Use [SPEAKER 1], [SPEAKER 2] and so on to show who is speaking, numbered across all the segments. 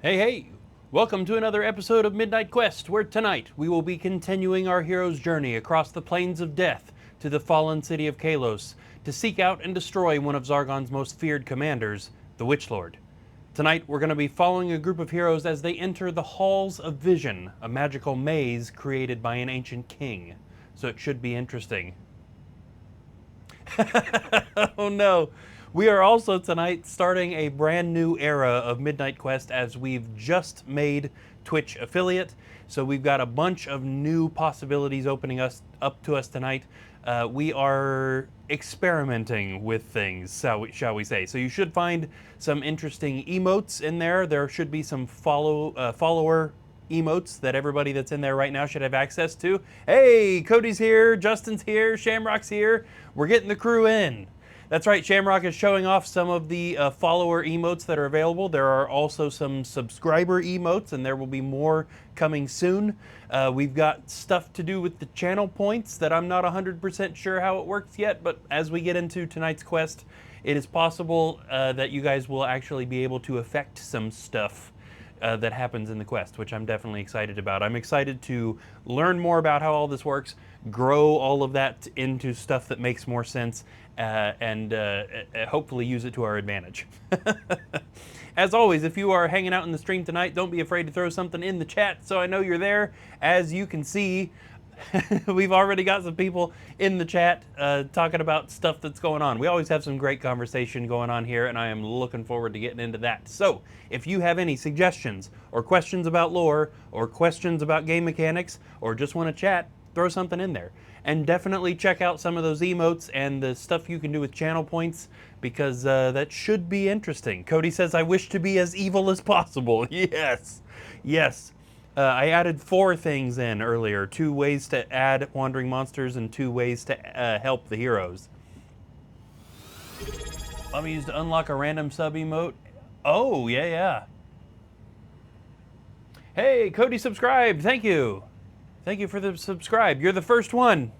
[SPEAKER 1] Hey, hey! Welcome to another episode of Midnight Quest, where tonight we will be continuing our hero's journey across the plains of death to the fallen city of Kalos to seek out and destroy one of Zargon's most feared commanders, the Witch Lord. Tonight we're going to be following a group of heroes as they enter the Halls of Vision, a magical maze created by an ancient king. So it should be interesting. Oh no! We are also tonight starting a brand new era of Midnight Quest as we've just made Twitch affiliate. So we've got a bunch of new possibilities opening us up to us tonight. We are experimenting with things, shall we say. So you should find some interesting emotes in there. There should be some follower emotes that everybody that's in there right now should have access to. Hey, Cody's here, Justin's here, Shamrock's here. We're getting the crew in. That's right, Shamrock is showing off some of the follower emotes that are available. There are also some subscriber emotes, and there will be more coming soon. We've got stuff to do with the channel points that I'm not 100% sure how it works yet, but as we get into tonight's quest, it is possible that you guys will actually be able to affect some stuff that happens in the quest, which I'm definitely excited about. I'm excited to learn more about how all this works, grow all of that into stuff that makes more sense, and hopefully use it to our advantage. As always, if you are hanging out in the stream tonight, don't be afraid to throw something in the chat so I know you're there. As you can see, we've already got some people in the chat talking about stuff that's going on. We always have some great conversation going on here, and I am looking forward to getting into that. So, if you have any suggestions or questions about lore or questions about game mechanics or just want to chat, throw something in there. And definitely check out some of those emotes and the stuff you can do with channel points, because that should be interesting. Cody says, I wish to be as evil as possible. Yes, yes. I added 4 things in earlier. 2 ways to add wandering monsters and 2 ways to help the heroes. Let me use to unlock a random sub emote. Oh, yeah. Hey, Cody subscribed. Thank you. Thank you for the subscribe. You're the first one.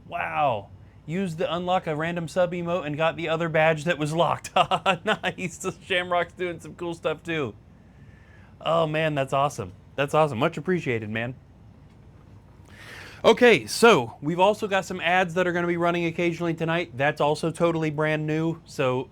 [SPEAKER 1] Wow. Used to unlock a random sub emote and got the other badge that was locked. Nice. Shamrock's doing some cool stuff too. Oh man, that's awesome. That's awesome. Much appreciated, man. Okay, so we've also got some ads that are going to be running occasionally tonight. That's also totally brand new. So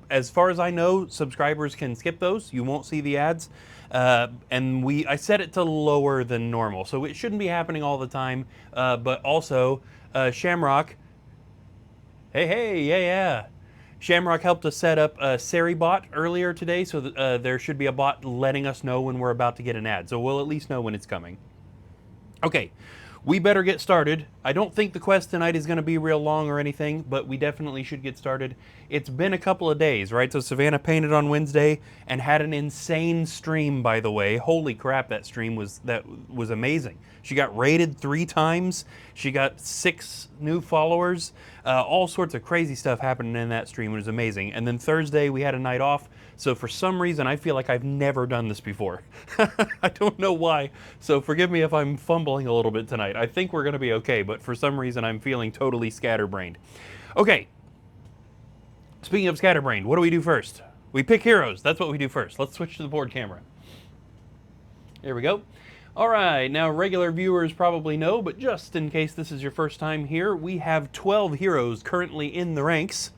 [SPEAKER 1] as far as I know, subscribers can skip those. You won't see the ads. And I set it to lower than normal. So it shouldn't be happening all the time. But also, Shamrock. Hey, yeah. Shamrock helped us set up a Seri bot earlier today. So there should be a bot letting us know when we're about to get an ad. So we'll at least know when it's coming. Okay. We better get started. I don't think the quest tonight is going to be real long or anything, but we definitely should get started. It's been a couple of days, right? So Savannah painted on Wednesday and had an insane stream, by the way. Holy crap, that stream was amazing. She got rated 3 times. She got 6 new followers. All sorts of crazy stuff happening in that stream. It was amazing. And then Thursday we had a night off. So for some reason, I feel like I've never done this before. I don't know why. So forgive me if I'm fumbling a little bit tonight. I think we're going to be okay, but for some reason, I'm feeling totally scatterbrained. Okay. Speaking of scatterbrained, what do we do first? We pick heroes. That's what we do first. Let's switch to the board camera. There we go. All right, now regular viewers probably know, but just in case this is your first time here, we have 12 heroes currently in the ranks.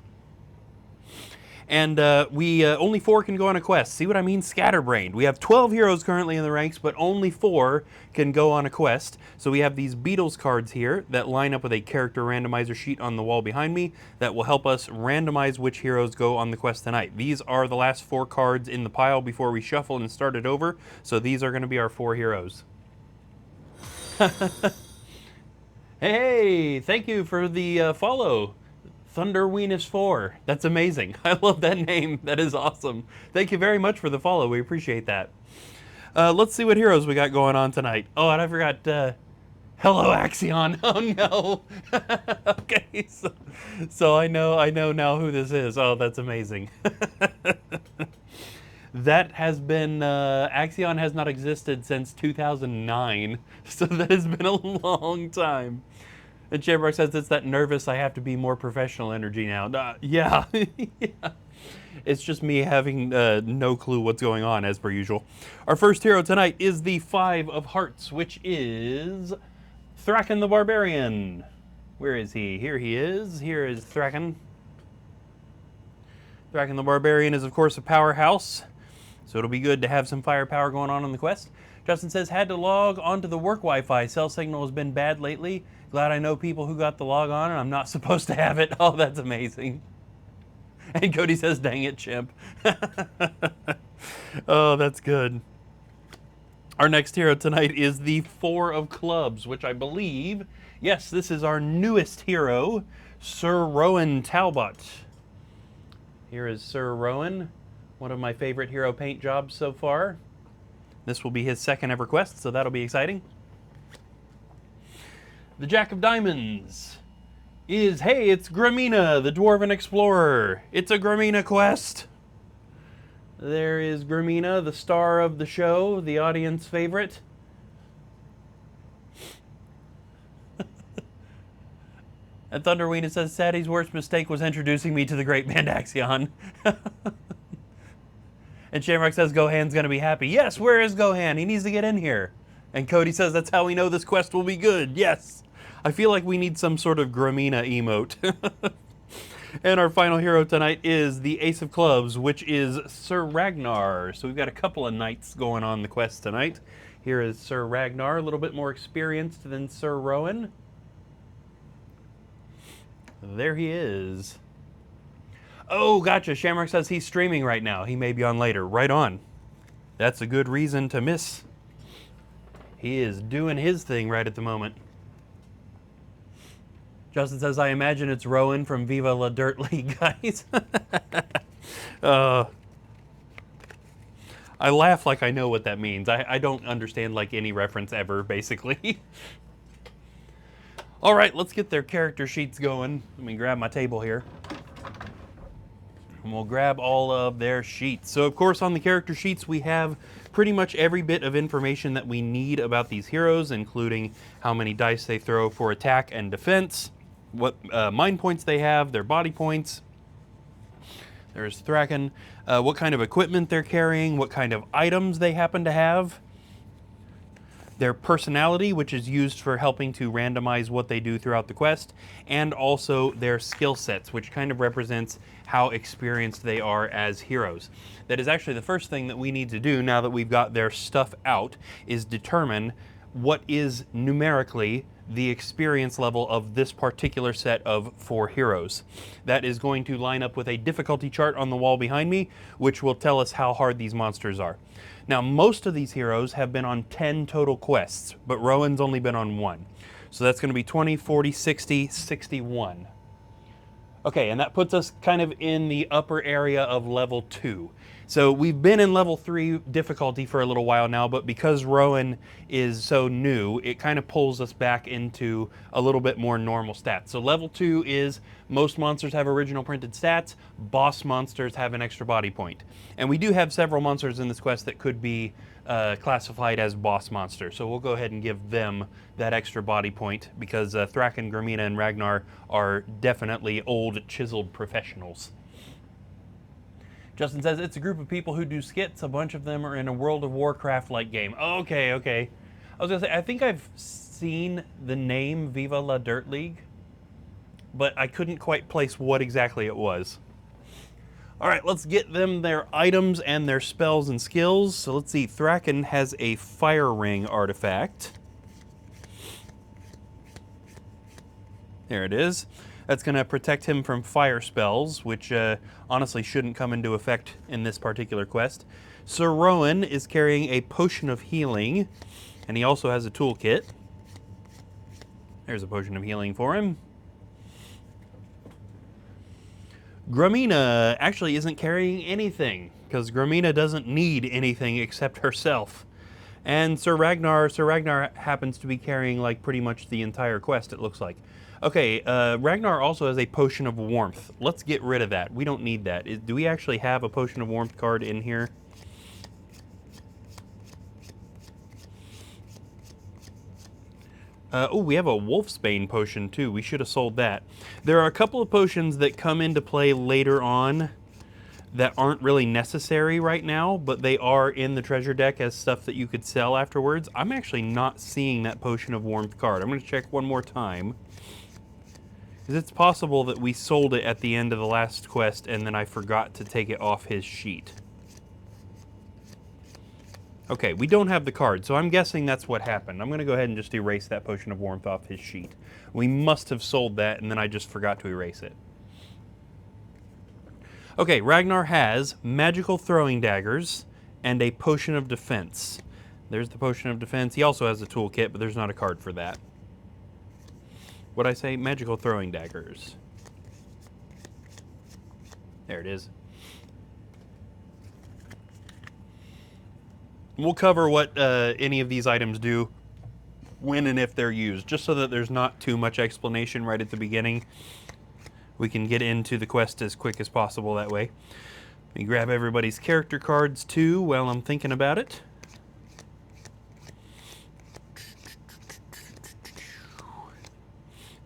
[SPEAKER 1] And only 4 can go on a quest. See what I mean? Scatterbrained. We have 12 heroes currently in the ranks, but only 4 can go on a quest. So we have these Beatles cards here that line up with a character randomizer sheet on the wall behind me that will help us randomize which heroes go on the quest tonight. These are the last 4 cards in the pile before we shuffle and start it over. So these are going to be our 4 heroes. Hey, thank you for the follow. Thunder Weenus 4. That's amazing. I love that name. That is awesome. Thank you very much for the follow. We appreciate that. Let's see what heroes we got going on tonight. Oh, and I forgot. Hello, Axion. Oh no. Okay, so I know now who this is. Oh, that's amazing. That has been Axion has not existed since 2009, so that has been a long time. And Shamrock says it's that nervous, I have to be more professional energy now. Yeah. Yeah. It's just me having no clue what's going on, as per usual. Our first hero tonight is the 5 of Hearts, which is Thraken the Barbarian. Where is he? Here he is. Here is Thraken. Thraken the Barbarian is, of course, a powerhouse, so it'll be good to have some firepower going on the quest. Justin says, had to log onto the work Wi-Fi. Cell signal has been bad lately. Glad I know people who got the log on and I'm not supposed to have it. Oh, that's amazing. And Cody says, dang it, chimp. Oh, that's good. Our next hero tonight is the 4 of Clubs, which I believe, yes, this is our newest hero, Sir Rowan Talbot. Here is Sir Rowan, one of my favorite hero paint jobs so far. This will be his second ever quest, so that'll be exciting. The Jack of Diamonds is, hey, it's Gramina, the Dwarven Explorer. It's a Gramina quest. There is Gramina, the star of the show, the audience favorite. And Thunderween says, Sadie's worst mistake was introducing me to the great band Axion. And Shamrock says, Gohan's going to be happy. Yes, where is Gohan? He needs to get in here. And Cody says, that's how we know this quest will be good. Yes. I feel like we need some sort of Gramina emote. And our final hero tonight is the Ace of Clubs, which is Sir Ragnar. So we've got a couple of knights going on the quest tonight. Here is Sir Ragnar, a little bit more experienced than Sir Rowan. There he is. Oh, gotcha. Shamrock says he's streaming right now. He may be on later. Right on. That's a good reason to miss. He is doing his thing right at the moment. Justin says, I imagine it's Rowan from Viva La Dirt League, guys. I laugh like I know what that means. I don't understand like any reference ever, basically. All right, let's get their character sheets going. Let me grab my table here. And we'll grab all of their sheets. So, of course, on the character sheets, we have pretty much every bit of information that we need about these heroes, including how many dice they throw for attack and defense, what mind points they have, their body points. There's Thraken, what kind of equipment they're carrying, what kind of items they happen to have, their personality, which is used for helping to randomize what they do throughout the quest, and also their skill sets, which kind of represents how experienced they are as heroes. That is actually the first thing that we need to do now that we've got their stuff out, is determine what is numerically the experience level of this particular set of 4 heroes. That is going to line up with a difficulty chart on the wall behind me, which will tell us how hard these monsters are. Now, most of these heroes have been on 10 total quests, but Rowan's only been on 1. So that's going to be 20, 40, 60, 61. Okay, and that puts us kind of in the upper area of level 2. So we've been in level 3 difficulty for a little while now, but because Rowan is so new, it kind of pulls us back into a little bit more normal stats. So level 2 is most monsters have original printed stats, boss monsters have an extra body point. And we do have several monsters in this quest that could be classified as boss monsters. So we'll go ahead and give them that extra body point because Thraken, Gramina, and Ragnar are definitely old, chiseled professionals. Justin says, it's a group of people who do skits. A bunch of them are in a World of Warcraft-like game. Okay, okay. I was going to say, I think I've seen the name Viva La Dirt League, but I couldn't quite place what exactly it was. All right, let's get them their items and their spells and skills. So let's see, Thraken has a Fire Ring artifact. There it is. That's going to protect him from fire spells, which honestly shouldn't come into effect in this particular quest. Sir Rowan is carrying a potion of healing, and he also has a toolkit. There's a potion of healing for him. Gramina actually isn't carrying anything, because Gramina doesn't need anything except herself. And Sir Ragnar happens to be carrying like pretty much the entire quest, it looks like. Okay, Ragnar also has a Potion of Warmth. Let's get rid of that. We don't need that. Do we actually have a Potion of Warmth card in here? Oh, we have a Wolfsbane potion too. We should have sold that. There are a couple of potions that come into play later on that aren't really necessary right now, but they are in the treasure deck as stuff that you could sell afterwards. I'm actually not seeing that Potion of Warmth card. I'm going to check one more time. Because it's possible that we sold it at the end of the last quest and then I forgot to take it off his sheet. Okay, we don't have the card, so I'm guessing that's what happened. I'm going to go ahead and just erase that Potion of Warmth off his sheet. We must have sold that, and then I just forgot to erase it. Okay, Ragnar has magical throwing daggers and a Potion of Defense. There's the Potion of Defense. He also has a toolkit, but there's not a card for that. What'd I say? Magical throwing daggers. There it is. We'll cover what any of these items do when and if they're used, just so that there's not too much explanation right at the beginning. We can get into the quest as quick as possible that way. Let me grab everybody's character cards too while I'm thinking about it.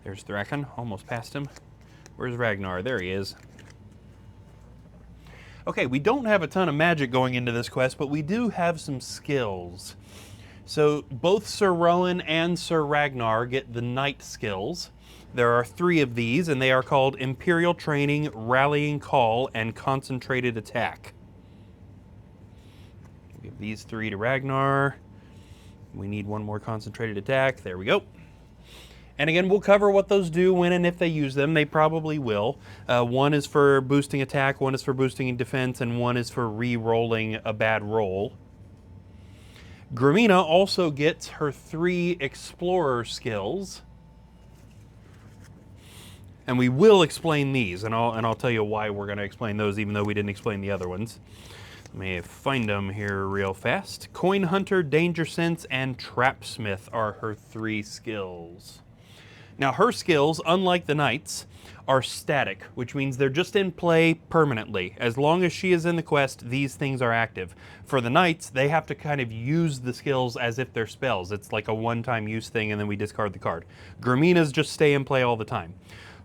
[SPEAKER 1] There's Zargon, almost past him. Where's Ragnar? There he is. Okay, we don't have a ton of magic going into this quest, but we do have some skills. So both Sir Rowan and Sir Ragnar get the knight skills. There are 3 of these, and they are called Imperial Training, Rallying Call, and Concentrated Attack. Give these 3 to Ragnar. We need one more Concentrated Attack. There we go. And again, we'll cover what those do when and if they use them. They probably will. One is for boosting attack, one is for boosting defense, and one is for re-rolling a bad roll. Grimina also gets her 3 explorer skills. And we will explain these, and I'll tell you why we're going to explain those, even though we didn't explain the other ones. Let me find them here real fast. Coin Hunter, Danger Sense, and Trapsmith are her 3 skills. Now, her skills, unlike the knights, are static, which means they're just in play permanently. As long as she is in the quest, these things are active. For the knights, they have to kind of use the skills as if they're spells. It's like a one-time use thing, and then we discard the card. Grimina's just stay in play all the time.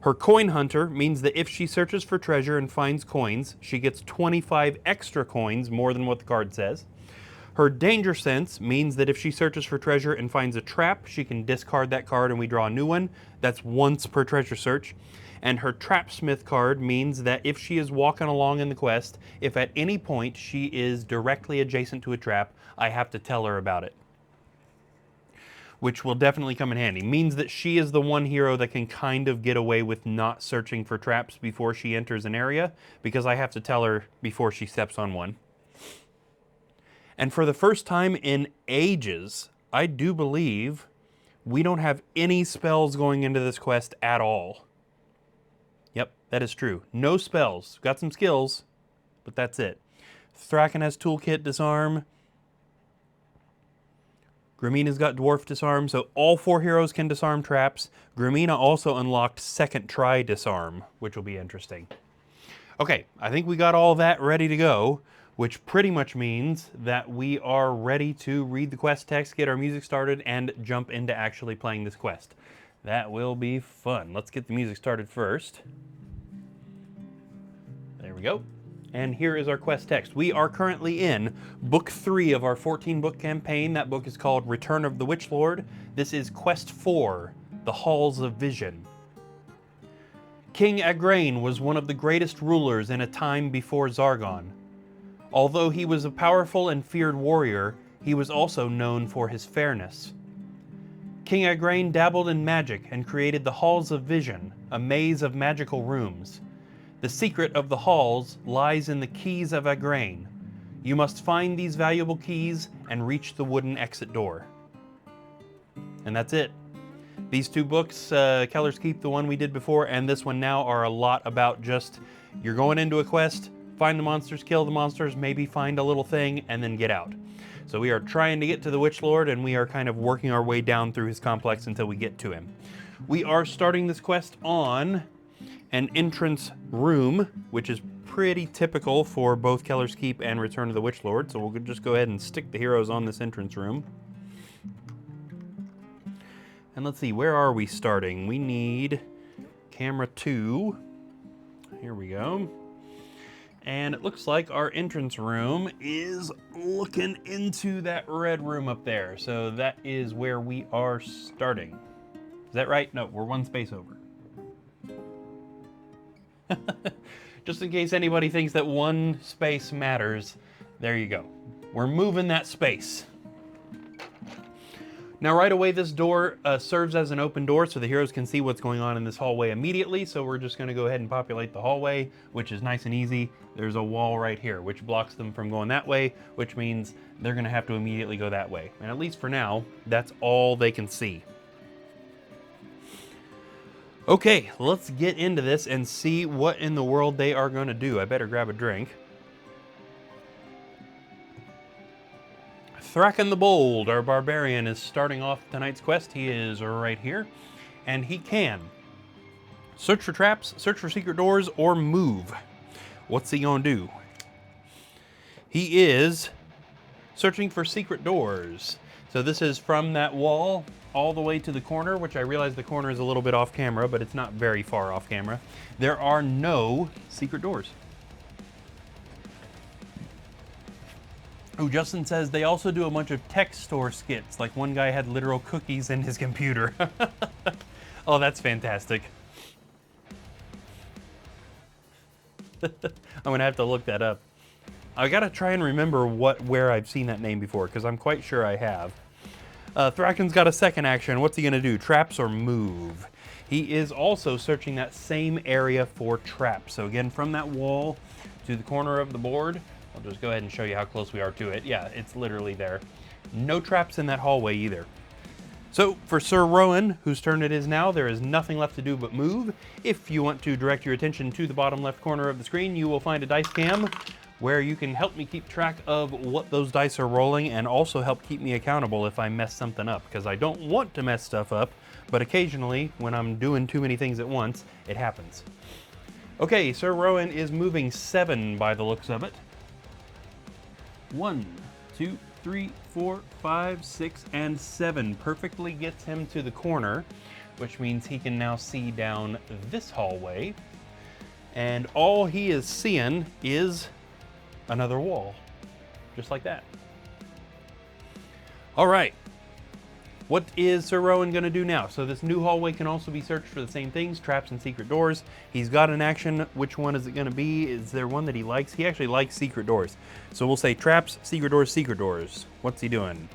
[SPEAKER 1] Her Coin Hunter means that if she searches for treasure and finds coins, she gets 25 extra coins, more than what the card says. Her Danger Sense means that if she searches for treasure and finds a trap, she can discard that card and we draw a new one. That's once per treasure search. And her Trapsmith card means that if she is walking along in the quest, if at any point she is directly adjacent to a trap, I have to tell her about it. Which will definitely come in handy. Means that she is the one hero that can kind of get away with not searching for traps before she enters an area, because I have to tell her before she steps on one. And for the first time in ages, I do believe we don't have any spells going into this quest at all. Yep, that is true. No spells. Got some skills, but that's it. Thraken has Toolkit Disarm. Grimina's got Dwarf Disarm, so all 4 heroes can disarm traps. Grimina also unlocked Second Try Disarm, which will be interesting. Okay, I think we got all that ready to go, which pretty much means that we are ready to read the quest text, get our music started, and jump into actually playing this quest. That will be fun. Let's get the music started first. There we go. And here is our quest text. We are currently in Book 3 of our 14-book campaign. That book is called Return of the Witchlord. This is Quest 4, The Halls of Vision. King Agrain was one of the greatest rulers in a time before Zargon. Although he was a powerful and feared warrior, he was also known for his fairness. King Agrain dabbled in magic and created the Halls of Vision, a maze of magical rooms. The secret of the halls lies in the keys of Agrain. You must find these valuable keys and reach the wooden exit door. And that's it. These 2 books, Keller's Keep, the one we did before, and this one now, are a lot about just, you're going into a quest, find the monsters, kill the monsters, maybe find a little thing, and then get out. So we are trying to get to the Witchlord, and we are kind of working our way down through his complex until we get to him. We are starting this quest on an entrance room, which is pretty typical for both Keller's Keep and Return of the Witchlord, so we'll just go ahead and stick the heroes on this entrance room. And let's see, where are we starting? We need camera 2. Here we go. And it looks like our entrance room is looking into that red room up there. So that is where we are starting. Is that right? No, we're one space over. Just in case anybody thinks that one space matters, there you go. We're moving that space. Now right away this door serves as an open door so the heroes can see what's going on in this hallway immediately, so we're just going to go ahead and populate the hallway, which is nice and easy. There's a wall right here which blocks them from going that way, which means they're going to have to immediately go that way. And at least for now, that's all they can see. Okay, let's get into this and see what in the world they are going to do. I better grab a drink. Thraken the Bold, our barbarian, is starting off tonight's quest. He is right here, and he can search for traps, search for secret doors, or move. What's he gonna do? He is searching for secret doors. So this is from that wall all the way to the corner, which I realize the corner is a little bit off camera, but it's not very far off camera. There are no secret doors. Oh, Justin says they also do a bunch of tech store skits, like one guy had literal cookies in his computer. Oh, that's fantastic. I'm gonna have to look that up. I gotta try and remember where I've seen that name before, because I'm quite sure I have. Thraken's got a second action. What's he gonna do? Traps or move? He is also searching that same area for traps. So again, from that wall to the corner of the board, I'll just go ahead and show you how close we are to it. Yeah, it's literally there. No traps in that hallway either. So for Sir Rowan, whose turn it is now, there is nothing left to do but move. If you want to direct your attention to the bottom left corner of the screen, you will find a dice cam where you can help me keep track of what those dice are rolling and also help keep me accountable if I mess something up, because I don't want to mess stuff up, but occasionally when I'm doing too many things at once, it happens. Okay, Sir Rowan is moving 7 by the looks of it. 1, 2, 3, 4, 5, 6, and 7 perfectly gets him to the corner, which means he can now see down this hallway. And all he is seeing is another wall, just like that. All right, what is Sir Rowan gonna do now? So this new hallway can also be searched for the same things, traps and secret doors. He's got an action. Which one is it gonna be? Is there one that he likes? He actually likes secret doors. So we'll say traps, secret doors, secret doors. What's he doing?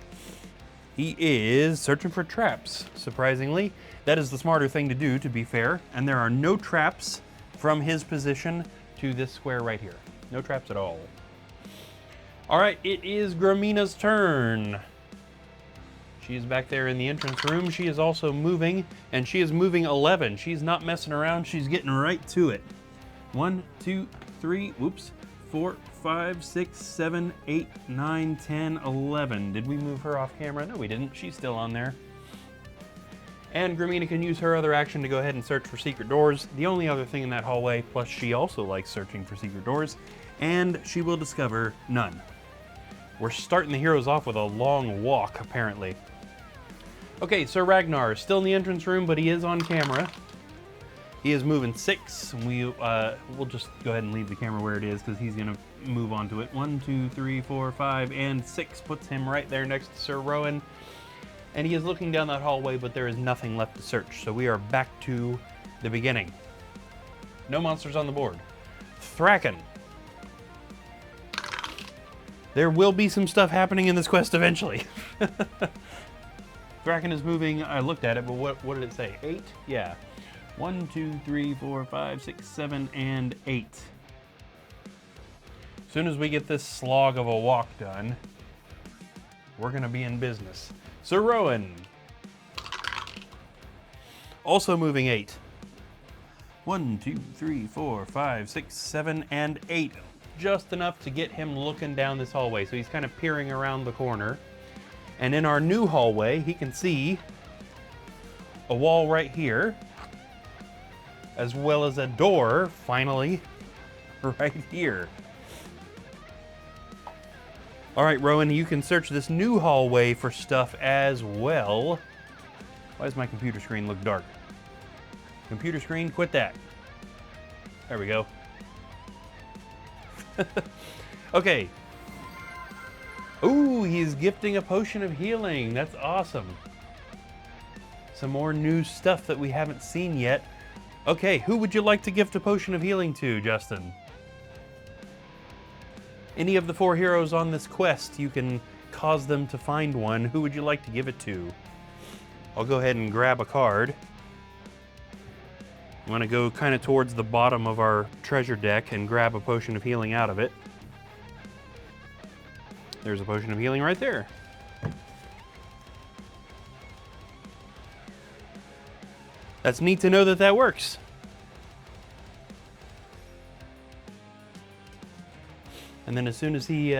[SPEAKER 1] He is searching for traps, surprisingly. That is the smarter thing to do, to be fair. And there are no traps from his position to this square right here. No traps at all. All right, it is Gramina's turn. She is back there in the entrance room. She is also moving, and she is moving 11. She's not messing around. She's getting right to it. 1, 2, 3, whoops, 4, 5, 6, 7, 8, 9, 10, 11. Did we move her off camera? No, we didn't. She's still on there. And Gramina can use her other action to go ahead and search for secret doors. The only other thing in that hallway, plus she also likes searching for secret doors, and she will discover none. We're starting the heroes off with a long walk, apparently. Okay, Sir Ragnar is still in the entrance room, but he is on camera. He is moving 6. We'll just go ahead and leave the camera where it is because he's going to move on to it. 1, 2, 3, 4, 5, and 6 puts him right there next to Sir Rowan. And he is looking down that hallway, but there is nothing left to search. So we are back to the beginning. No monsters on the board. Thraken. There will be some stuff happening in this quest eventually. Thraken is moving, I looked at it, but what did it say? 8? Yeah. 1, 2, 3, 4, 5, 6, 7, and 8. As soon as we get this slog of a walk done, we're gonna be in business. Sir Rowan. Also moving 8. 1, 2, 3, 4, 5, 6, 7, and 8. Just enough to get him looking down this hallway. So he's kind of peering around the corner. And in our new hallway, he can see a wall right here, as well as a door, finally, right here. All right, Rowan, you can search this new hallway for stuff as well. Why does my computer screen look dark? Computer screen, quit that. There we go. Okay. Ooh, he's gifting a potion of healing. That's awesome. Some more new stuff that we haven't seen yet. Okay, who would you like to gift a potion of healing to, Justin? Any of the 4 heroes on this quest, you can cause them to find one. Who would you like to give it to? I'll go ahead and grab a card. I'm gonna go kind of towards the bottom of our treasure deck and grab a potion of healing out of it. There's a potion of healing right there. That's neat to know that that works. And then as soon as he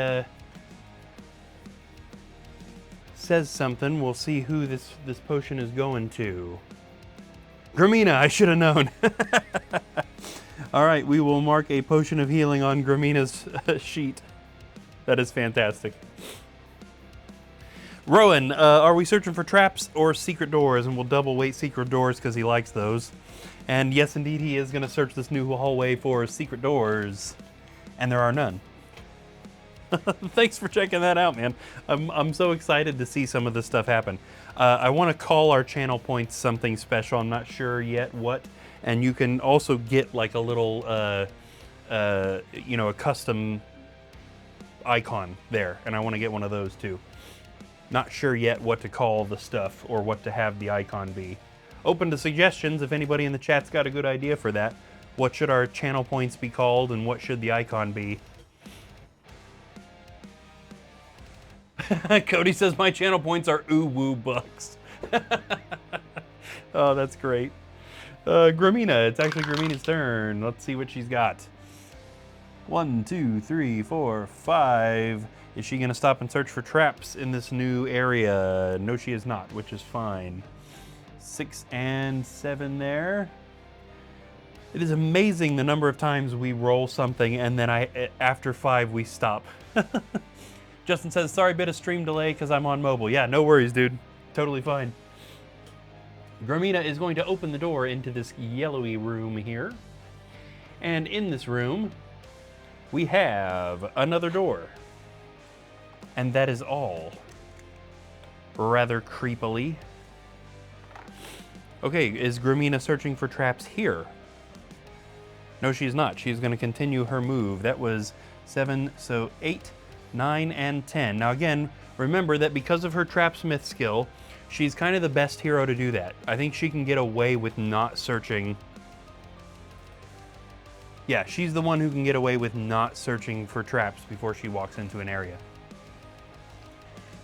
[SPEAKER 1] says something, we'll see who this potion is going to. Gramina, I should have known. All right, we will mark a potion of healing on Gramina's sheet. That is fantastic. Rowan, are we searching for traps or secret doors? And we'll double weight secret doors because he likes those. And yes, indeed, he is going to search this new hallway for secret doors. And there are none. Thanks for checking that out, man. I'm so excited to see some of this stuff happen. I want to call our channel points something special. I'm not sure yet what. And you can also get like a little, you know, a custom icon there. And I want to get one of those too. Not sure yet what to call the stuff or what to have the icon be. Open to suggestions if anybody in the chat's got a good idea for that. What should our channel points be called and what should the icon be? Cody says my channel points are ooh-woo bucks. Oh, that's great. Gramina, it's actually Gramina's turn. Let's see what she's got. 1, 2, 3, 4, 5. Is she gonna stop and search for traps in this new area? No, she is not, which is fine. 6 and 7 there. It is amazing the number of times we roll something and then after 5 we stop. Justin says, sorry, bit of stream delay because I'm on mobile. Yeah, no worries, dude. Totally fine. Gramina is going to open the door into this yellowy room here. And in this room, we have another door. And that is all. Rather creepily. Okay, is Gramina searching for traps here? No, she's not. She's going to continue her move. That was 7, so 8, 9, and 10. Now again, remember that because of her trapsmith skill, she's kind of the best hero to do that. I think she can get away with not searching. Yeah, she's the one who can get away with not searching for traps before she walks into an area.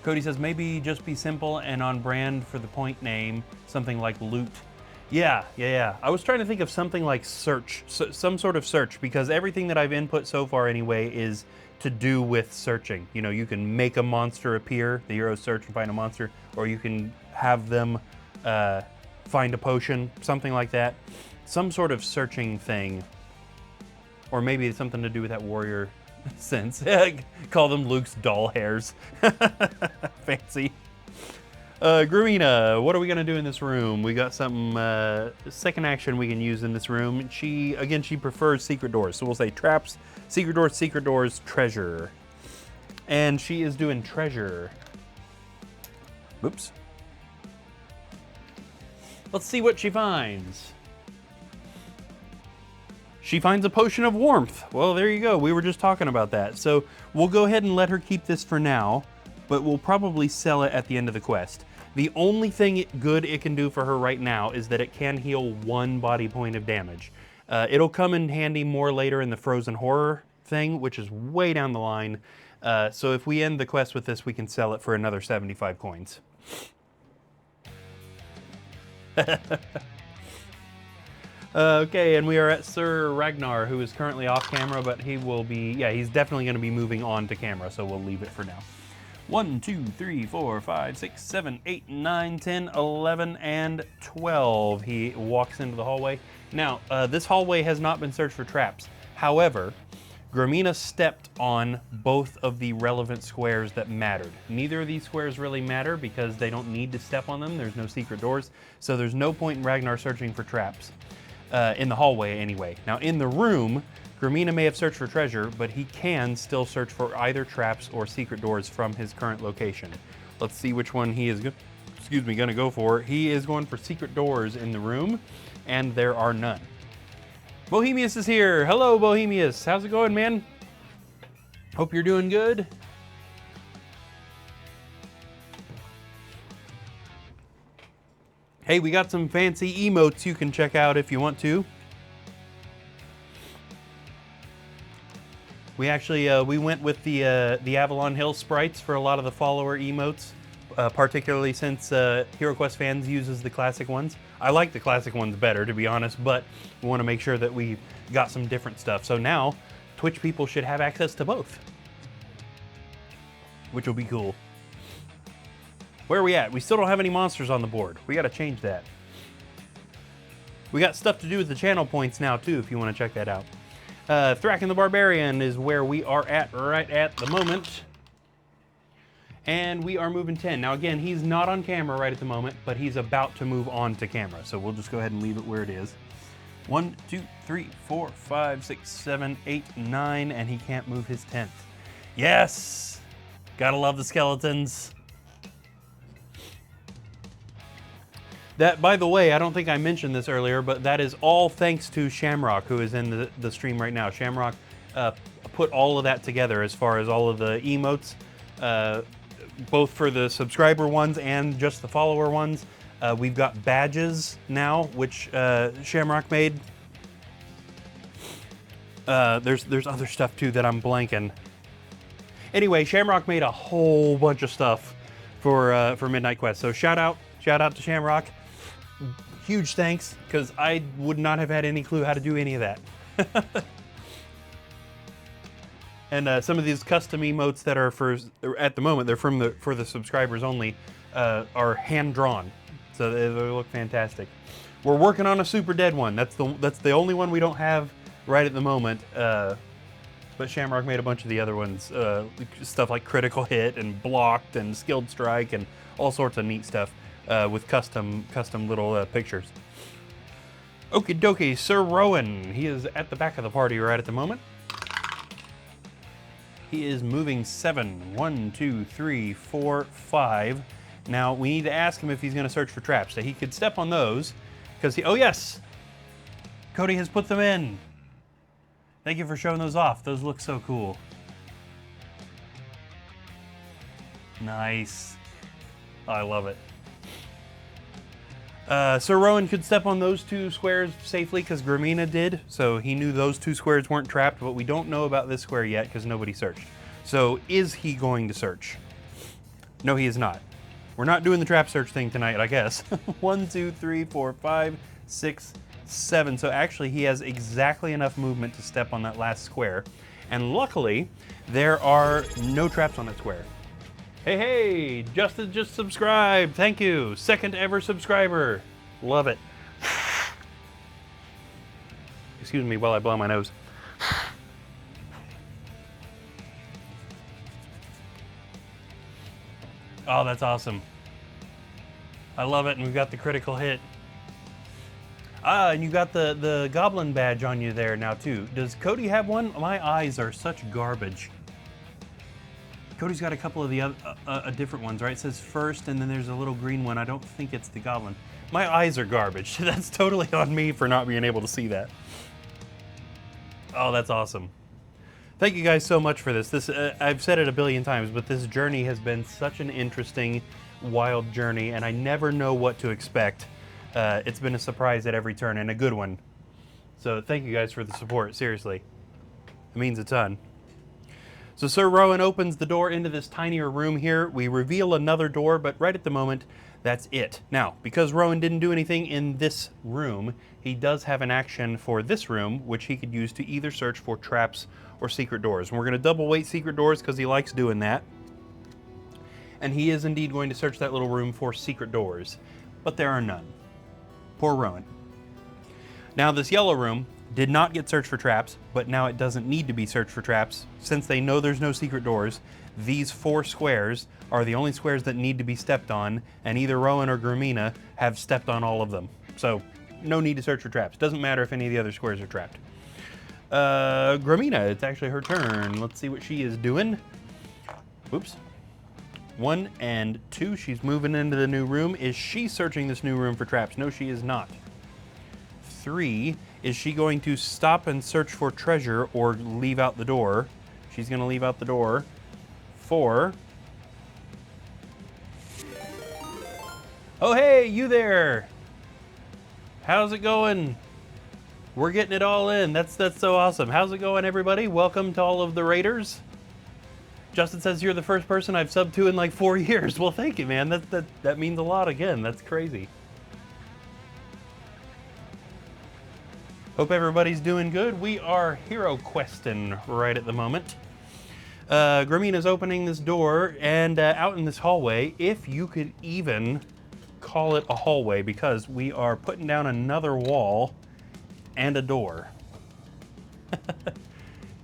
[SPEAKER 1] Cody says, maybe just be simple and on brand for the point name, something like loot. Yeah. I was trying to think of something like search, some sort of search, because everything that I've input so far anyway is to do with searching. You know, you can make a monster appear, the heroes search and find a monster, or you can have them find a potion, something like that. Some sort of searching thing. Or maybe it's something to do with that warrior sense. Call them Luke's doll hairs. Fancy. Gramina, what are we gonna do in this room? We got some second action we can use in this room. She prefers secret doors. So we'll say traps, secret doors, treasure. And she is doing treasure. Oops. Let's see what she finds. She finds a potion of warmth. Well, there you go. We were just talking about that. So we'll go ahead and let her keep this for now, but we'll probably sell it at the end of the quest. The only thing good it can do for her right now is that it can heal 1 body point of damage. It'll come in handy more later in the Frozen Horror thing, which is way down the line. So if we end the quest with this, we can sell it for another 75 coins. Okay, and we are at Sir Ragnar, who is currently off camera, but he will be, yeah, he's definitely going to be moving on to camera, so we'll leave it for now. 1, 2, 3, 4, 5, 6, 7, 8, 9, 10, 11, and 12. He walks into the hallway. Now, this hallway has not been searched for traps. However, Gramina stepped on both of the relevant squares that mattered. Neither of these squares really matter because they don't need to step on them. There's no secret doors, so there's no point in Ragnar searching for traps. In the hallway anyway. Now in the room, Gramina may have searched for treasure, but he can still search for either traps or secret doors from his current location. Let's see which one he is gonna go for. He is going for secret doors in the room, and there are none. Bohemius is here. Hello, Bohemius. How's it going, man? Hope you're doing good. Hey, we got some fancy emotes you can check out if you want to. We actually we went with the Avalon Hill sprites for a lot of the follower emotes, particularly since Hero Quest fans uses the classic ones. I like the classic ones better, to be honest, but we want to make sure that we got some different stuff. So now, Twitch people should have access to both, which will be cool. Where are we at? We still don't have any monsters on the board. We got to change that. We got stuff to do with the channel points now, too, if you want to check that out. Thraken the Barbarian is where we are at right at the moment. And we are moving 10. Now again, he's not on camera right at the moment, but he's about to move on to camera. So we'll just go ahead and leave it where it is. 1, 2, 3, 4, 5, 6, 7, 8, 9, and he can't move his 10th. Yes! Gotta love the skeletons. That, by the way, I don't think I mentioned this earlier, but that is all thanks to Shamrock, who is in the stream right now. Shamrock put all of that together as far as all of the emotes, both for the subscriber ones and just the follower ones. We've got badges now, which Shamrock made. There's other stuff too that I'm blanking. Anyway, Shamrock made a whole bunch of stuff for Midnight Quest. So shout out to Shamrock. Huge thanks, because I would not have had any clue how to do any of that. And some of these custom emotes that are at the moment, they're for the subscribers only, are hand drawn, so they look fantastic. We're working on a super dead one. That's the only one we don't have right at the moment. But Shamrock made a bunch of the other ones, stuff like critical hit and blocked and skilled strike and all sorts of neat stuff with custom little pictures. Okie dokie, Sir Rowan. He is at the back of the party right at the moment. He is moving 7. 1, 2, 3, 4, 5. Now we need to ask him if he's going to search for traps. So he could step on those because he. Oh yes, Cody has put them in. Thank you for showing those off. Those look so cool. Nice. Oh, I love it. Sir Rowan could step on those two squares safely because Gramina did, so he knew those two squares weren't trapped, but we don't know about this square yet because nobody searched. So is he going to search? No, he is not. We're not doing the trap search thing tonight, I guess. 1, 2, 3, 4, 5, 6, 7. So actually he has exactly enough movement to step on that last square. And luckily, there are no traps on that square. Hey, Justin just subscribed. Thank you. Second ever subscriber. Love it. Excuse me while I blow my nose. Oh, that's awesome. I love it, and we've got the critical hit. Ah, and you got the goblin badge on you there now too. Does Cody have one? My eyes are such garbage. Cody's got a couple of the different ones, right? It says first, and then there's a little green one. I don't think it's the goblin. My eyes are garbage. That's totally on me for not being able to see that. Oh, that's awesome. Thank you guys so much for this. I've said it a billion times, but this journey has been such an interesting, wild journey, and I never know what to expect. It's been a surprise at every turn, and a good one. So thank you guys for the support, seriously. It means a ton. So Sir Rowan opens the door into this tinier room here. We reveal another door, but right at the moment, that's it. Now, because Rowan didn't do anything in this room, he does have an action for this room, which he could use to either search for traps or secret doors. And we're going to double weight secret doors because he likes doing that. And he is indeed going to search that little room for secret doors, but there are none. Poor Rowan. Now this yellow room, did not get searched for traps, but now it doesn't need to be searched for traps. Since they know there's no secret doors, these 4 squares are the only squares that need to be stepped on, and either Rowan or Gramina have stepped on all of them. So, no need to search for traps. Doesn't matter if any of the other squares are trapped. Gramina, it's actually her turn. Let's see what she is doing. Oops. 1 and 2, she's moving into the new room. Is she searching this new room for traps? No, she is not. 3, is she going to stop and search for treasure or leave out the door? She's going to leave out the door. 4. Oh, hey, you there. How's it going? We're getting it all in. That's so awesome. How's it going, everybody? Welcome to all of the raiders. Justin says you're the first person I've subbed to in like 4 years. Well, thank you, man. That means a lot again. That's crazy. Hope everybody's doing good. We are hero questing right at the moment. Gramina's opening this door, and out in this hallway, if you could even call it a hallway, because we are putting down another wall and a door.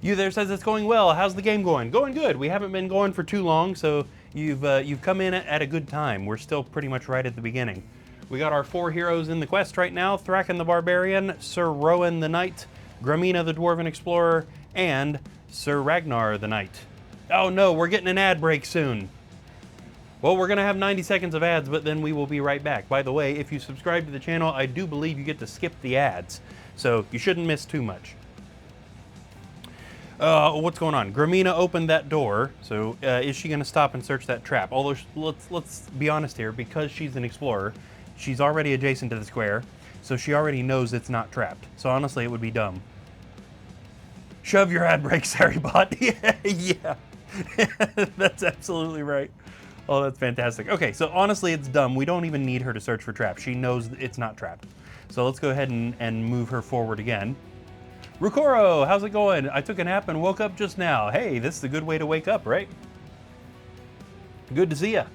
[SPEAKER 1] You there says it's going well. How's the game going? Going good. We haven't been going for too long, so you've come in at a good time. We're still pretty much right at the beginning. We got our 4 heroes in the quest right now: Thraken the Barbarian, Sir Rowan the Knight, Gramina the Dwarven Explorer, and Sir Ragnar the Knight. Oh no, we're getting an ad break soon. Well, we're gonna have 90 seconds of ads, but then we will be right back. By the way, if you subscribe to the channel, I do believe you get to skip the ads, so you shouldn't miss too much. What's going on? Gramina opened that door, so is she gonna stop and search that trap? Although, let's be honest here, because she's an explorer, she's already adjacent to the square, so she already knows it's not trapped. So honestly, it would be dumb. Shove your ad brakes, Harrybot. Yeah. That's absolutely right. Oh, that's fantastic. Okay, so honestly, it's dumb. We don't even need her to search for traps. She knows it's not trapped. So let's go ahead and move her forward again. Rukoro, how's it going? I took a nap and woke up just now. Hey, this is a good way to wake up, right? Good to see ya.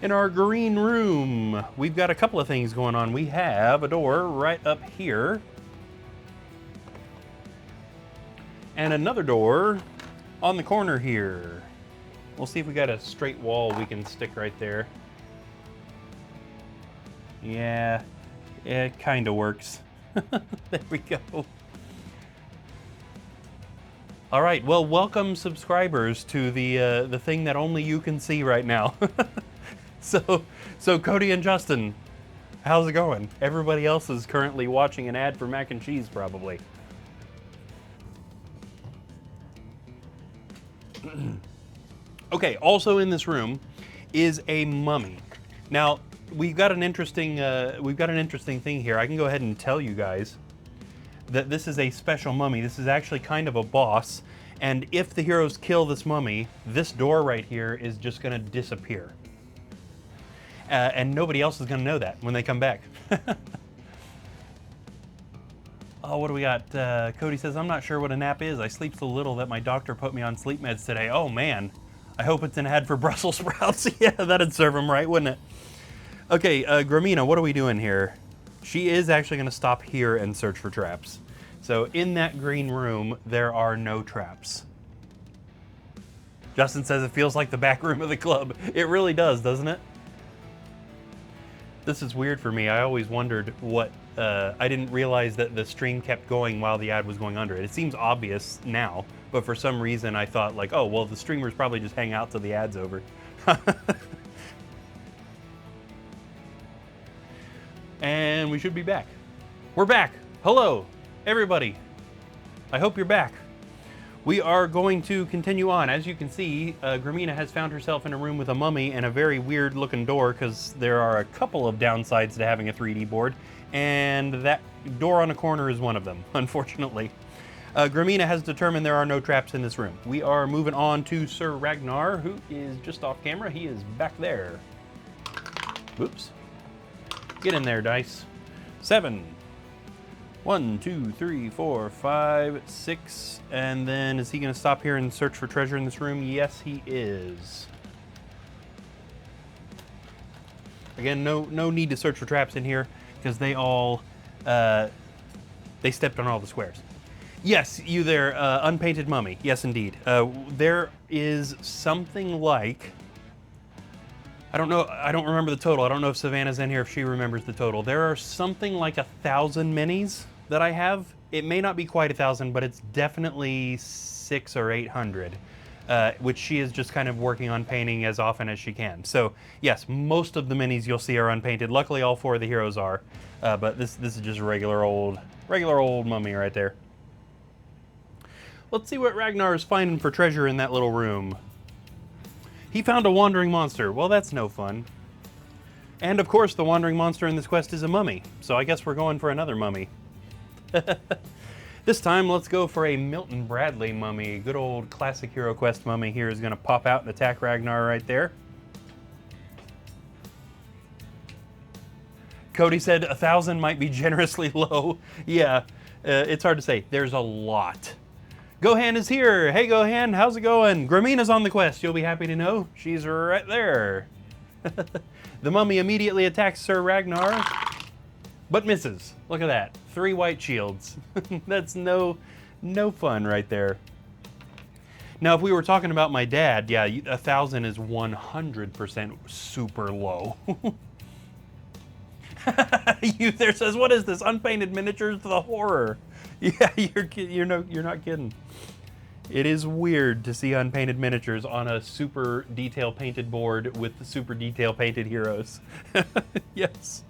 [SPEAKER 1] In our green room, we've got a couple of things going on. We have a door right up here, and another door on the corner here. We'll see if we got a straight wall we can stick right there. Yeah, it kind of works. There we go. All right, well, welcome subscribers to the thing that only you can see right now. So Cody and Justin, how's it going? Everybody else is currently watching an ad for mac and cheese, probably. Okay, also in this room is a mummy. Now, we've got an interesting thing here. I can go ahead and tell you guys that this is a special mummy. This is actually kind of a boss, and if the heroes kill this mummy, this door right here is just gonna disappear. And nobody else is gonna know that when they come back. Oh, what do we got? Cody says, I'm not sure what a nap is. I sleep so little that my doctor put me on sleep meds today. Oh man, I hope it's an ad for Brussels sprouts. Yeah, that'd serve them right, wouldn't it? Okay, Gramina, what are we doing here? She is actually gonna stop here and search for traps. So in that green room, there are no traps. Justin says it feels like the back room of the club. It really does, doesn't it? This is weird for me. I always wondered what, I didn't realize that the stream kept going while the ad was going under it. It seems obvious now, but for some reason I thought like, oh, well, the streamers probably just hang out till the ad's over. And we should be back. We're back. Hello, everybody. I hope you're back. We are going to continue on. As you can see, Gramina has found herself in a room with a mummy and a very weird looking door, because there are a couple of downsides to having a 3D board, and that door on the corner is one of them, unfortunately. Gramina has determined there are no traps in this room. We are moving on to Sir Ragnar, who is just off camera. He is back there. Oops. Get in there, dice. 7. 1, 2, 3, 4, 5, 6, and then is he going to stop here and search for treasure in this room? Yes, he is. Again, no need to search for traps in here, because they all They stepped on all the squares. Yes, you there, unpainted mummy. Yes, indeed. There is something like, I don't know, I don't remember the total. I don't know if Savannah's in here, if she remembers the total. There are something like 1,000 minis that I have. It may not be quite 1,000, but it's definitely 600 or 800, which she is just kind of working on painting as often as she can. So yes, most of the minis you'll see are unpainted. Luckily, all 4 of the heroes are, but this is just a regular old mummy right there. Let's see what Ragnar is finding for treasure in that little room. He found a wandering monster. Well, that's no fun. And of course, the wandering monster in this quest is a mummy. So I guess we're going for another mummy. This time, let's go for a Milton Bradley mummy. Good old classic Hero Quest mummy here is going to pop out and attack Ragnar right there. Cody said 1,000 might be generously low. Yeah, it's hard to say. There's a lot. Gohan is here. Hey, Gohan, how's it going? Gramina's on the quest. You'll be happy to know. She's right there. The mummy immediately attacks Sir Ragnar, but misses. Look at that. 3 white shields. That's no fun right there. Now, if we were talking about my dad, yeah, 1,000 is 100% super low. You there says, what is this? Unpainted miniatures? The horror. Yeah, you're not kidding. It is weird to see unpainted miniatures on a super detail painted board with the super detail painted heroes. Yes.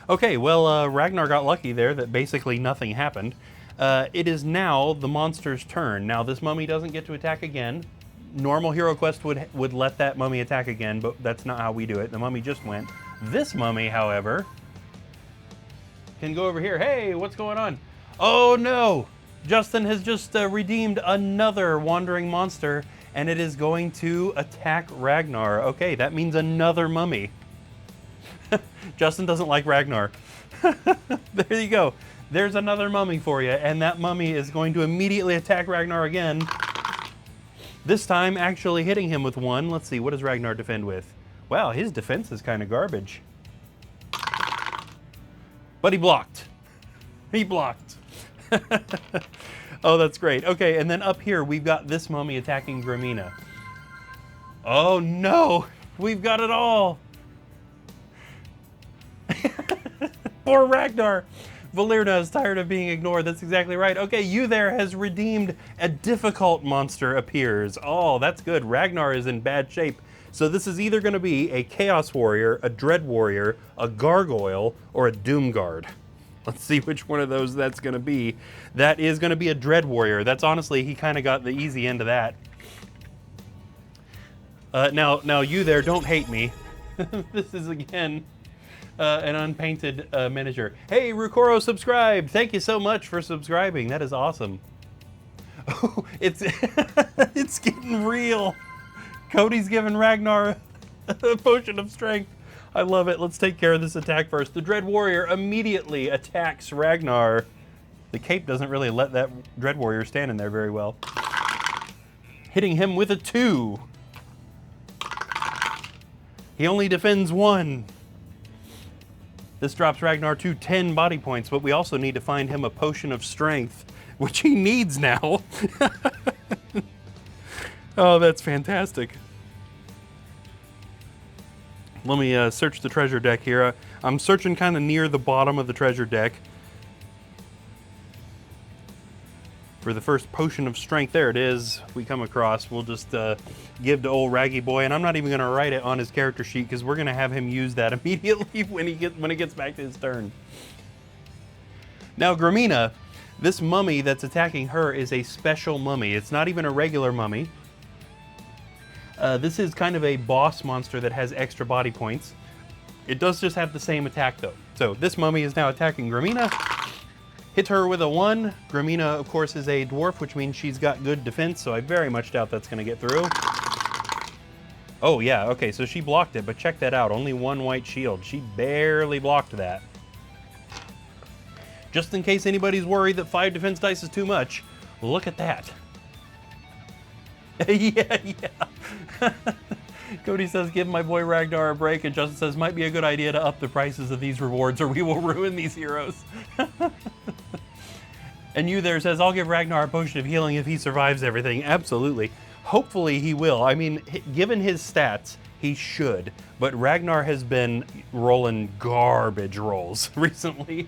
[SPEAKER 1] Okay, well, Ragnar got lucky there that basically nothing happened. It is now the monster's turn. Now, this mummy doesn't get to attack again. Normal Hero Quest would let that mummy attack again, but that's not how we do it. The mummy just went. This mummy, however, can go over here. Hey, what's going on? Oh no! Justin has just redeemed another wandering monster, and it is going to attack Ragnar. Okay, that means another mummy. Justin doesn't like Ragnar. There you go. There's another mummy for you, and that mummy is going to immediately attack Ragnar again. This time actually hitting him with 1. Let's see, what does Ragnar defend with? Wow, his defense is kind of garbage. But he blocked. He blocked. Oh, that's great. Okay, and then up here, we've got this mummy attacking Gramina. Oh, no. We've got it all. Poor Ragnar. Valerna is tired of being ignored. That's exactly right. Okay, you there has redeemed a difficult monster appears. Oh, that's good. Ragnar is in bad shape. So this is either going to be a Chaos Warrior, a Dread Warrior, a Gargoyle, or a Doom Guard. Let's see which one of those that's going to be. That is going to be a Dread Warrior. That's honestly, he kind of got the easy end of that. Now you there, don't hate me. This is again an unpainted miniature. Hey, Rukoro subscribed. Thank you so much for subscribing. That is awesome. Oh, it's it's getting real. Cody's giving Ragnar a potion of strength. I love it. Let's take care of this attack first. The Dread Warrior immediately attacks Ragnar. The cape doesn't really let that Dread Warrior stand in there very well. Hitting him with a 2. He only defends 1. This drops Ragnar to 10 body points, but we also need to find him a potion of strength, which he needs now. Oh, that's fantastic. Let me search the treasure deck here. I'm searching kind of near the bottom of the treasure deck for the first potion of strength. There it is. We come across. We'll just give to old Raggy Boy, and I'm not even going to write it on his character sheet because we're going to have him use that immediately when it gets back to his turn. Now, Gramina, this mummy that's attacking her is a special mummy. It's not even a regular mummy. This is kind of a boss monster that has extra body points. It does just have the same attack though. So this mummy is now attacking Gramina. Hits her with a 1. Gramina, of course, is a dwarf, which means she's got good defense, so I very much doubt that's going to get through. Oh yeah, okay, so she blocked it, but check that out. Only 1 white shield. She barely blocked that. Just in case anybody's worried that 5 defense dice is too much, look at that. Yeah. Cody says, give my boy Ragnar a break, and Justin says, might be a good idea to up the prices of these rewards or we will ruin these heroes. And you there says, I'll give Ragnar a potion of healing if he survives everything. Absolutely. Hopefully he will. I mean, given his stats, he should. But Ragnar has been rolling garbage rolls recently.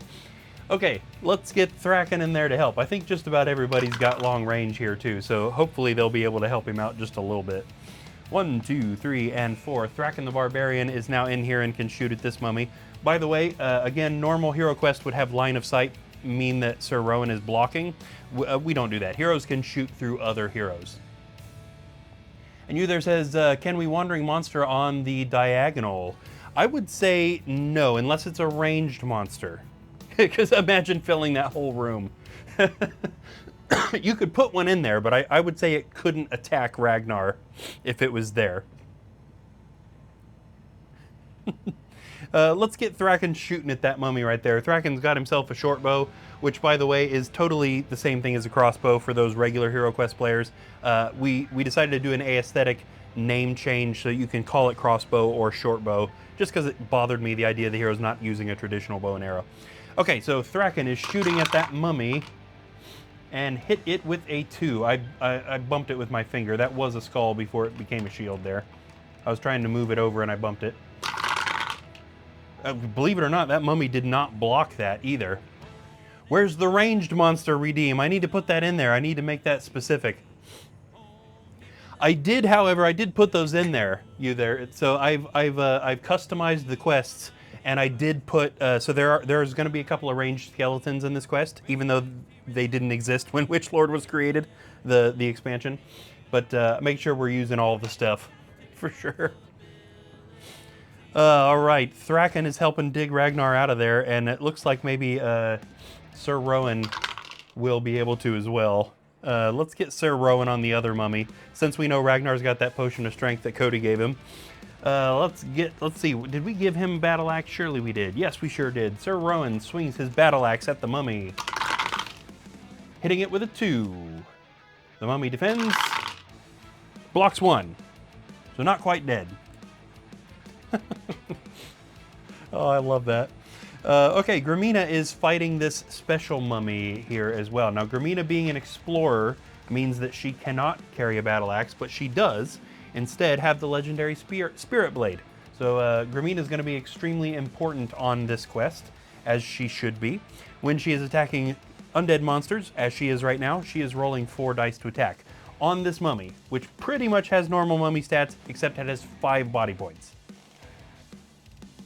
[SPEAKER 1] Okay, let's get Thraken in there to help. I think just about everybody's got long range here too, so hopefully they'll be able to help him out just a little bit. 1, 2, 3, and 4. Thraken the Barbarian is now in here and can shoot at this mummy. By the way, again, normal hero quest would have line of sight, mean that Sir Rowan is blocking. We don't do that. Heroes can shoot through other heroes. And you there says, can we Wandering Monster on the diagonal? I would say no, unless it's a ranged monster. Because imagine filling that whole room. You could put one in there, but I would say it couldn't attack Ragnar if it was there. Let's get Thraken shooting at that mummy right there. Thraken's got himself a short bow, which, by the way, is totally the same thing as a crossbow for those regular Hero Quest players. We decided to do an aesthetic name change so you can call it crossbow or short bow, just because it bothered me, the idea the hero's not using a traditional bow and arrow. Okay, so Thraken is shooting at that mummy and hit it with a 2. I bumped it with my finger. That was a skull before it became a shield there. I was trying to move it over and I bumped it. Believe it or not, that mummy did not block that either. Where's the ranged monster redeem? I need to put that in there. I need to make that specific. I did, however, I did put those in there. You there? So I've customized the quests, and I did put. So there's going to be a couple of ranged skeletons in this quest, even though they didn't exist when Witchlord was created, the expansion. But make sure we're using all of the stuff for sure. All right, Thraken is helping dig Ragnar out of there, and it looks like maybe Sir Rowan will be able to as well. Let's get Sir Rowan on the other mummy, since we know Ragnar's got that potion of strength that Cody gave him. Let's see, did we give him battle axe? Surely we did. Yes, we sure did. Sir Rowan swings his battle axe at the mummy, hitting it with a 2. The mummy defends, blocks 1, so not quite dead. Oh, I love that. Okay, Grimina is fighting this special mummy here as well. Now, Grimina being an explorer means that she cannot carry a battle axe, but she does instead have the legendary Spirit Blade. So Grimina is going to be extremely important on this quest, as she should be. When she is attacking undead monsters, as she is right now, she is rolling 4 dice to attack on this mummy, which pretty much has normal mummy stats, except it has 5 body points.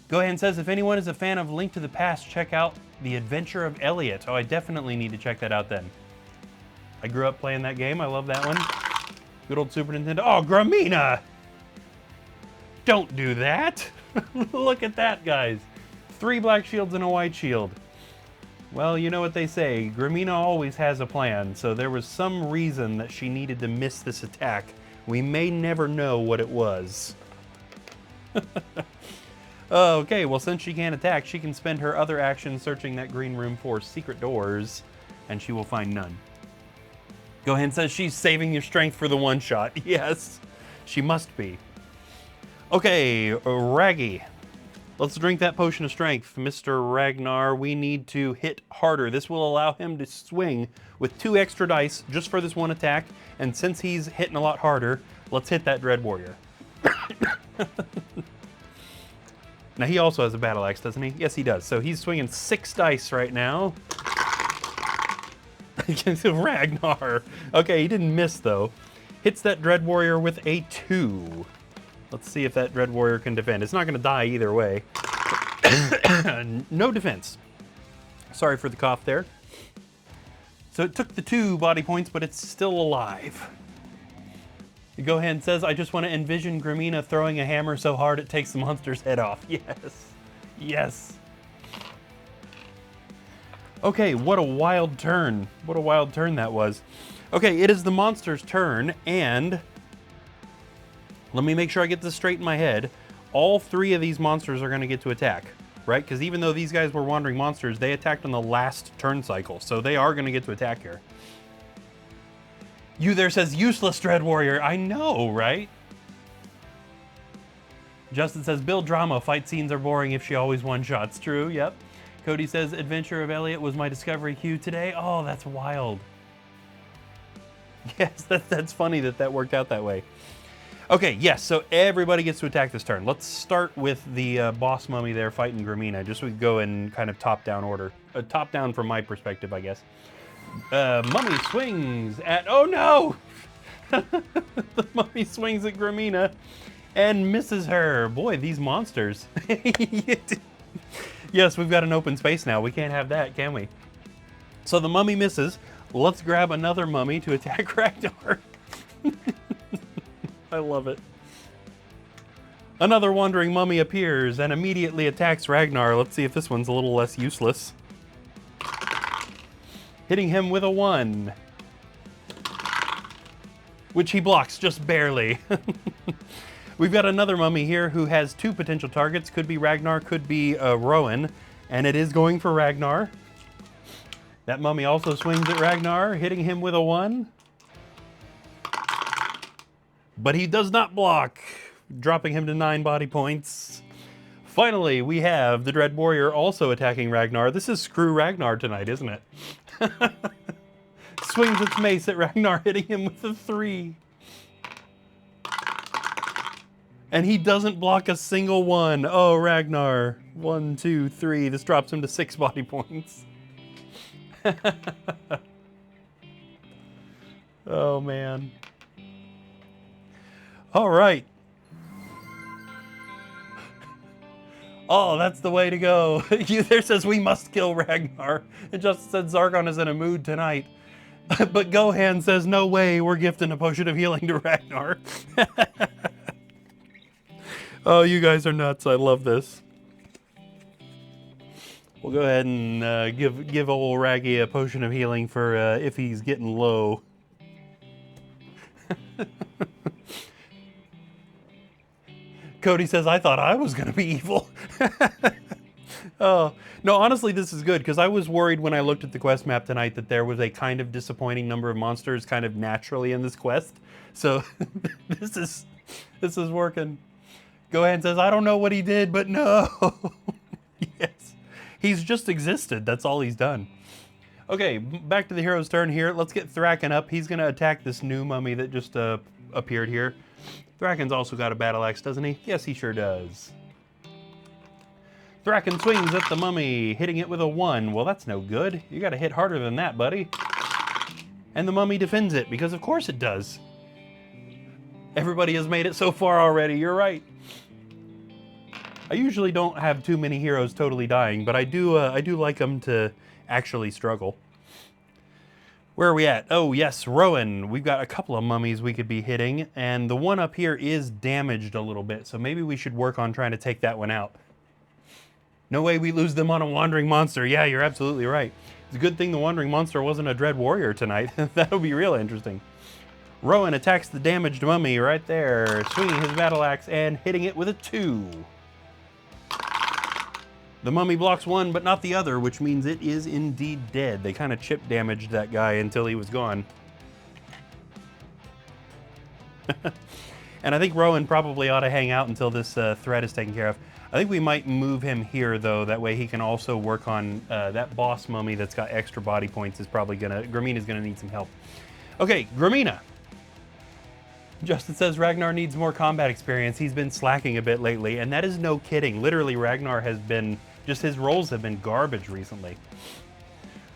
[SPEAKER 1] Go ahead and says, if anyone is a fan of Link to the Past, check out The Adventure of Elliot. Oh, I definitely need to check that out then. I grew up playing that game. I love that one. Good old Super Nintendo. Oh, Grimina! Don't do that. Look at that, guys. 3 black shields and a white shield. Well, you know what they say. Grimina always has a plan, so there was some reason that she needed to miss this attack. We may never know what it was. Okay, well, since she can't attack, she can spend her other action searching that green room for secret doors, and she will find none. Go ahead and says she's saving your strength for the one shot. Yes, she must be. Okay, Raggy. Let's drink that potion of strength. Mr. Ragnar, we need to hit harder. This will allow him to swing with 2 extra dice just for this one attack, and since he's hitting a lot harder, let's hit that Dread Warrior. Now, he also has a battle axe, doesn't he? Yes, he does. So he's swinging 6 dice right now against Ragnar. Okay, he didn't miss, though. Hits that Dread Warrior with a 2. Let's see if that Dread Warrior can defend. It's not going to die either way. No defense. Sorry for the cough there. So it took the 2 body points, but it's still alive. Go ahead and says, I just want to envision Grimina throwing a hammer so hard it takes the monster's head off. Yes. Yes. Okay, what a wild turn. What a wild turn that was. Okay, it is the monster's turn, and let me make sure I get this straight in my head. All 3 of these monsters are going to get to attack, right? Because even though these guys were wandering monsters, they attacked on the last turn cycle, so they are going to get to attack here. You there says, useless Dread Warrior. I know, right? Justin says, build drama. Fight scenes are boring if she always one-shots. True, yep. Cody says, Adventure of Elliot was my discovery queue today. Oh, that's wild. Yes, that's funny that worked out that way. Okay, yes, so everybody gets to attack this turn. Let's start with the boss mummy there fighting Gramina, just so we go in kind of top-down order. Top-down from my perspective, I guess. Mummy swings at... Oh, no! The mummy swings at Gramina and misses her. Boy, these monsters. Yes, we've got an open space now. We can't have that, can we? So the mummy misses. Let's grab another mummy to attack Ragnar. I love it. Another wandering mummy appears and immediately attacks Ragnar. Let's see if this one's a little less useless. Hitting him with a 1. Which he blocks just barely. We've got another mummy here who has 2 potential targets. Could be Ragnar, could be Rowan. And it is going for Ragnar. That mummy also swings at Ragnar, hitting him with a 1. But he does not block, dropping him to 9 body points. Finally, we have the Dread Warrior also attacking Ragnar. This is Screw Ragnar tonight, isn't it? Swings its mace at Ragnar, hitting him with a 3. And he doesn't block a single one. Oh, Ragnar. 1, 2, 3. This drops him to 6 body points. Oh, man. All right. Oh, that's the way to go. There says we must kill Ragnar. It just said Zargon is in a mood tonight. But Gohan says, no way, we're gifting a potion of healing to Ragnar. Oh, you guys are nuts. I love this. We'll go ahead and give old Raggy a potion of healing for if he's getting low. Cody says, I thought I was going to be evil. Oh, no, honestly, this is good, because I was worried when I looked at the quest map tonight that there was a kind of disappointing number of monsters kind of naturally in this quest. So this is working. Gohan says, I don't know what he did, but no. Yes, he's just existed. That's all he's done. Okay, back to the hero's turn here. Let's get Thraken up. He's going to attack this new mummy that just appeared here. Thraken's also got a battle axe, doesn't he? Yes, he sure does. Thraken swings at the mummy, hitting it with a 1. Well, that's no good. You got to hit harder than that, buddy. And the mummy defends it, because of course it does. Everybody has made it so far already. You're right. I usually don't have too many heroes totally dying, but I do like them to actually struggle. Where are we at? Oh, yes, Rowan. We've got a couple of mummies we could be hitting, and the one up here is damaged a little bit, so maybe we should work on trying to take that one out. No way we lose them on a wandering monster. Yeah, you're absolutely right. It's a good thing the wandering monster wasn't a Dread Warrior tonight. That'll be real interesting. Rowan attacks the damaged mummy right there, swinging his battle axe and hitting it with a 2. The mummy blocks 1, but not the other, which means it is indeed dead. They kind of chip damaged that guy until he was gone. And I think Rowan probably ought to hang out until this threat is taken care of. I think we might move him here, though. That way he can also work on that boss mummy that's got extra body points is probably Gramina's gonna need some help. Okay, Gramina. Justin says Ragnar needs more combat experience. He's been slacking a bit lately, and that is no kidding. Literally, Ragnar has been... just his rolls have been garbage recently.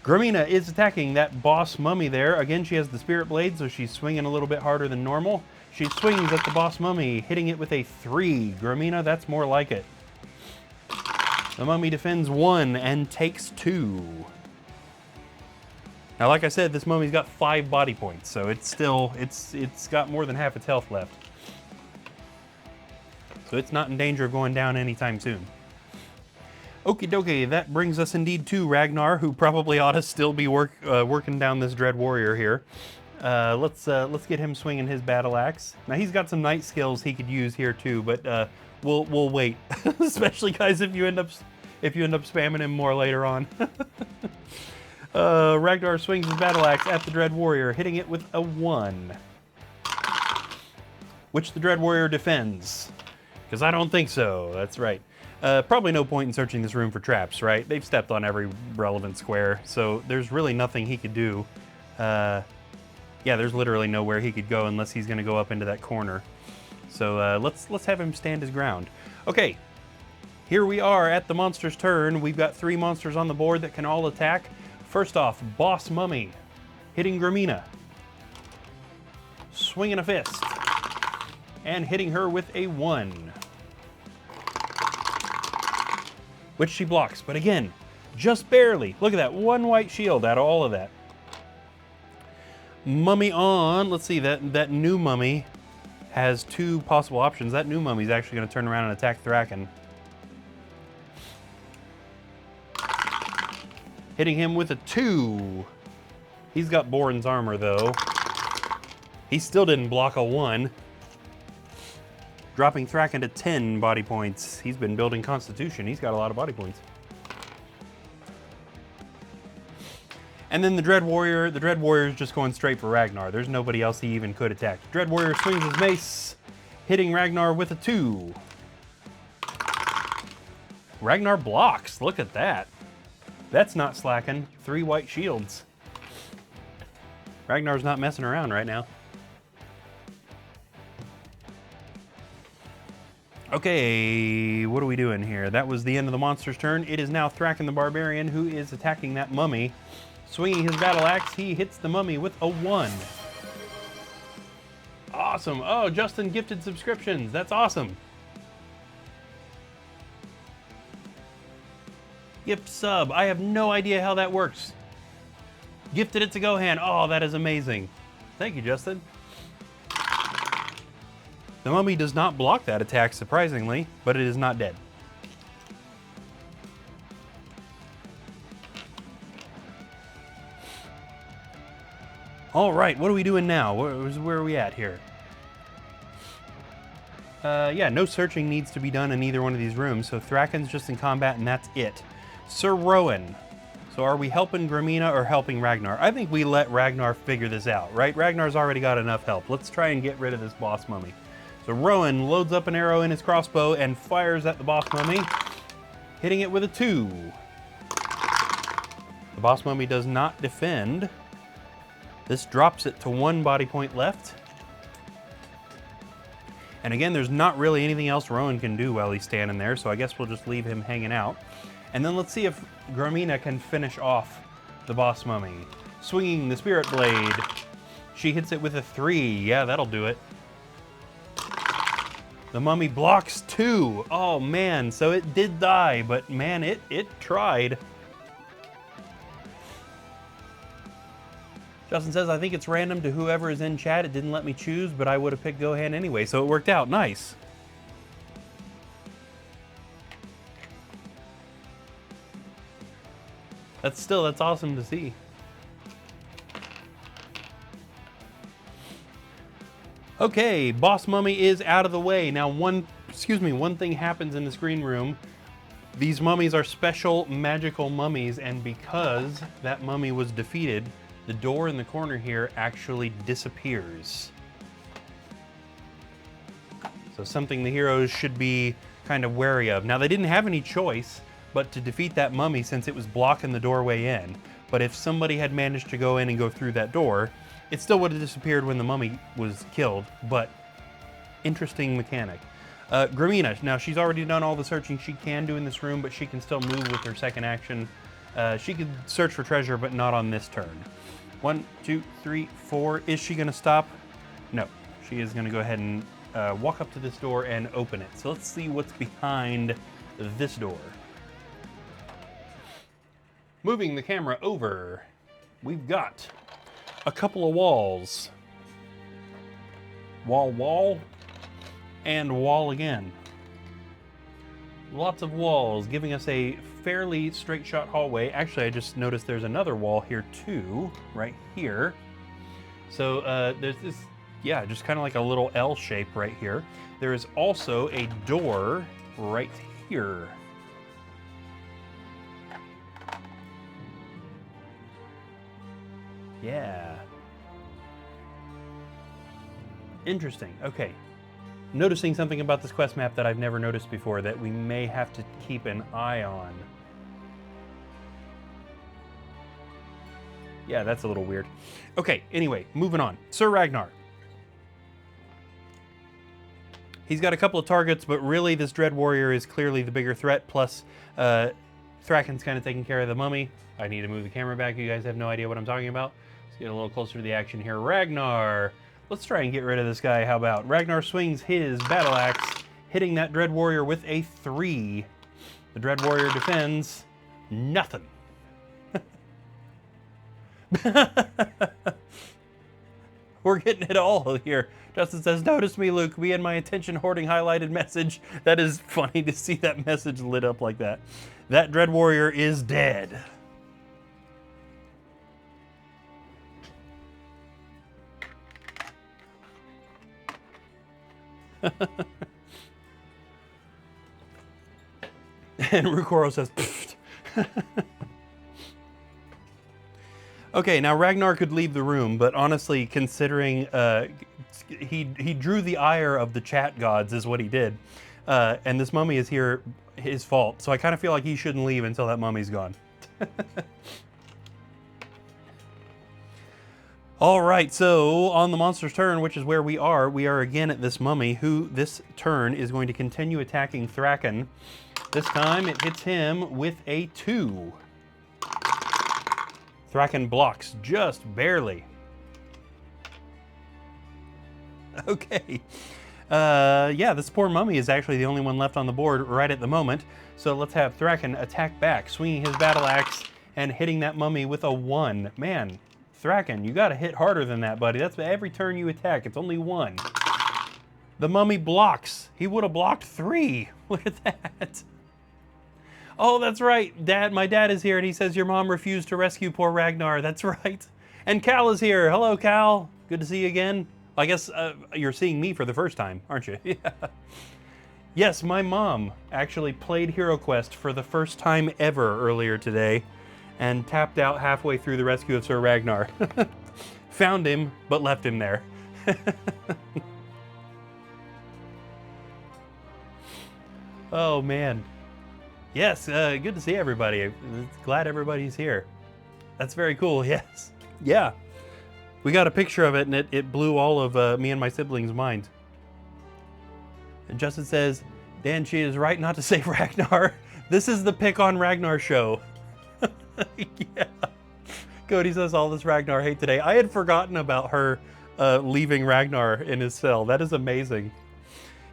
[SPEAKER 1] Gramina is attacking that boss mummy there. Again, she has the spirit blade, so she's swinging a little bit harder than normal. She swings at the boss mummy, hitting it with a 3. Gramina, that's more like it. The mummy defends 1 and takes 2. Now, like I said, this mummy's got 5 body points, so it's still, it's got more than half its health left. So it's not in danger of going down anytime soon. Okie dokie, that brings us indeed to Ragnar, who probably ought to still be working down this Dread Warrior here. Let's get him swinging his battle axe. Now he's got some knight skills he could use here too, but we'll wait. Especially guys, if you end up spamming him more later on. Ragnar swings his battle axe at the Dread Warrior, hitting it with a 1, which the Dread Warrior defends. Because I don't think so. That's right. Probably no point in searching this room for traps, right? They've stepped on every relevant square, so there's really nothing he could do. Yeah, there's literally nowhere he could go unless he's going to go up into that corner. So let's have him stand his ground. Okay, here we are at the monster's turn. We've got 3 monsters on the board that can all attack. First off, Boss Mummy, hitting Gramina, swinging a fist, and hitting her with a 1. Which she blocks, but again, just barely. Look at that, 1 white shield out of all of that. Mummy on, let's see, that new mummy has 2 possible options. That new mummy's actually gonna turn around and attack Thraken. Hitting him with a 2. He's got Boren's armor though. He still didn't block a 1. Dropping Thraken to 10 body points. He's been building Constitution. He's got a lot of body points. And then the Dread Warrior's just going straight for Ragnar. There's nobody else he even could attack. Dread Warrior swings his mace, hitting Ragnar with a 2. Ragnar blocks, look at that. That's not slacking. 3 white shields. Ragnar's not messing around right now. Okay, what are we doing here? That was the end of the monster's turn. It is now Thraken the Barbarian who is attacking that mummy. Swinging his battle axe, he hits the mummy with a 1. Awesome. Oh, Justin gifted subscriptions. That's awesome. Gift sub. I have no idea how that works. Gifted it to Gohan. Oh, that is amazing. Thank you, Justin. The mummy does not block that attack, surprisingly, but it is not dead. All right, what are we doing now? Where are we at here? Yeah, no searching needs to be done in either one of these rooms, so Thraken's just in combat and that's it. Sir Rowan. So are we helping Gramina or helping Ragnar? I think we let Ragnar figure this out, right? Ragnar's already got enough help. Let's try and get rid of this boss mummy. So Rowan loads up an arrow in his crossbow and fires at the boss mummy, hitting it with a 2. The boss mummy does not defend. This drops it to 1 body point left. And again, there's not really anything else Rowan can do while he's standing there, so I guess we'll just leave him hanging out. And then let's see if Gramina can finish off the boss mummy. Swinging the spirit blade. She hits it with a 3. Yeah, that'll do it. The mummy blocks 2. Oh man, so it did die, but man, it tried. Justin says, I think it's random to whoever is in chat. It didn't let me choose, but I would have picked Gohan anyway, so it worked out. Nice. That's awesome to see. Okay, boss mummy is out of the way. Now one thing happens in this green room. These mummies are special magical mummies, and because that mummy was defeated, the door in the corner here actually disappears. So something the heroes should be kind of wary of. Now they didn't have any choice but to defeat that mummy since it was blocking the doorway in. But if somebody had managed to go in and go through that door, it still would have disappeared when the mummy was killed, but interesting mechanic. Gramina, now she's already done all the searching she can do in this room, but she can still move with her second action. She could search for treasure, but not on this turn. 1, 2, 3, 4. Is she gonna stop? No, she is gonna go ahead and walk up to this door and open it. So let's see what's behind this door. Moving the camera over, we've got a couple of walls. Wall, and wall again. Lots of walls, giving us a fairly straight shot hallway. Actually, I just noticed there's another wall here too, right here. So there's this, yeah, just kind of like a little L shape right here. There is also a door right here. Yeah. Interesting, okay. noticing something about this quest map that I've never noticed before that we may have to keep an eye on. Yeah, that's a little weird. Okay, anyway, moving on. Sir Ragnar. He's got a couple of targets, but really this Dread Warrior is clearly the bigger threat, plus Thraken's kind of taking care of the mummy. I need to move the camera back. You guys have no idea what I'm talking about. Let's get a little closer to the action here. Ragnar. Let's try and get rid of this guy. How about? Ragnar swings his battle axe, hitting that Dread Warrior with a 3. The Dread Warrior defends nothing. We're getting it all here. Justin says, notice me, Luke. Me and my attention hoarding highlighted message. That is funny to see that message lit up like that. That Dread Warrior is dead. And Rukoro says, okay, now Ragnar could leave the room, but honestly, considering he drew the ire of the chat gods is what he did, and this mummy is here, his fault. So I kind of feel like he shouldn't leave until that mummy's gone. All right, so on the monster's turn, which is where we are again at this mummy, who this turn is going to continue attacking Thraken. This time it hits him with a 2. Thraken blocks just barely. Okay. Yeah, this poor mummy is actually the only one left on the board right at the moment. So let's have Thraken attack back, swinging his battle axe and hitting that mummy with a 1. Man, Thraken, you gotta hit harder than that, buddy. That's every turn you attack. It's only 1. The mummy blocks. He would have blocked 3. Look at that. Oh, that's right. Dad, my dad is here, and he says your mom refused to rescue poor Ragnar. That's right. And Cal is here. Hello, Cal. Good to see you again. I guess you're seeing me for the first time, aren't you? Yeah. Yes, my mom actually played Hero Quest for the first time ever earlier today and tapped out halfway through the rescue of Sir Ragnar. Found him, but left him there. Oh, man. Yes, good to see everybody. Glad everybody's here. That's very cool, yes. Yeah. We got a picture of it, and it blew all of me and my siblings' mind. And Justin says, Dan, she is right not to say Ragnar. This is the Pick on Ragnar show. Yeah. Cody says, all this Ragnar hate today. I had forgotten about her leaving Ragnar in his cell. That is amazing.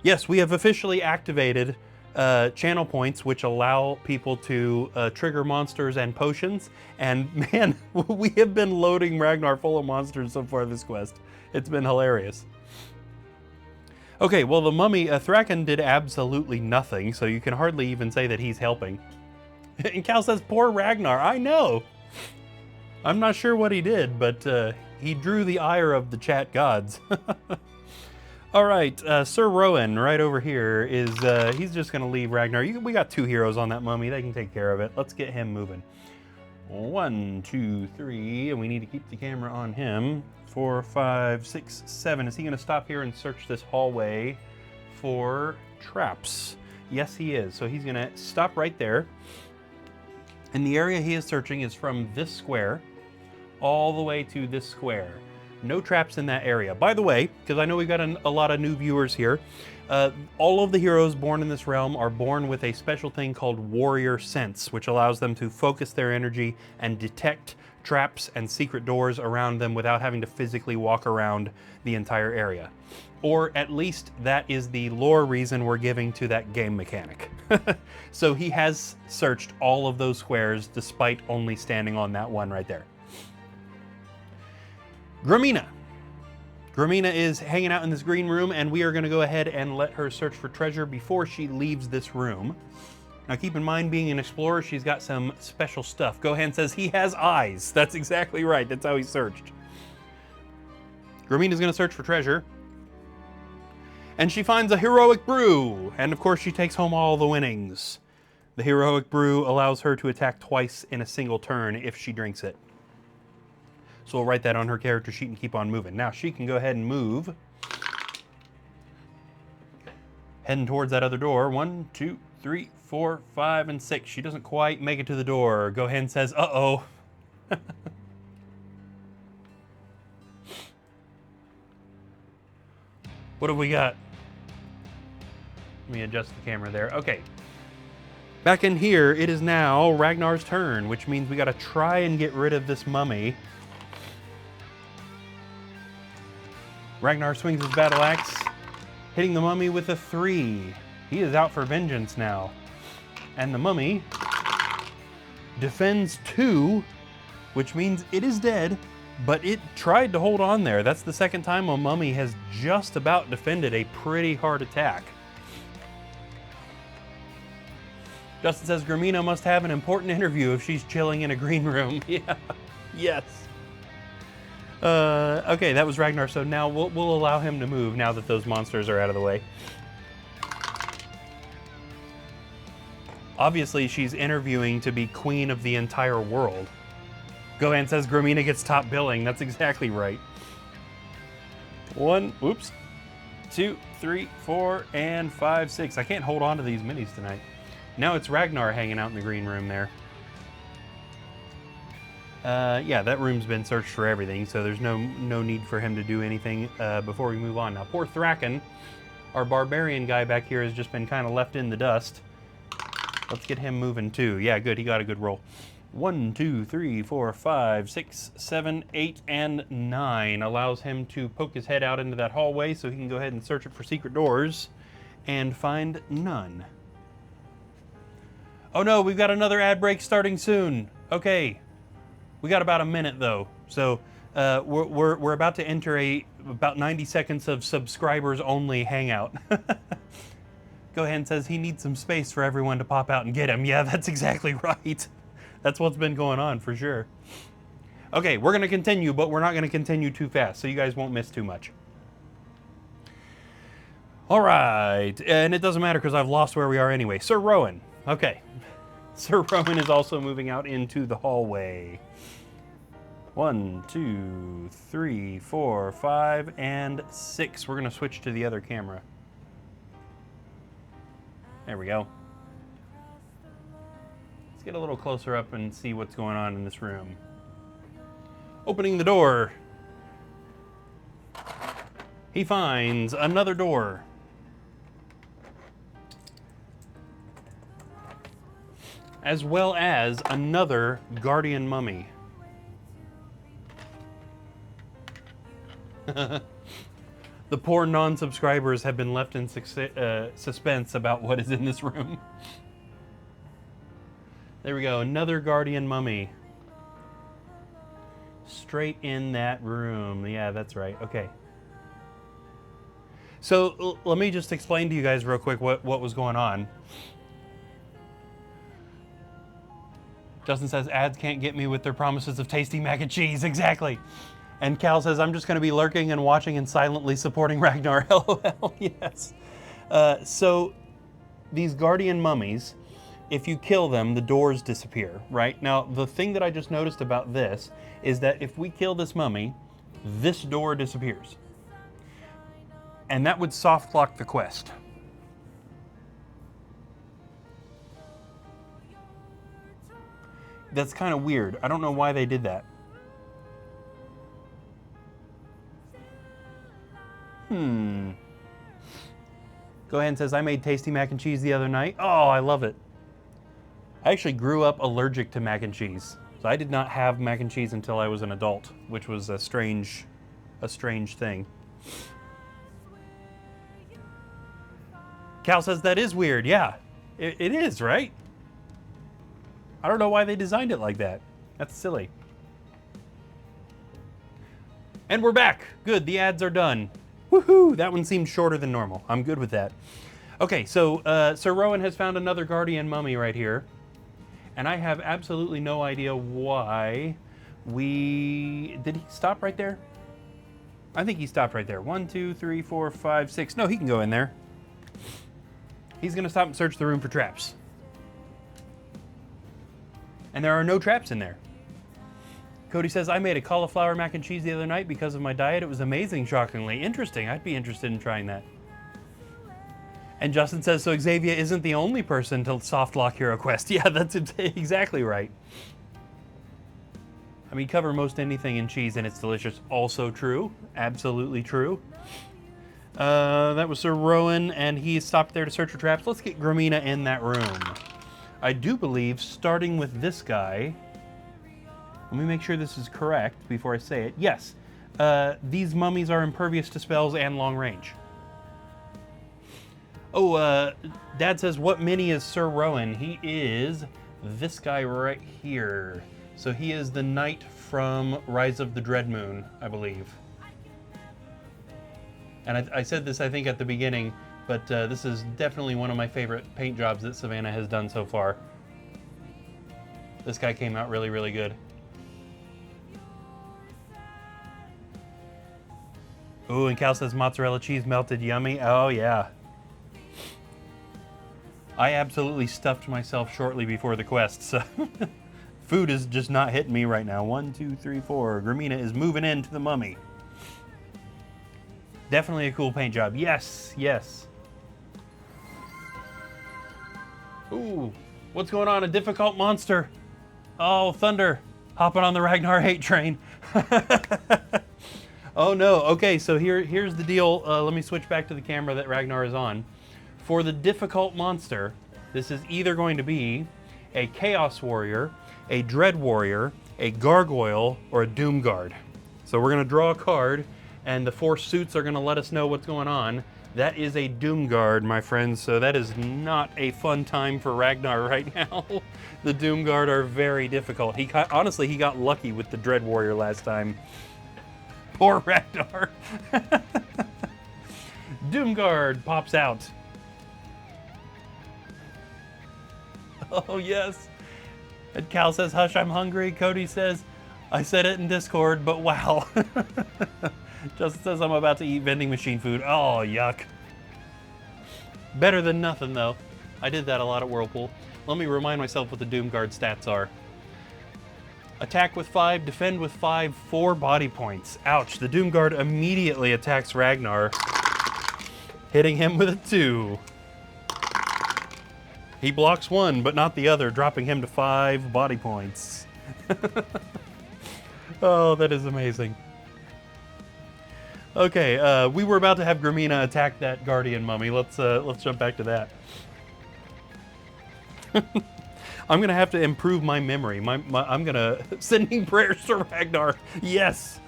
[SPEAKER 1] Yes, we have officially activated channel points, which allow people to trigger monsters and potions. And man, we have been loading Ragnar full of monsters so far this quest. It's been hilarious. Okay, well, the mummy, Thraken did absolutely nothing, so you can hardly even say that he's helping. And Cal says, poor Ragnar. I know. I'm not sure what he did, but he drew the ire of the chat gods. All right, Sir Rowan right over here is, he's just gonna leave Ragnar. We got 2 heroes on that mummy. They can take care of it. Let's get him moving. 1, 2, 3, and we need to keep the camera on him. 4, 5, 6, 7. Is he gonna stop here and search this hallway for traps? Yes, he is. So he's gonna stop right there. And the area he is searching is from this square all the way to this square. No traps in that area. By the way, because I know we've got a lot of new viewers here, all of the heroes born in this realm are born with a special thing called Warrior Sense, which allows them to focus their energy and detect traps and secret doors around them without having to physically walk around the entire area. Or at least that is the lore reason we're giving to that game mechanic. So he has searched all of those squares despite only standing on that one right there. Gramina. Gramina is hanging out in this green room, and we are going to go ahead and let her search for treasure before she leaves this room. Now keep in mind, being an explorer, she's got some special stuff. Gohan says he has eyes. That's exactly right. That's how he searched. Gramina's going to search for treasure. And she finds a heroic brew. And of course she takes home all the winnings. The heroic brew allows her to attack twice in a single turn if she drinks it. So we'll write that on her character sheet and keep on moving. Now she can go ahead and move Heading towards that other door. 1, 2, 3, 4, 5, and 6. She doesn't quite make it to the door. Gohan says, uh-oh. What have we got? Let me adjust the camera there. Okay. Back in here, it is now Ragnar's turn, which means we gotta try and get rid of this mummy. Ragnar swings his battle axe, hitting the mummy with a 3. He is out for vengeance now. And the mummy defends 2, which means it is dead, but it tried to hold on there. That's the second time a mummy has just about defended a pretty hard attack. Justin says Gramina must have an important interview if she's chilling in a green room. Yeah, yes. Okay, that was Ragnar, so now we'll allow him to move now that those monsters are out of the way. Obviously, she's interviewing to be queen of the entire world. Gohan says Gramina gets top billing. That's exactly right. 1, 2, 3, 4, and 5, 6. I can't hold on to these minis tonight. Now it's Ragnar hanging out in the green room there. Yeah, that room's been searched for everything, so there's no need for him to do anything before we move on. Now, poor Thraken, our barbarian guy back here, has just been kind of left in the dust. Let's get him moving too. Yeah, good, he got a good roll. 1, 2, 3, 4, 5, 6, 7, 8, and 9 allows him to poke his head out into that hallway so he can go ahead and search it for secret doors and find none. Oh no, we've got another ad break starting soon. Okay, we got about a minute though. So we're about to enter about 90 seconds of subscribers only hangout. Gohan says he needs some space for everyone to pop out and get him. Yeah, that's exactly right. That's what's been going on for sure. Okay, we're gonna continue, but we're not gonna continue too fast, so you guys won't miss too much. All right, and it doesn't matter because I've lost where we are anyway. Sir Rowan, okay. Sir Rowan is also moving out into the hallway. 1, 2, 3, 4, 5, and 6. We're gonna switch to the other camera. There we go. Let's get a little closer up and see what's going on in this room. Opening the door. He finds another door. As well as another guardian mummy. The poor non-subscribers have been left in suspense about what is in this room. There we go, another guardian mummy. Straight in that room. Yeah, that's right, okay. So let me just explain to you guys real quick what was going on. Justin says, ads can't get me with their promises of tasty mac and cheese. Exactly. And Cal says, I'm just going to be lurking and watching and silently supporting Ragnar. LOL. Yes. So these guardian mummies, if you kill them, the doors disappear, right? Now, the thing that I just noticed about this is that if we kill this mummy, this door disappears. And that would soft lock the quest. That's kind of weird. I don't know why they did that. Gohan says, I made tasty mac and cheese the other night. Oh, I love it. I actually grew up allergic to mac and cheese. So I did not have mac and cheese until I was an adult, which was a strange thing. Cal says, that is weird. Yeah, it is, right? I don't know why they designed it like that. That's silly. And we're back. Good, the ads are done. Woohoo! That one seemed shorter than normal. I'm good with that. Okay, so Sir Rowan has found another guardian mummy right here. And I have absolutely no idea why did he stop right there? I think he stopped right there. 1, 2, 3, 4, 5, 6. No, he can go in there. He's gonna stop and search the room for traps. And there are no traps in there. Cody says, I made a cauliflower mac and cheese the other night because of my diet. It was amazing, shockingly. Interesting. I'd be interested in trying that. And Justin says, so Xavier isn't the only person to soft lock Hero Quest. Yeah, that's exactly right. I mean, cover most anything in cheese and it's delicious. Also true. Absolutely true. That was Sir Rowan, and he stopped there to search for traps. Let's get Gramina in that room. I do believe, starting with this guy, let me make sure this is correct before I say it. Yes, these mummies are impervious to spells and long range. Oh, Dad says, what mini is Sir Rowan? He is this guy right here. So he is the knight from Rise of the Dreadmoon, I believe. And I said this, I think, at the beginning, but this is definitely one of my favorite paint jobs that Savannah has done so far. This guy came out really, really good. Ooh, and Cal says mozzarella cheese melted yummy. Oh, yeah. I absolutely stuffed myself shortly before the quest, so food is just not hitting me right now. 1, 2, 3, 4. Gramina is moving into the mummy. Definitely a cool paint job. Yes, yes. Ooh, what's going on? A difficult monster. Oh, Thunder. Hopping on the Ragnar hate train. Oh no, okay, so here's the deal. Let me switch back to the camera that Ragnar is on. For the difficult monster, this is either going to be a Chaos Warrior, a Dread Warrior, a Gargoyle, or a Doom Guard. So we're gonna draw a card, and the 4 suits are gonna let us know what's going on. That is a Doom Guard, my friends, so that is not a fun time for Ragnar right now. The Doom Guard are very difficult. Honestly, he got lucky with the Dread Warrior last time. Poor Ragnar. Doom Guard pops out. Oh, yes. And Cal says, hush, I'm hungry. Cody says, I said it in Discord, but wow. Justin says, I'm about to eat vending machine food. Oh, yuck. Better than nothing, though. I did that a lot at Whirlpool. Let me remind myself what the Doom Guard stats are. Attack with 5, defend with 5, 4 body points. Ouch. The Doom Guard immediately attacks Ragnar, hitting him with a 2. He blocks 1, but not the other, dropping him to 5 body points. Oh, that is amazing. Okay, we were about to have Gramina attack that Guardian mummy. Let's jump back to that. I'm gonna have to improve my memory. I'm gonna sending prayers to Ragnar. Yes.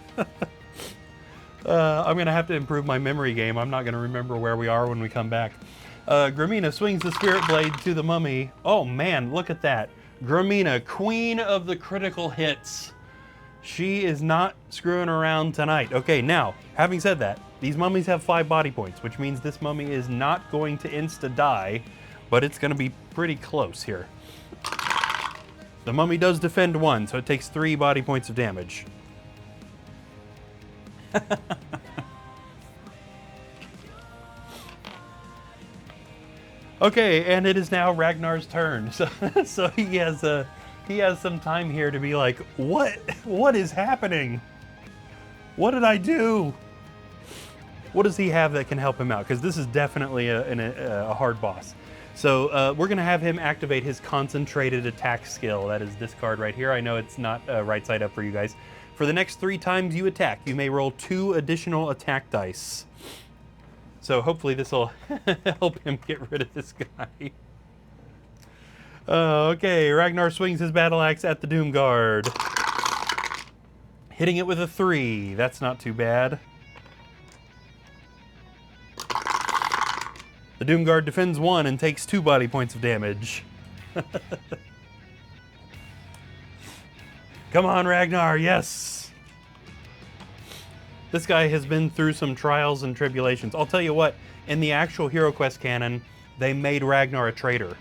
[SPEAKER 1] I'm gonna have to improve my memory game. I'm not gonna remember where we are when we come back. Gramina swings the Spirit Blade to the mummy. Oh man, look at that. Gramina, queen of the critical hits. She is not screwing around tonight. Okay, now, having said that, these mummies have 5 body points, which means this mummy is not going to insta-die, but it's gonna be pretty close here. The mummy does defend 1, so it takes 3 body points of damage. Okay, and it is now Ragnar's turn. So he has some time here to be like, what is happening? What did I do? What does he have that can help him out? Because this is definitely a hard boss. So we're gonna have him activate his concentrated attack skill. That is this card right here. I know it's not right side up for you guys. For the next 3 times you attack, you may roll 2 additional attack dice. So hopefully this will help him get rid of this guy. Okay, Ragnar swings his battle axe at the Doom Guard. Hitting it with a 3. That's not too bad. The Doom Guard defends 1 and takes 2 body points of damage. Come on, Ragnar, yes! This guy has been through some trials and tribulations. I'll tell you what, in the actual Hero Quest canon, they made Ragnar a traitor.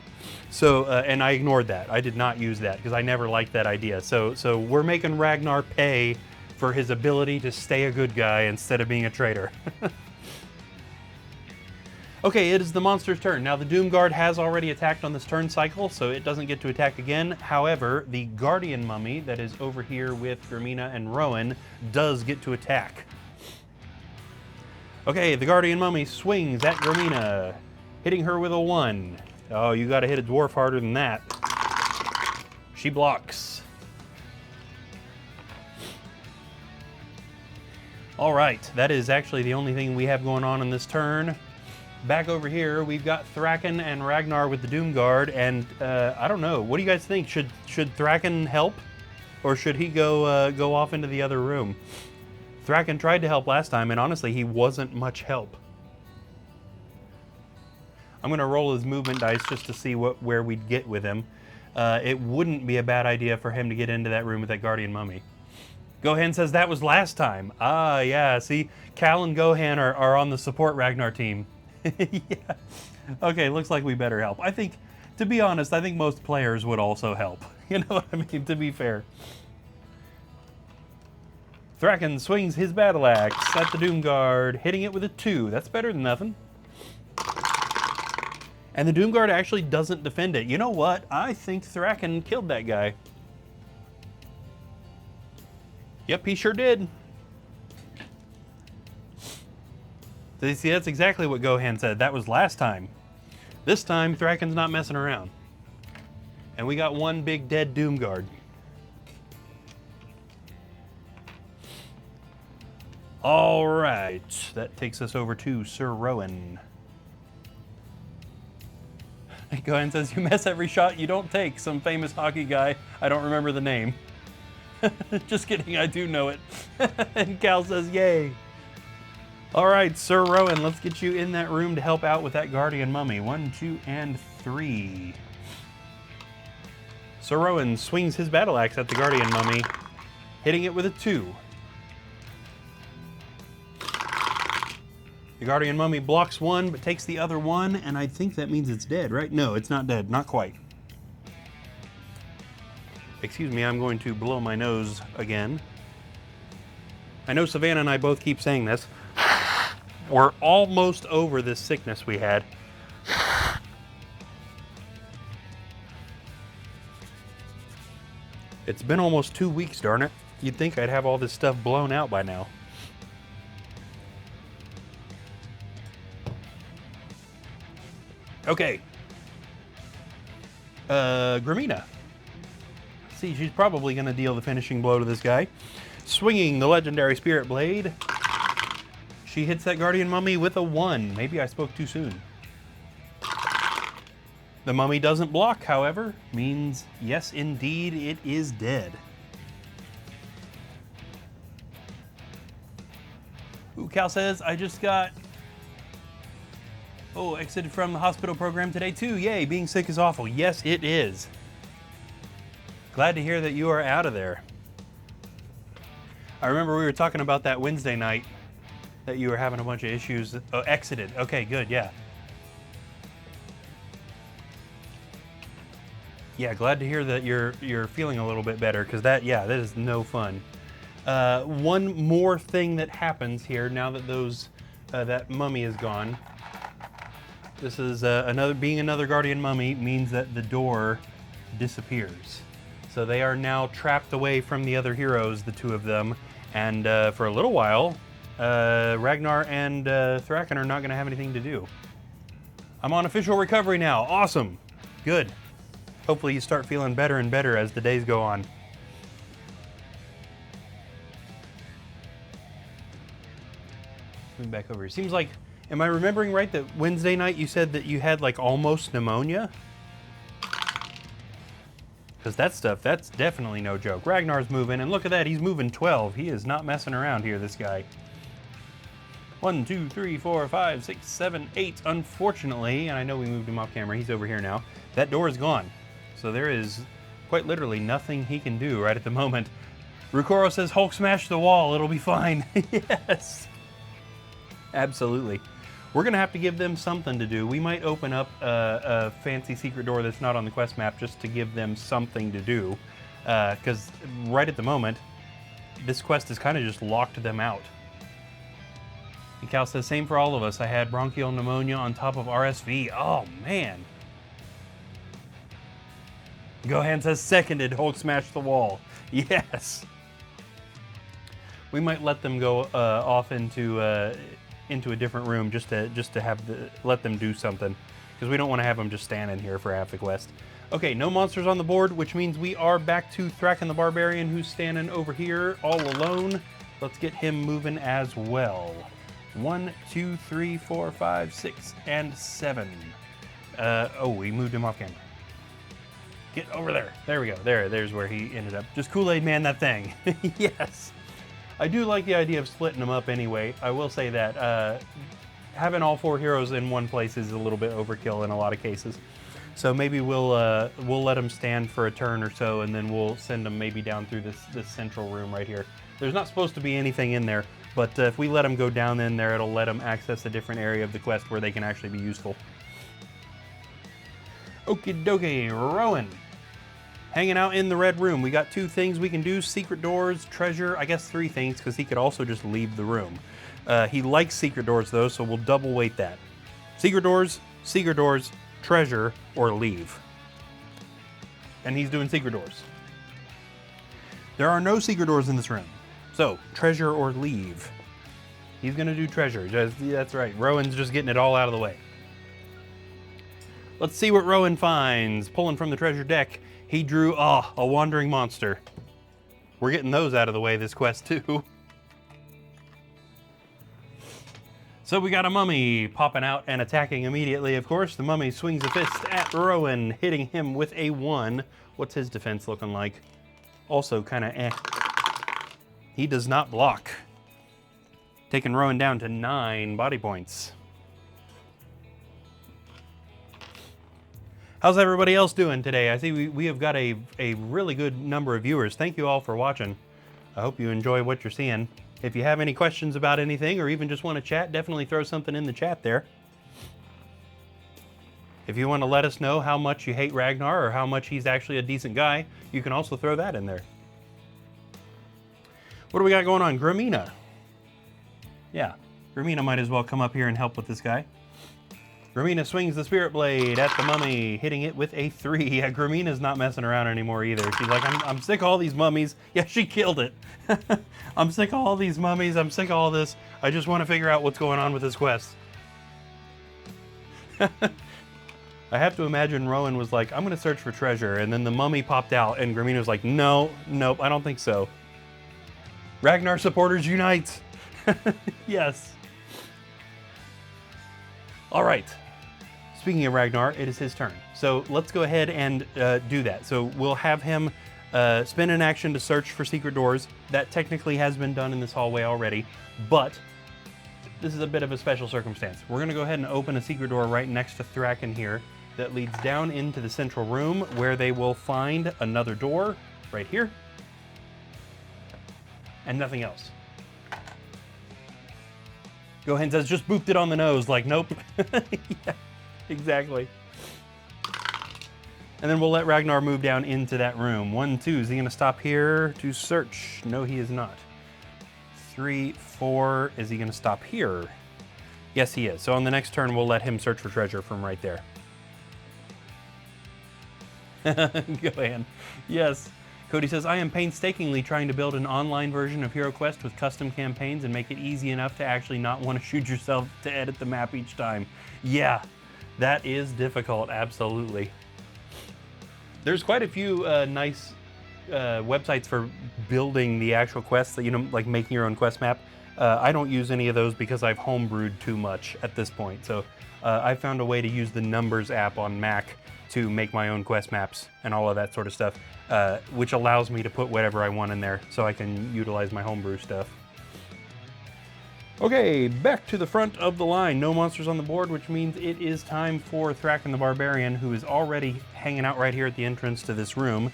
[SPEAKER 1] So, and I ignored that. I did not use that because I never liked that idea. So we're making Ragnar pay for his ability to stay a good guy instead of being a traitor. Okay, it is the monster's turn. Now the Doom Guard has already attacked on this turn cycle, so it doesn't get to attack again. However, the Guardian Mummy that is over here with Gramina and Rowan does get to attack. Okay, the Guardian Mummy swings at Gramina. hitting her with a 1. Oh, you gotta hit a dwarf harder than that. She blocks. All right, that is actually the only thing we have going on in this turn. Back over here, we've got Thraken and Ragnar with the Doomguard, and I don't know. What do you guys think? Should Thraken help, or should he go off into the other room? Thraken tried to help last time, and honestly, he wasn't much help. I'm gonna roll his movement dice just to see where we'd get with him. It wouldn't be a bad idea for him to get into that room with that Guardian Mummy. Gohan says that was last time. Ah, yeah. See, Cal and Gohan are on the support Ragnar team. Yeah. Okay, looks like we better help. I think, to be honest, I think most players would also help. You know what I mean? To be fair. Thraken swings his battle axe at the Doomguard, hitting it with a 2. That's better than nothing. And the Doomguard actually doesn't defend it. You know what? I think Thraken killed that guy. Yep, he sure did. So you see, that's exactly what Gohan said. That was last time. This time, Thraken's not messing around. And we got one big dead Doomguard. All right, that takes us over to Sir Rowan. Gohan says, you miss every shot you don't take. Some famous hockey guy. I don't remember the name. Just kidding, I do know it. And Cal says, yay. All right, Sir Rowan, let's get you in that room to help out with that Guardian Mummy. 1, 2, and 3. Sir Rowan swings his battle axe at the Guardian Mummy, hitting it with a 2. The Guardian Mummy blocks 1, but takes the other 1, and I think that means it's dead, right? No, it's not dead, not quite. Excuse me, I'm going to blow my nose again. I know Savannah and I both keep saying this. We're almost over this sickness we had. It's been almost 2 weeks, darn it. You'd think I'd have all this stuff blown out by now. Okay. Grimina. See, she's probably going to deal the finishing blow to this guy. Swinging the legendary Spirit Blade. She hits that Guardian Mummy with a 1. Maybe I spoke too soon. The Mummy doesn't block, however. Means, yes, indeed, it is dead. Ooh, Cal says, I just got... Oh, exited from the hospital program today too. Yay, being sick is awful. Yes, it is. Glad to hear that you are out of there. I remember we were talking about that Wednesday night that you were having a bunch of issues. Oh, exited. Okay, good, yeah. Yeah, glad to hear that you're feeling a little bit better, because that is no fun. One more thing that happens here now that that mummy is gone. This is being another Guardian Mummy means that the door disappears. So they are now trapped away from the other heroes, the two of them, and for a little while, Ragnar and Thraken are not going to have anything to do. I'm on official recovery now. Awesome. Good. Hopefully you start feeling better and better as the days go on. Moving back over here. Seems like, am I remembering right that Wednesday night you said that you had like almost pneumonia? Because that stuff, that's definitely no joke. Ragnar's moving, and look at that, he's moving 12. He is not messing around here, this guy. 1, 2, 3, 4, 5, 6, 7, 8. Unfortunately, and I know we moved him off camera, he's over here now. That door is gone. So there is quite literally nothing he can do right at the moment. Rukoro says, Hulk smash the wall, it'll be fine. Yes. Absolutely. We're going to have to give them something to do. We might open up a fancy secret door that's not on the quest map just to give them something to do. Because right at the moment, this quest has kind of just locked them out. And Cal says, same for all of us. I had bronchial pneumonia on top of RSV. Oh, man. Gohan says, seconded, Hulk smash the wall. Yes. We might let them go off into into a different room just to have let them do something, because we don't want to have them just standing here for half the quest. Okay, no monsters on the board, which means we are back to Thraken the Barbarian, who's standing over here all alone. Let's get him moving as well. 1, 2, 3, 4, 5, 6, and 7. Oh, we moved him off camera. Get over there. There we go. There's where he ended up. Just Kool-Aid Man that thing. Yes. I do like the idea of splitting them up anyway. I will say that having all 4 heroes in one place is a little bit overkill in a lot of cases. So maybe we'll let them stand for a turn or so, and then we'll send them maybe down through this central room right here. There's not supposed to be anything in there, but if we let them go down in there, it'll let them access a different area of the quest where they can actually be useful. Okie dokie, Rowan. Hanging out in the red room. We got 2 things we can do: secret doors, treasure. I guess 3 things, because he could also just leave the room. He likes secret doors though, so we'll double weight that. Secret doors, treasure, or leave. And he's doing secret doors. There are no secret doors in this room. So, treasure or leave. He's gonna do treasure. That's right. Rowan's just getting it all out of the way. Let's see what Rowan finds. Pulling from the treasure deck, he drew, a wandering monster. We're getting those out of the way this quest too. So we got a mummy popping out and attacking immediately, of course. The mummy swings a fist at Rowan, hitting him with a 1. What's his defense looking like? Also kind of eh. He does not block. Taking Rowan down to 9 body points. How's everybody else doing today? I see we have got a really good number of viewers. Thank you all for watching. I hope you enjoy what you're seeing. If you have any questions about anything, or even just want to chat, definitely throw something in the chat there. If you want to let us know how much you hate Ragnar, or how much he's actually a decent guy, you can also throw that in there. What do we got going on? Gramina. Yeah, Gramina might as well come up here and help with this guy. Gramina swings the Spirit Blade at the mummy, hitting it with a 3. Yeah, Gramina's not messing around anymore either. She's like, I'm sick of all these mummies. Yeah, she killed it. I'm sick of all these mummies. I'm sick of all this. I just want to figure out what's going on with this quest. I have to imagine Rowan was like, I'm going to search for treasure. And then the mummy popped out and Gramina was like, no, nope, I don't think so. Ragnar supporters unite. Yes. All right. Speaking of Ragnar, it is his turn. So let's go ahead and do that. So we'll have him spend an action to search for secret doors. That technically has been done in this hallway already, but this is a bit of a special circumstance. We're gonna go ahead and open a secret door right next to Thraken here that leads down into the central room, where they will find another door right here and nothing else. Go ahead and says, just booped it on the nose, like, nope. Yeah, exactly. And then we'll let Ragnar move down into that room. 1, 2, is he gonna stop here to search? No, he is not. 3, 4, is he gonna stop here? Yes, he is. So on the next turn, we'll let him search for treasure from right there. Go ahead. Yes. Cody says, I am painstakingly trying to build an online version of HeroQuest with custom campaigns and make it easy enough to actually not want to shoot yourself to edit the map each time. Yeah, that is difficult, absolutely. There's quite a few nice websites for building the actual quests, that, you know, like making your own quest map. I don't use any of those because I've homebrewed too much at this point. So I found a way to use the Numbers app on Mac to make my own quest maps and all of that sort of stuff, which allows me to put whatever I want in there so I can utilize my homebrew stuff. Okay, back to the front of the line. No monsters on the board, which means it is time for Thraken the Barbarian, who is already hanging out right here at the entrance to this room.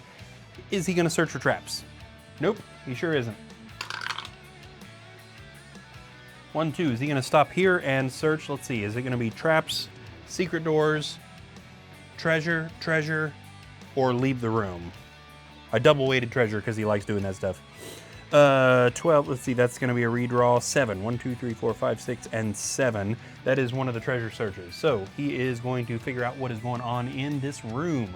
[SPEAKER 1] Is he gonna search for traps? Nope, he sure isn't. 1, 2, is he gonna stop here and search? Let's see, is it gonna be traps, secret doors, treasure, or leave the room? I double weighted treasure because he likes doing that stuff. 12, let's see, that's gonna be a redraw. 7, 1, 2, 3, 4, 5, 6, and 7. That is one of the treasure searches. So he is going to figure out what is going on in this room.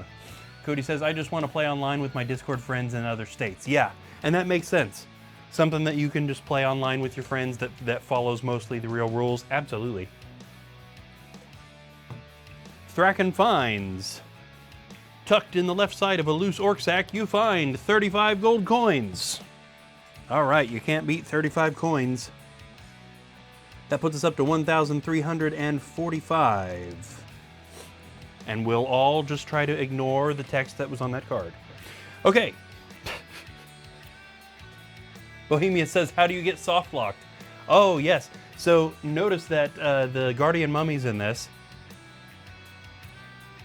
[SPEAKER 1] Cody says, I just want to play online with my Discord friends in other states. Yeah, and that makes sense. something that you can just play online with your friends that follows mostly the real rules? Absolutely. Thraken finds. Tucked in the left side of a loose orc sack, you find 35 gold coins. All right, you can't beat 35 coins. That puts us up to 1,345. And we'll all just try to ignore the text that was on that card. Okay. Bohemia says, how do you get soft locked? Oh, yes. So notice that the guardian mummies in this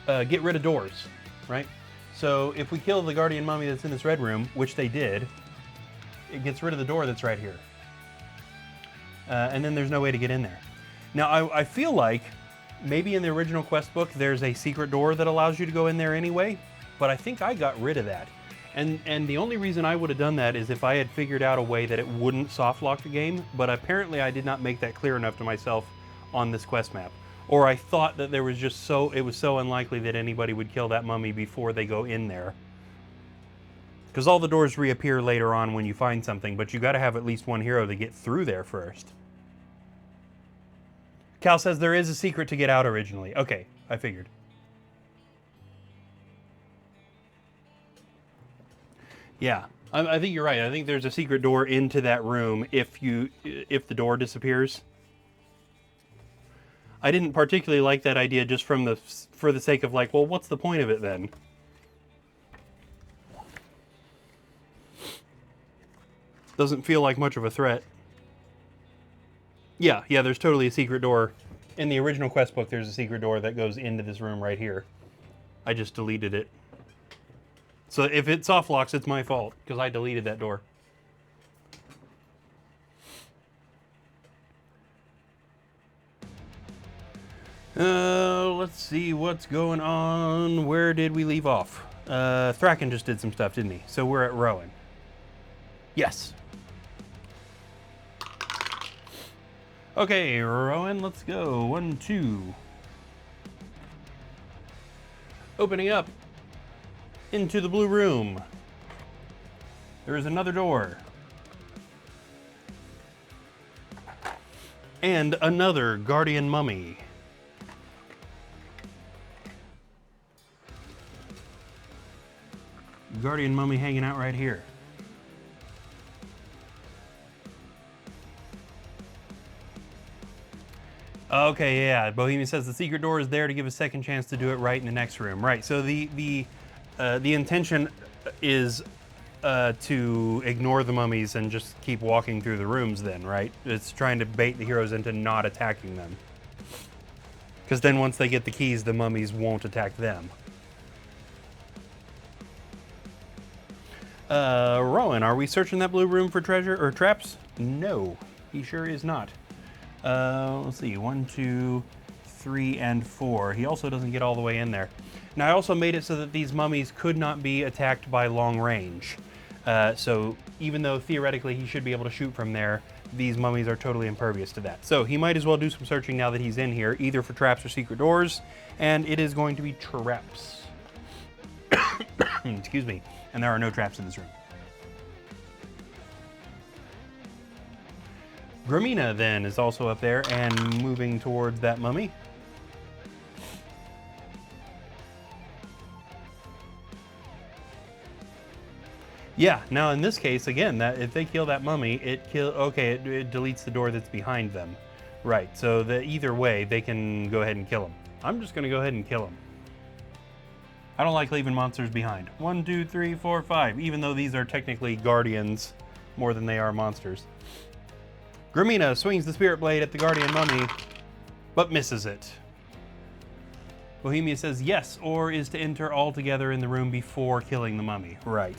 [SPEAKER 1] get rid of doors, right? So if we kill the guardian mummy that's in this red room, which they did, it gets rid of the door that's right here. And then there's no way to get in there. Now, I feel like maybe in the original quest book there's a secret door that allows you to go in there anyway, but I think I got rid of that. And the only reason I would have done that is if I had figured out a way that it wouldn't soft lock the game, but apparently I did not make that clear enough to myself on this quest map. Or I thought that there was just it was so unlikely that anybody would kill that mummy before they go in there. Because all the doors reappear later on when you find something, but you got to have at least one hero to get through there first. Cal says there is a secret to get out originally. Okay, I figured. Yeah, I think you're right. I think there's a secret door into that room if the door disappears. I didn't particularly like that idea just for the sake of like, well, what's the point of it then? Doesn't feel like much of a threat. Yeah, there's totally a secret door. In the original quest book, there's a secret door that goes into this room right here. I just deleted it. So if it soft locks, it's my fault, because I deleted that door. Let's see what's going on. Where did we leave off? Thraken just did some stuff, didn't he? So we're at Rowan. Yes. Okay, Rowan, let's go. 1, 2. Opening up into the blue room. There is another door. And another guardian mummy. Guardian mummy hanging out right here. Okay, yeah. Bohemian says the secret door is there to give a second chance to do it right in the next room. Right. So the intention is to ignore the mummies and just keep walking through the rooms. Then, right? It's trying to bait the heroes into not attacking them. Because then once they get the keys, the mummies won't attack them. Rowan, are we searching that blue room for treasure or traps? No, he sure is not. Let's see, 1, 2, 3, and 4. He also doesn't get all the way in there. Now, I also made it so that these mummies could not be attacked by long range. So even though theoretically he should be able to shoot from there, these mummies are totally impervious to that. So he might as well do some searching now that he's in here, either for traps or secret doors, and it is going to be traps. Excuse me. And there are no traps in this room. Gramina then is also up there and moving towards that mummy. Yeah, now in this case, again, that if they kill that mummy, it deletes the door that's behind them. Right, so either way, they can go ahead and kill him. I'm just going to go ahead and kill him. I don't like leaving monsters behind. 1, 2, 3, 4, 5, even though these are technically guardians more than they are monsters. Gramina swings the spirit blade at the guardian mummy, but misses it. Bohemia says yes, or is to enter all together in the room before killing the mummy. Right.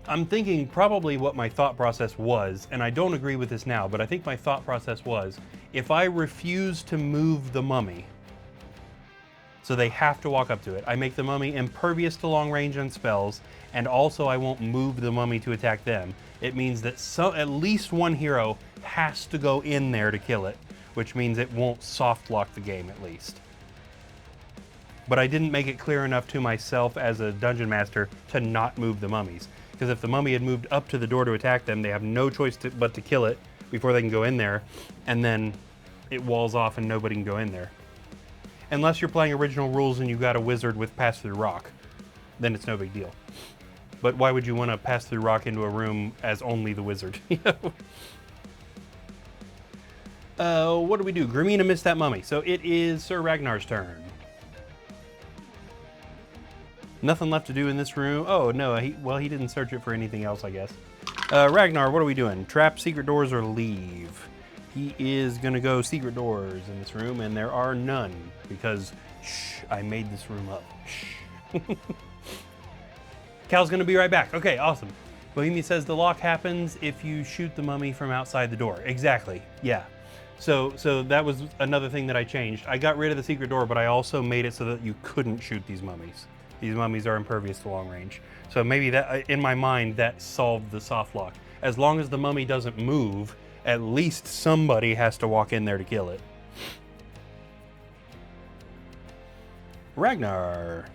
[SPEAKER 1] I'm thinking probably what my thought process was, and I don't agree with this now, but I think my thought process was, if I refuse to move the mummy, so they have to walk up to it, I make the mummy impervious to long range and spells, and also I won't move the mummy to attack them. It means that at least one hero has to go in there to kill it. which means it won't soft lock the game at least. But I didn't make it clear enough to myself as a dungeon master to not move the mummies. Because if the mummy had moved up to the door to attack them, they have no choice but to kill it before they can go in there, and then it walls off and nobody can go in there. Unless you're playing original rules and you got a wizard with pass through rock, then it's no big deal. But why would you want to pass through rock into a room as only the wizard? What do we do? Grimina missed that mummy, so it is Sir Ragnar's turn. Nothing left to do in this room. Oh no, he didn't search it for anything else, I guess. Ragnar, what are we doing? Trap, secret doors, or leave? He is gonna go secret doors in this room, and there are none, because, shh, I made this room up. Shh. Cal's gonna be right back. Okay, awesome. Bohemia says the lock happens if you shoot the mummy from outside the door. Exactly, yeah. So that was another thing that I changed. I got rid of the secret door, but I also made it so that you couldn't shoot these mummies. These mummies are impervious to long range. So maybe that, in my mind, that solved the soft lock. As long as the mummy doesn't move, at least somebody has to walk in there to kill it. Ragnar.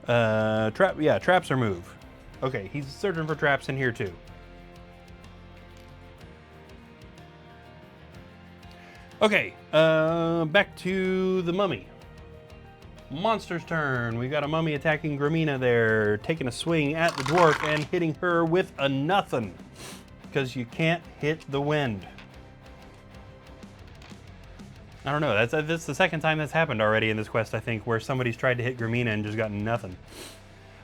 [SPEAKER 1] Traps or move. Okay, he's searching for traps in here too. Okay, back to the mummy. Monster's turn. We got a mummy attacking Grimina there, taking a swing at the dwarf and hitting her with a nothing. Because you can't hit the wind. I don't know, that's the second time that's happened already in this quest, I think, where somebody's tried to hit Grimina and just gotten nothing.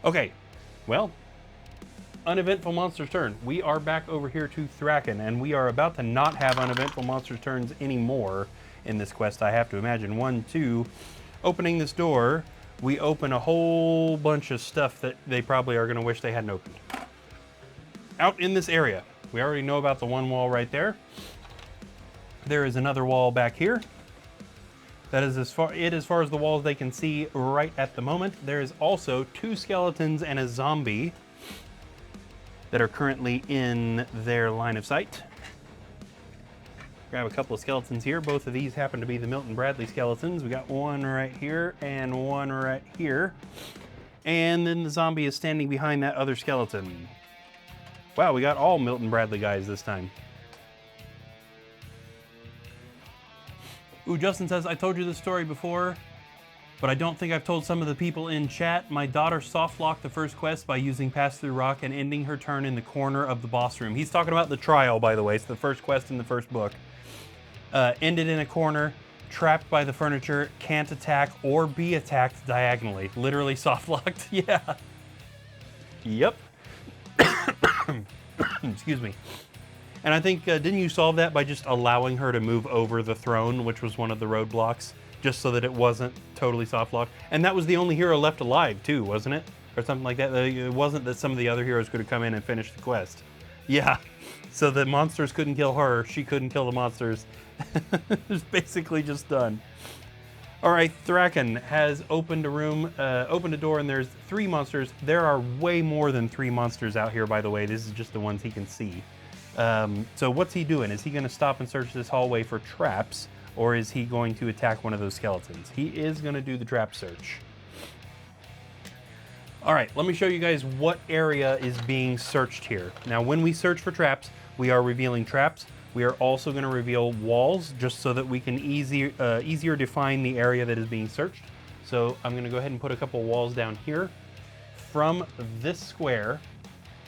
[SPEAKER 1] Okay, well, uneventful monster's turn. We are back over here to Thraken, and we are about to not have uneventful monster's turns anymore in this quest, I have to imagine. 1, 2, opening this door, we open a whole bunch of stuff that they probably are gonna wish they hadn't opened. Out in this area, we already know about the one wall right there. There is another wall back here. That is as far as the walls they can see right at the moment. There is also 2 skeletons and a zombie that are currently in their line of sight. Grab a couple of skeletons here. Both of these happen to be the Milton Bradley skeletons. We got one right here and one right here. And then the zombie is standing behind that other skeleton. Wow, we got all Milton Bradley guys this time. Ooh, Justin says, I told you this story before, but I don't think I've told some of the people in chat. My daughter soft locked the first quest by using Pass Through Rock and ending her turn in the corner of the boss room. He's talking about the trial, by the way. It's the first quest in the first book. Ended in a corner, trapped by the furniture, can't attack or be attacked diagonally. Literally soft locked, yeah. Yep. Excuse me. And I think, didn't you solve that by just allowing her to move over the throne, which was one of the roadblocks, just so that it wasn't totally soft locked? And that was the only hero left alive too, wasn't it? Or something like that. It wasn't that some of the other heroes could have come in and finished the quest. Yeah, so the monsters couldn't kill her, she couldn't kill the monsters. It was basically just done. All right, Thraken has opened a room, opened a door, and there's 3 monsters. There are way more than 3 monsters out here, by the way. This is just the ones he can see. So what's he doing? Is he going to stop and search this hallway for traps, or is he going to attack one of those skeletons? He is going to do the trap search. All right, let me show you guys what area is being searched here. Now, when we search for traps, we are revealing traps. We are also going to reveal walls, just so that we can easier define the area that is being searched. So I'm going to go ahead and put a couple walls down here. From this square,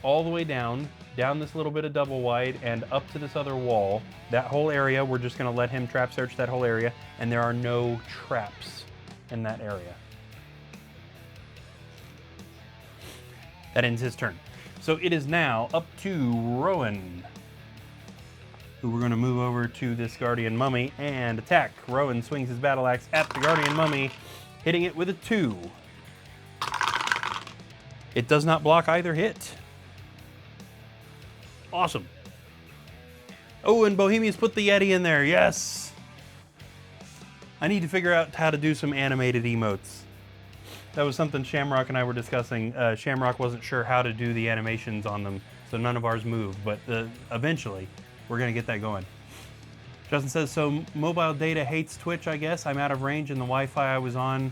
[SPEAKER 1] all the way down this little bit of double wide, and up to this other wall. That whole area, we're just going to let him trap search that whole area, and there are no traps in that area. That ends his turn. So it is now up to Rowan, who we're going to move over to this Guardian Mummy and attack. Rowan swings his battle axe at the Guardian Mummy, hitting it with a 2. It does not block either hit. Awesome. Oh, and Bohemia's put the Yeti in there. Yes. I need to figure out how to do some animated emotes. That was something Shamrock and I were discussing. Shamrock wasn't sure how to do the animations on them, so none of ours moved, but eventually we're going to get that going. Justin says, so mobile data hates Twitch, I guess. I'm out of range in the Wi-Fi I was on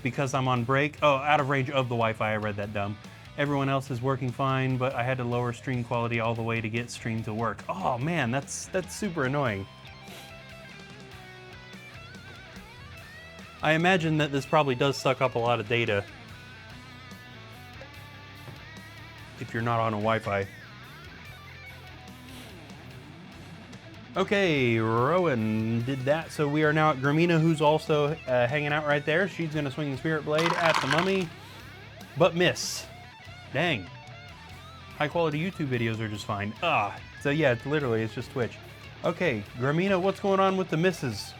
[SPEAKER 1] because I'm on break. Oh, out of range of the Wi-Fi, I read that dumb. Everyone else is working fine, but I had to lower stream quality all the way to get stream to work. Oh man, that's super annoying. I imagine that this probably does suck up a lot of data if you're not on a Wi-Fi. Okay, Rowan did that, so we are now at Gramina, who's also hanging out right there. She's going to swing the Spirit Blade at the mummy, but miss. Dang. High-quality YouTube videos are just fine. So yeah, literally, it's just Twitch. Okay, Gramina, what's going on with the misses?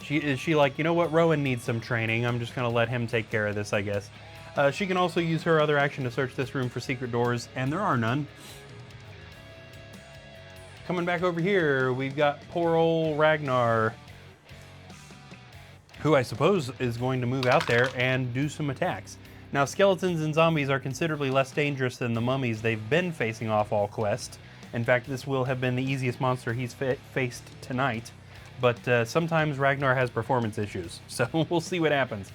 [SPEAKER 1] Is she like, you know what, Rowan needs some training. I'm just going to let him take care of this, I guess. She can also use her other action to search this room for secret doors, and there are none. Coming back over here, we've got poor old Ragnar, who I suppose is going to move out there and do some attacks. Now, skeletons and zombies are considerably less dangerous than the mummies they've been facing off all quest. In fact, this will have been the easiest monster he's faced tonight. But sometimes Ragnar has performance issues, so we'll see what happens.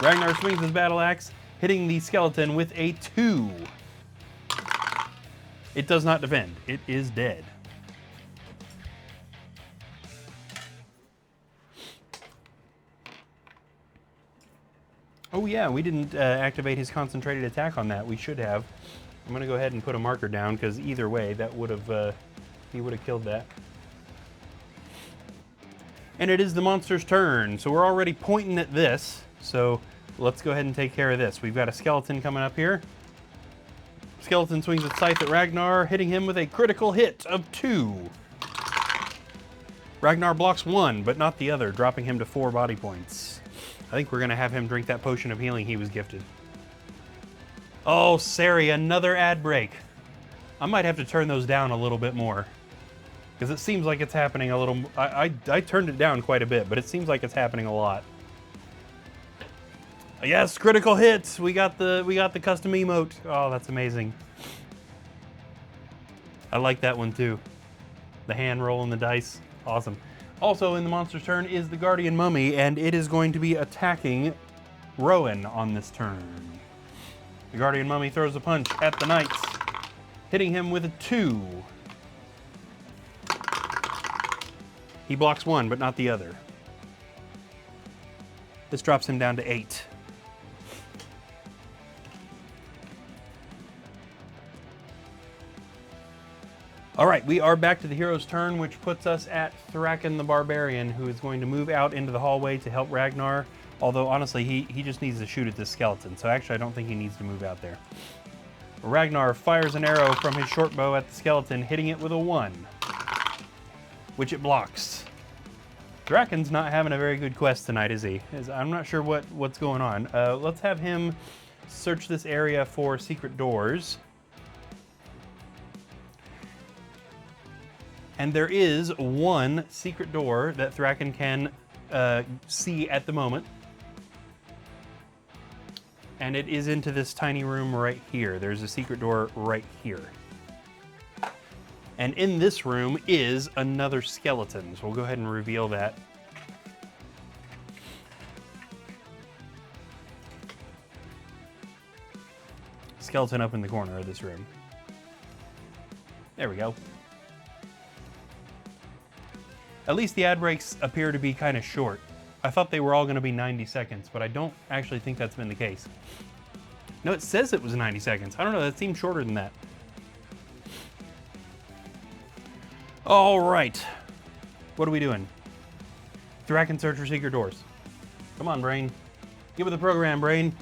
[SPEAKER 1] Ragnar swings his battle axe, hitting the skeleton with a 2. It does not defend. It is dead. Oh yeah, we didn't activate his concentrated attack on that. We should have. I'm gonna go ahead and put a marker down because either way, that would have he would have killed that. And it is the monster's turn, so we're already pointing at this. So let's go ahead and take care of this. We've got a skeleton coming up here. Skeleton swings its scythe at Ragnar, hitting him with a critical hit of 2. Ragnar blocks 1, but not the other, dropping him to 4 body points. I think we're going to have him drink that potion of healing he was gifted. Oh, Sari, another ad break. I might have to turn those down a little bit more. Because it seems like it's happening a little... I turned it down quite a bit, but it seems like it's happening a lot. Yes, critical hits! We got the custom emote. Oh, that's amazing. I like that one too. The hand rolling the dice. Awesome. Also in the monster's turn is the Guardian Mummy, and it is going to be attacking Rowan on this turn. The Guardian Mummy throws a punch at the Knights, hitting him with a 2. He blocks 1, but not the other. This drops him down to 8. All right, we are back to the hero's turn, which puts us at Thraken the Barbarian, who is going to move out into the hallway to help Ragnar. Although, honestly, he just needs to shoot at this skeleton, so actually I don't think he needs to move out there. Ragnar fires an arrow from his short bow at the skeleton, hitting it with a 1, which it blocks. Thraken's not having a very good quest tonight, is he? I'm not sure what's going on. Let's have him search this area for secret doors. And there is one secret door that Thraken can see at the moment. And it is into this tiny room right here. There's a secret door right here. And in this room is another skeleton. So we'll go ahead and reveal that. Skeleton up in the corner of this room. There we go. At least the ad breaks appear to be kind of short. I thought they were all going to be 90 seconds, but I don't actually think that's been the case. No, it says it was 90 seconds. I don't know, that seems shorter than that. All right. What are we doing? Thraken search for secret doors. Come on, brain. Get with the program, brain.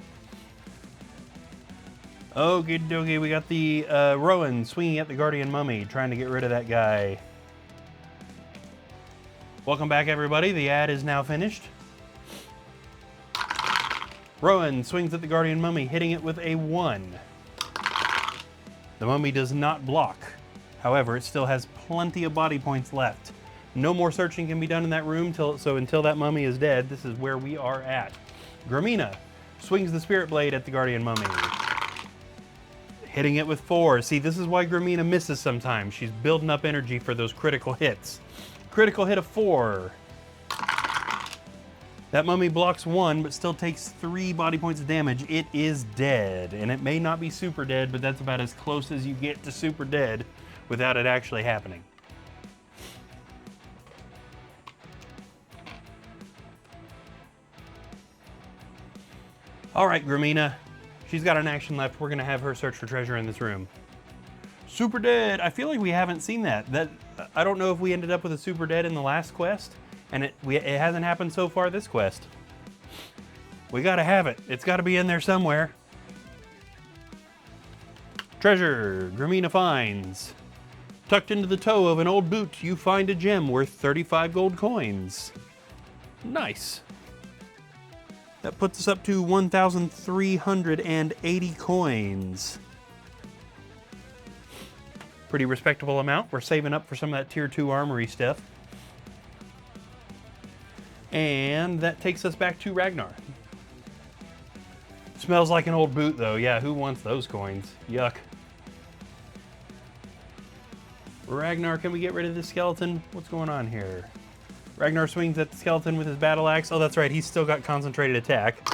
[SPEAKER 1] Okie dokie, we got the Rowan swinging at the Guardian Mummy, trying to get rid of that guy. Welcome back, everybody. The ad is now finished. Rowan swings at the Guardian Mummy, hitting it with a 1. The mummy does not block. However, it still has plenty of body points left. No more searching can be done in that room, until that mummy is dead. This is where we are at. Gramina swings the Spirit Blade at the Guardian Mummy, Hitting it with 4. See, this is why Gramina misses sometimes. She's building up energy for those critical hits. Critical hit of 4. That mummy blocks 1, but still takes 3 body points of damage. It is dead, and it may not be super dead, but that's about as close as you get to super dead without it actually happening. All right, Gramina. She's got an action left. We're gonna have her search for treasure in this room. Super dead. I feel like we haven't seen that. I don't know if we ended up with a super dead in the last quest, and it hasn't happened so far this quest. We gotta have it. It's gotta be in there somewhere. Treasure. Gramina finds. Tucked into the toe of an old boot, you find a gem worth 35 gold coins. Nice. That puts us up to 1,380 coins. Pretty respectable amount. We're saving up for some of that tier 2 armory stuff. And that takes us back to Ragnar. Smells like an old boot though. Yeah, who wants those coins? Yuck. Ragnar, can we get rid of this skeleton? What's going on here? Ragnar swings at the skeleton with his battle axe. Oh, that's right, he's still got concentrated attack.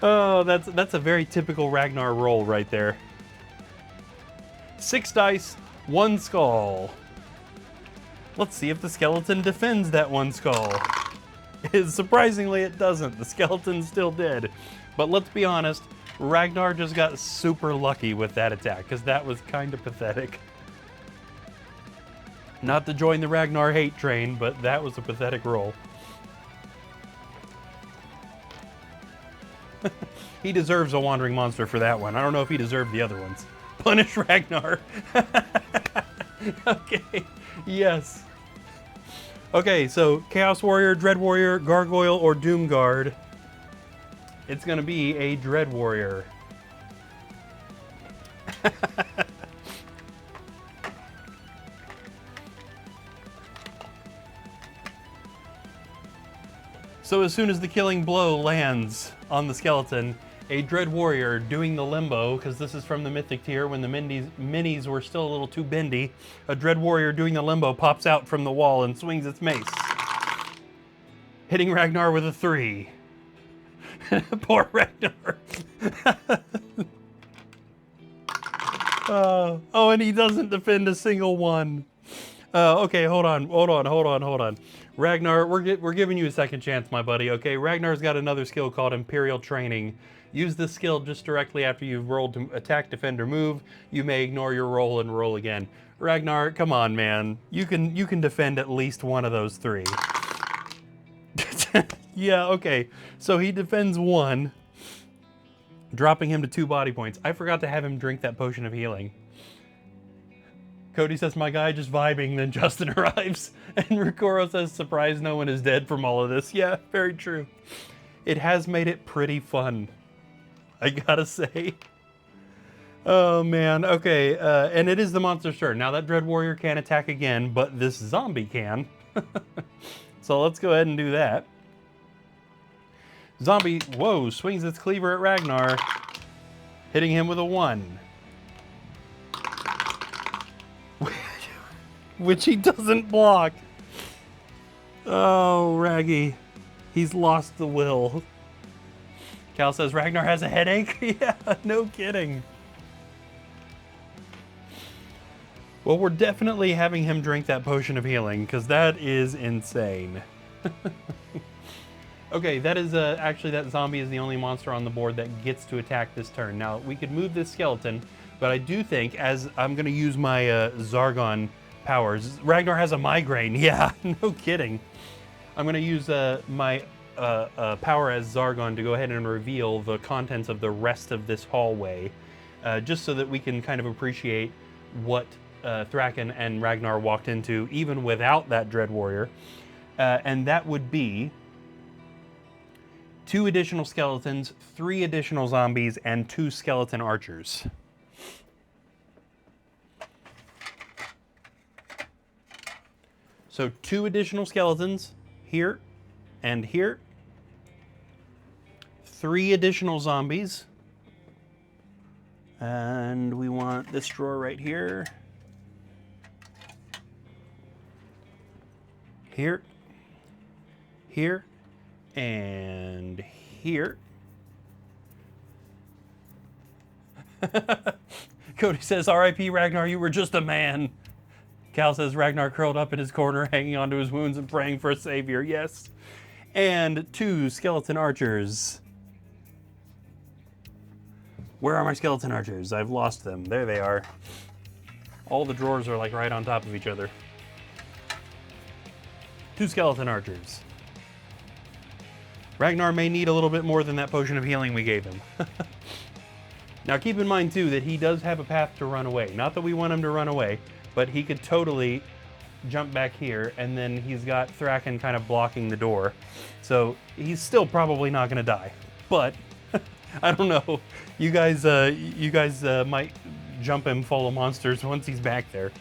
[SPEAKER 1] Oh, that's a very typical Ragnar roll right there. 6 dice, 1 skull. Let's see if the skeleton defends that 1 skull. Surprisingly, it doesn't. The skeleton's still dead. But let's be honest, Ragnar just got super lucky with that attack, because that was kind of pathetic. Not to join the Ragnar hate train, but that was a pathetic roll. He deserves a wandering monster for that one. I don't know if he deserved the other ones. Punish Ragnar. Okay, yes. Okay, so Chaos Warrior, Dread Warrior, Gargoyle, or Doom Guard. It's gonna be a Dread Warrior. So as soon as the killing blow lands on the skeleton, a Dread Warrior doing the limbo, because this is from the Mythic tier when the minis were still a little too bendy, a Dread Warrior doing the limbo pops out from the wall and swings its mace, hitting Ragnar with a 3. Poor Ragnar. Oh, and he doesn't defend a single one. Okay, hold on. Ragnar, we're giving you a second chance, my buddy, okay? Ragnar's got another skill called Imperial Training. Use this skill just directly after you've rolled to attack, defend, or move. You may ignore your roll and roll again. Ragnar, come on, man. You can defend at least one of those 3. Yeah, okay. So he defends 1, dropping him to 2 body points. I forgot to have him drink that potion of healing. Cody says, my guy just vibing, then Justin arrives. And Rukoro says, surprise, no one is dead from all of this. Yeah, very true. It has made it pretty fun, I gotta say. Oh man, okay, and it is the monster's turn. Now that Dread Warrior can't attack again, but this zombie can. So let's go ahead and do that. Zombie, whoa, swings its cleaver at Ragnar, hitting him with a 1. Which he doesn't block. Oh, Raggy. He's lost the will. Cal says Ragnar has a headache? Yeah, no kidding. Well, we're definitely having him drink that potion of healing, because that is insane. Okay, that is actually that zombie is the only monster on the board that gets to attack this turn. Now, we could move this skeleton, but I do think, as I'm going to use my Zargon powers. Ragnar has a migraine. Yeah, no kidding. I'm going to use my power as Zargon to go ahead and reveal the contents of the rest of this hallway, just so that we can kind of appreciate what Thraken and Ragnar walked into, even without that Dread Warrior. And that would be 2 additional skeletons, 3 additional zombies, and 2 skeleton archers. So 2 additional skeletons here and here. 3 additional zombies And we want this drawer right here. Here. Here. And here. Cody says, R.I.P. Ragnar, you were just a man. Cal says, Ragnar curled up in his corner, hanging onto his wounds and praying for a savior. Yes. And 2 skeleton archers. Where are my skeleton archers? I've lost them. There they are. All the drawers are like right on top of each other. 2 skeleton archers. Ragnar may need a little bit more than that potion of healing we gave him. Now keep in mind too that he does have a path to run away. Not that we want him to run away, but he could totally jump back here, and then he's got Thraken kind of blocking the door. So he's still probably not going to die. But I don't know. You guys might jump him full of monsters once he's back there.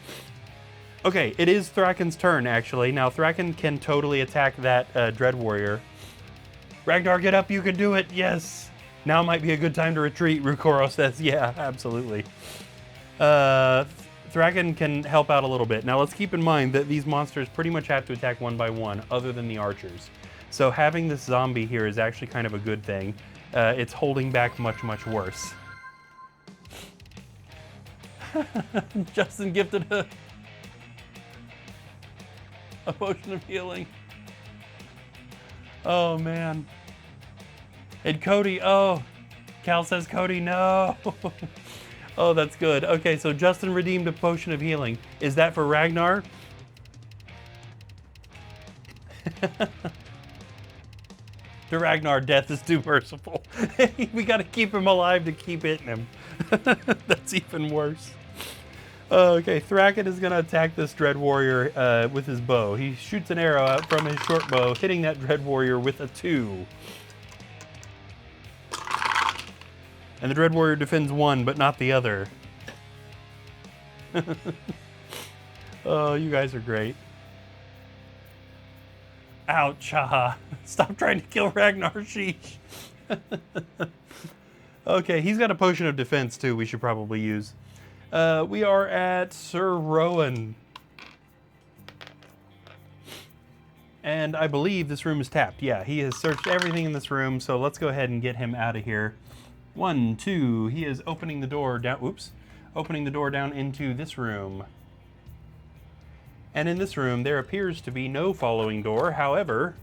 [SPEAKER 1] Okay, it is Thraken's turn actually. Now Thraken can totally attack that Dread Warrior. Ragnar, get up! You can do it! Yes. Now might be a good time to retreat. Rukoro says, "Yeah, absolutely." Thraken can help out a little bit. Now let's keep in mind that these monsters pretty much have to attack one by one, other than the archers. So having this zombie here is actually kind of a good thing. It's holding back much, much worse. Justin gifted a potion of healing. Oh man. And Cody, oh. Cal says, Cody, no. Oh, that's good. Okay, so Justin redeemed a potion of healing. Is that for Ragnar? To Ragnar, death is too merciful. We gotta keep him alive to keep hitting him. That's even worse. Okay, Thraken is gonna attack this Dread Warrior with his bow. He shoots an arrow out from his short bow, hitting that Dread Warrior with a 2. And the Dread Warrior defends 1, but not the other. Oh, you guys are great. Ouch, haha. Stop trying to kill Ragnar, sheesh. Okay, he's got a potion of defense too we should probably use. We are at Sir Rowan. And I believe this room is tapped. Yeah, he has searched everything in this room, so let's go ahead and get him out of here. 1, 2, he is opening the door down, opening the door down into this room. And in this room, there appears to be no following door. However,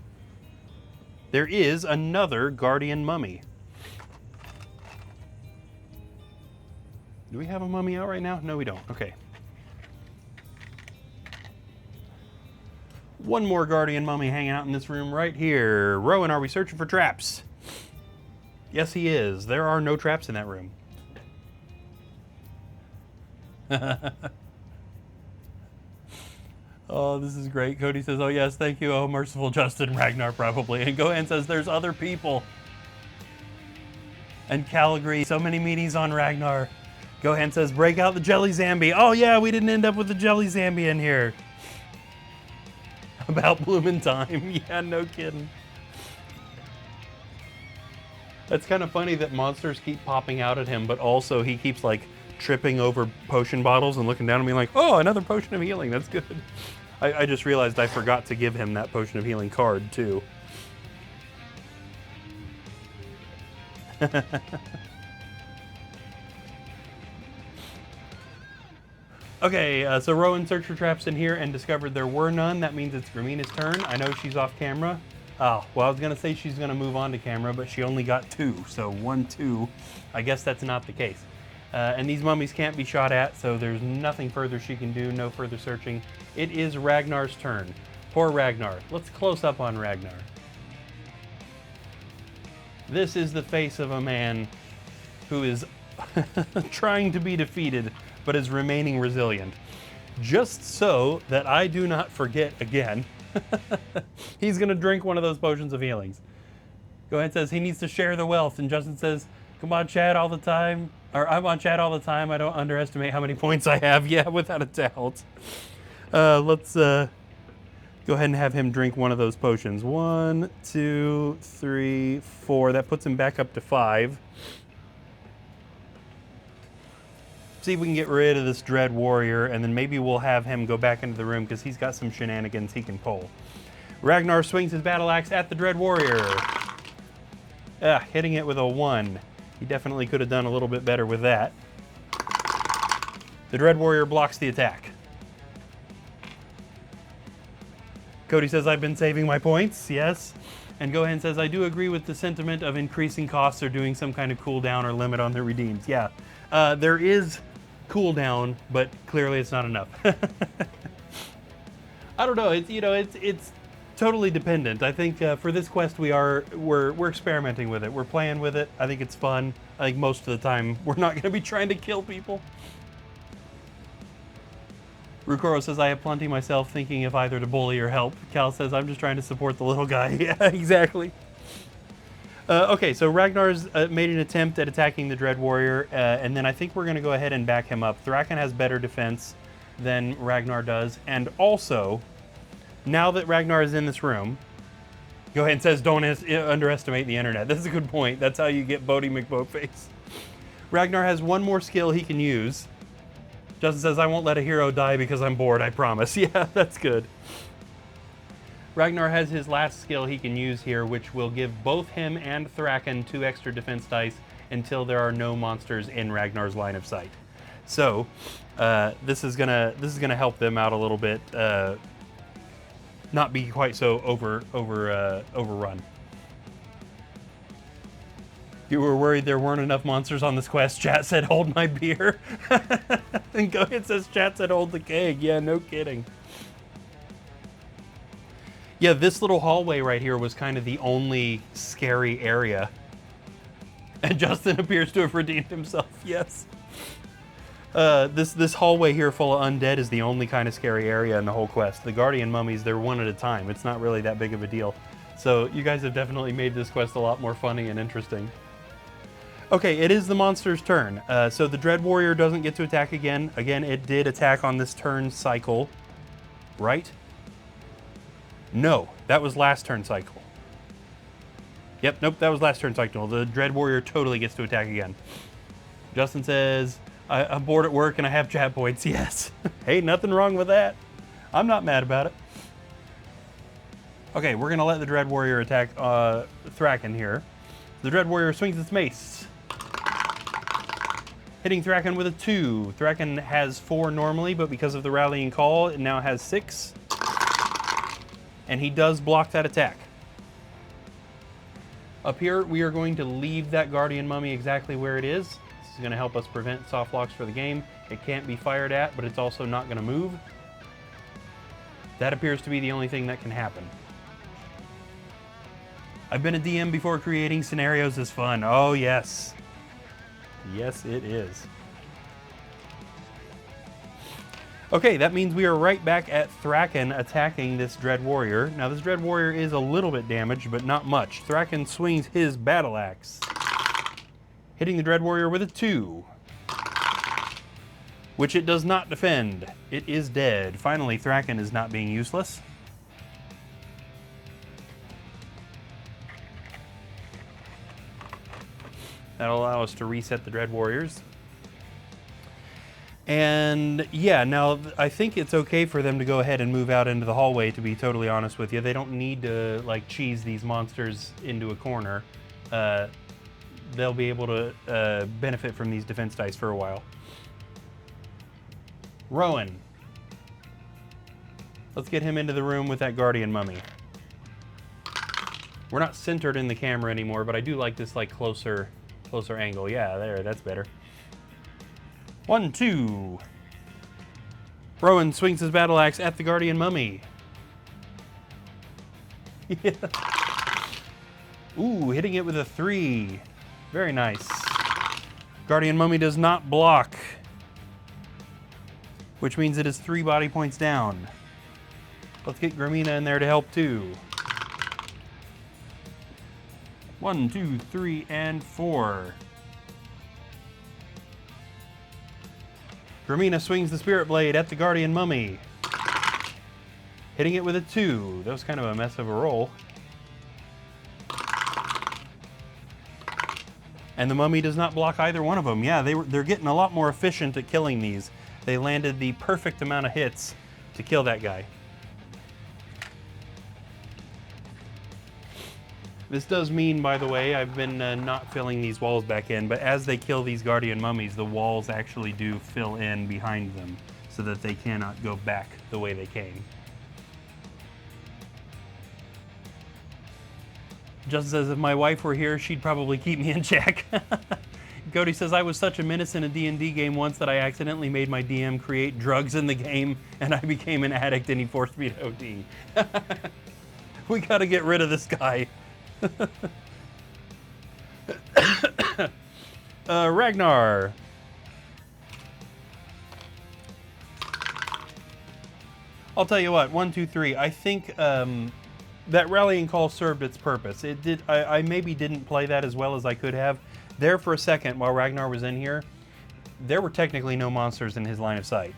[SPEAKER 1] there is another guardian mummy. Do we have a mummy out right now? No, we don't. Okay. One more guardian mummy hanging out in this room right here. Rowan, are we searching for traps? Yes, he is. There are no traps in that room. Oh, this is great. Cody says, oh yes, thank you. Oh, merciful Justin. Ragnar probably. And Gohan says, there's other people. And Cal agrees. So many meetings on Ragnar. Gohan says, break out the jelly zombie. Oh yeah, we didn't end up with the jelly zombie in here. About bloomin' time. Yeah, no kidding. It's kind of funny that monsters keep popping out at him, but also he keeps like tripping over potion bottles and looking down at me like, oh, another potion of healing. That's good. I just realized I forgot to give him that potion of healing card too. Okay, so Rowan searched for traps in here and discovered there were none. That means it's Gramina's turn. I know she's off camera. Oh, well, I was gonna say she's gonna move on to camera, but she only got 2, so 1, 2. I guess that's not the case. And these mummies can't be shot at, so there's nothing further she can do, no further searching. It is Ragnar's turn. Poor Ragnar. Let's close up on Ragnar. This is the face of a man who is trying to be defeated, but is remaining resilient. Just so that I do not forget again, he's gonna drink one of those potions of healings. Gohan says he needs to share the wealth, and Justin says, come on, Chad, all the time. Or I'm on chat all the time. I don't underestimate how many points I have. Yeah, without a doubt. Let's go ahead and have him drink one of those potions. 1, 2, 3, 4. That puts him back up to 5. see if we can get rid of this Dread Warrior, and then maybe we'll have him go back into the room because he's got some shenanigans he can pull. Ragnar swings his battle axe at the Dread Warrior. Hitting it with a 1. He definitely could have done a little bit better with that. The Dread Warrior blocks the attack. Cody says, I've been saving my points, yes. And Gohan says, I do agree with the sentiment of increasing costs or doing some kind of cooldown or limit on the redeems. Yeah, there is cooldown, but clearly it's not enough. I don't know, it's totally dependent. I think for this quest we're experimenting with it. We're playing with it. I think it's fun. I think most of the time we're not going to be trying to kill people. Rukoro says, I have plenty myself, thinking if either to bully or help. Cal says, I'm just trying to support the little guy. Yeah, exactly. Okay, so Ragnar's made an attempt at attacking the Dread Warrior, and then I think we're going to go ahead and back him up. Thraken has better defense than Ragnar does, and also, now that Ragnar is in this room, Gohan says, don't underestimate the internet. That's a good point. That's how you get Bodie McBoatface. Ragnar has one more skill he can use. Justin says, I won't let a hero die because I'm bored, I promise. Yeah, that's good. Ragnar has his last skill he can use here, which will give both him and Thraken 2 extra defense dice until there are no monsters in Ragnar's line of sight. So, this is gonna help them out a little bit, not be quite so overrun. You were worried there weren't enough monsters on this quest. Chat said, hold my beer. And Gohan says, chat said, hold the keg. Yeah, no kidding. Yeah, this little hallway right here was kind of the only scary area. And Justin appears to have redeemed himself, yes. This hallway here full of undead is the only kind of scary area in the whole quest. The Guardian mummies, they're one at a time. It's not really that big of a deal. So you guys have definitely made this quest a lot more funny and interesting. Okay, it is the monster's turn. So the Dread Warrior doesn't get to attack again. Again, it did attack on this turn cycle, right? No, that was last turn cycle. Yep, nope, that was last turn cycle. The Dread Warrior totally gets to attack again. Justin says, I'm bored at work and I have chat points. Yes. Hey, nothing wrong with that. I'm not mad about it. Okay, we're going to let the Dread Warrior attack Thraken here. The Dread Warrior swings its mace, hitting Thraken with a 2. Thraken has 4 normally, but because of the rallying call, it now has 6. And he does block that attack. Up here, we are going to leave that Guardian Mummy exactly where it is. This is going to help us prevent soft locks for the game. It can't be fired at, but it's also not going to move. That appears to be the only thing that can happen. I've been a DM before. Creating scenarios is fun. Oh, yes. Yes, it is. Okay, that means we are right back at Thraken attacking this Dread Warrior. Now, this Dread Warrior is a little bit damaged, but not much. Thraken swings his battle axe, hitting the Dread Warrior with a 2, which it does not defend. It is dead. Finally, Thraken is not being useless. That'll allow us to reset the Dread Warriors. And yeah, now I think it's okay for them to go ahead and move out into the hallway, to be totally honest with you. They don't need to like cheese these monsters into a corner. They'll be able to benefit from these defense dice for a while. Rowan. Let's get him into the room with that Guardian Mummy. We're not centered in the camera anymore, but I do like this like closer angle. Yeah, there, that's better. 1, 2. Rowan swings his battle axe at the Guardian Mummy. Yeah. Ooh, hitting it with a 3. Very nice. Guardian Mummy does not block, which means it is 3 body points down. Let's get Gramina in there to help too. 1, 2, 3, and 4. Gramina swings the Spirit Blade at the Guardian Mummy, hitting it with a 2. That was kind of a mess of a roll. And the mummy does not block either one of them. Yeah, they're getting a lot more efficient at killing these. They landed the perfect amount of hits to kill that guy. This does mean, by the way, I've been not filling these walls back in, but as they kill these guardian mummies, the walls actually do fill in behind them so that they cannot go back the way they came. Just as if my wife were here, she'd probably keep me in check. Cody says, I was such a menace in a D&D game once that I accidentally made my DM create drugs in the game, and I became an addict and he forced me to OD. We gotta get rid of this guy. Ragnar. I'll tell you what, 1, 2, 3. I think that rallying call served its purpose. It did. I maybe didn't play that as well as I could have. There for a second, while Ragnar was in here, there were technically no monsters in his line of sight.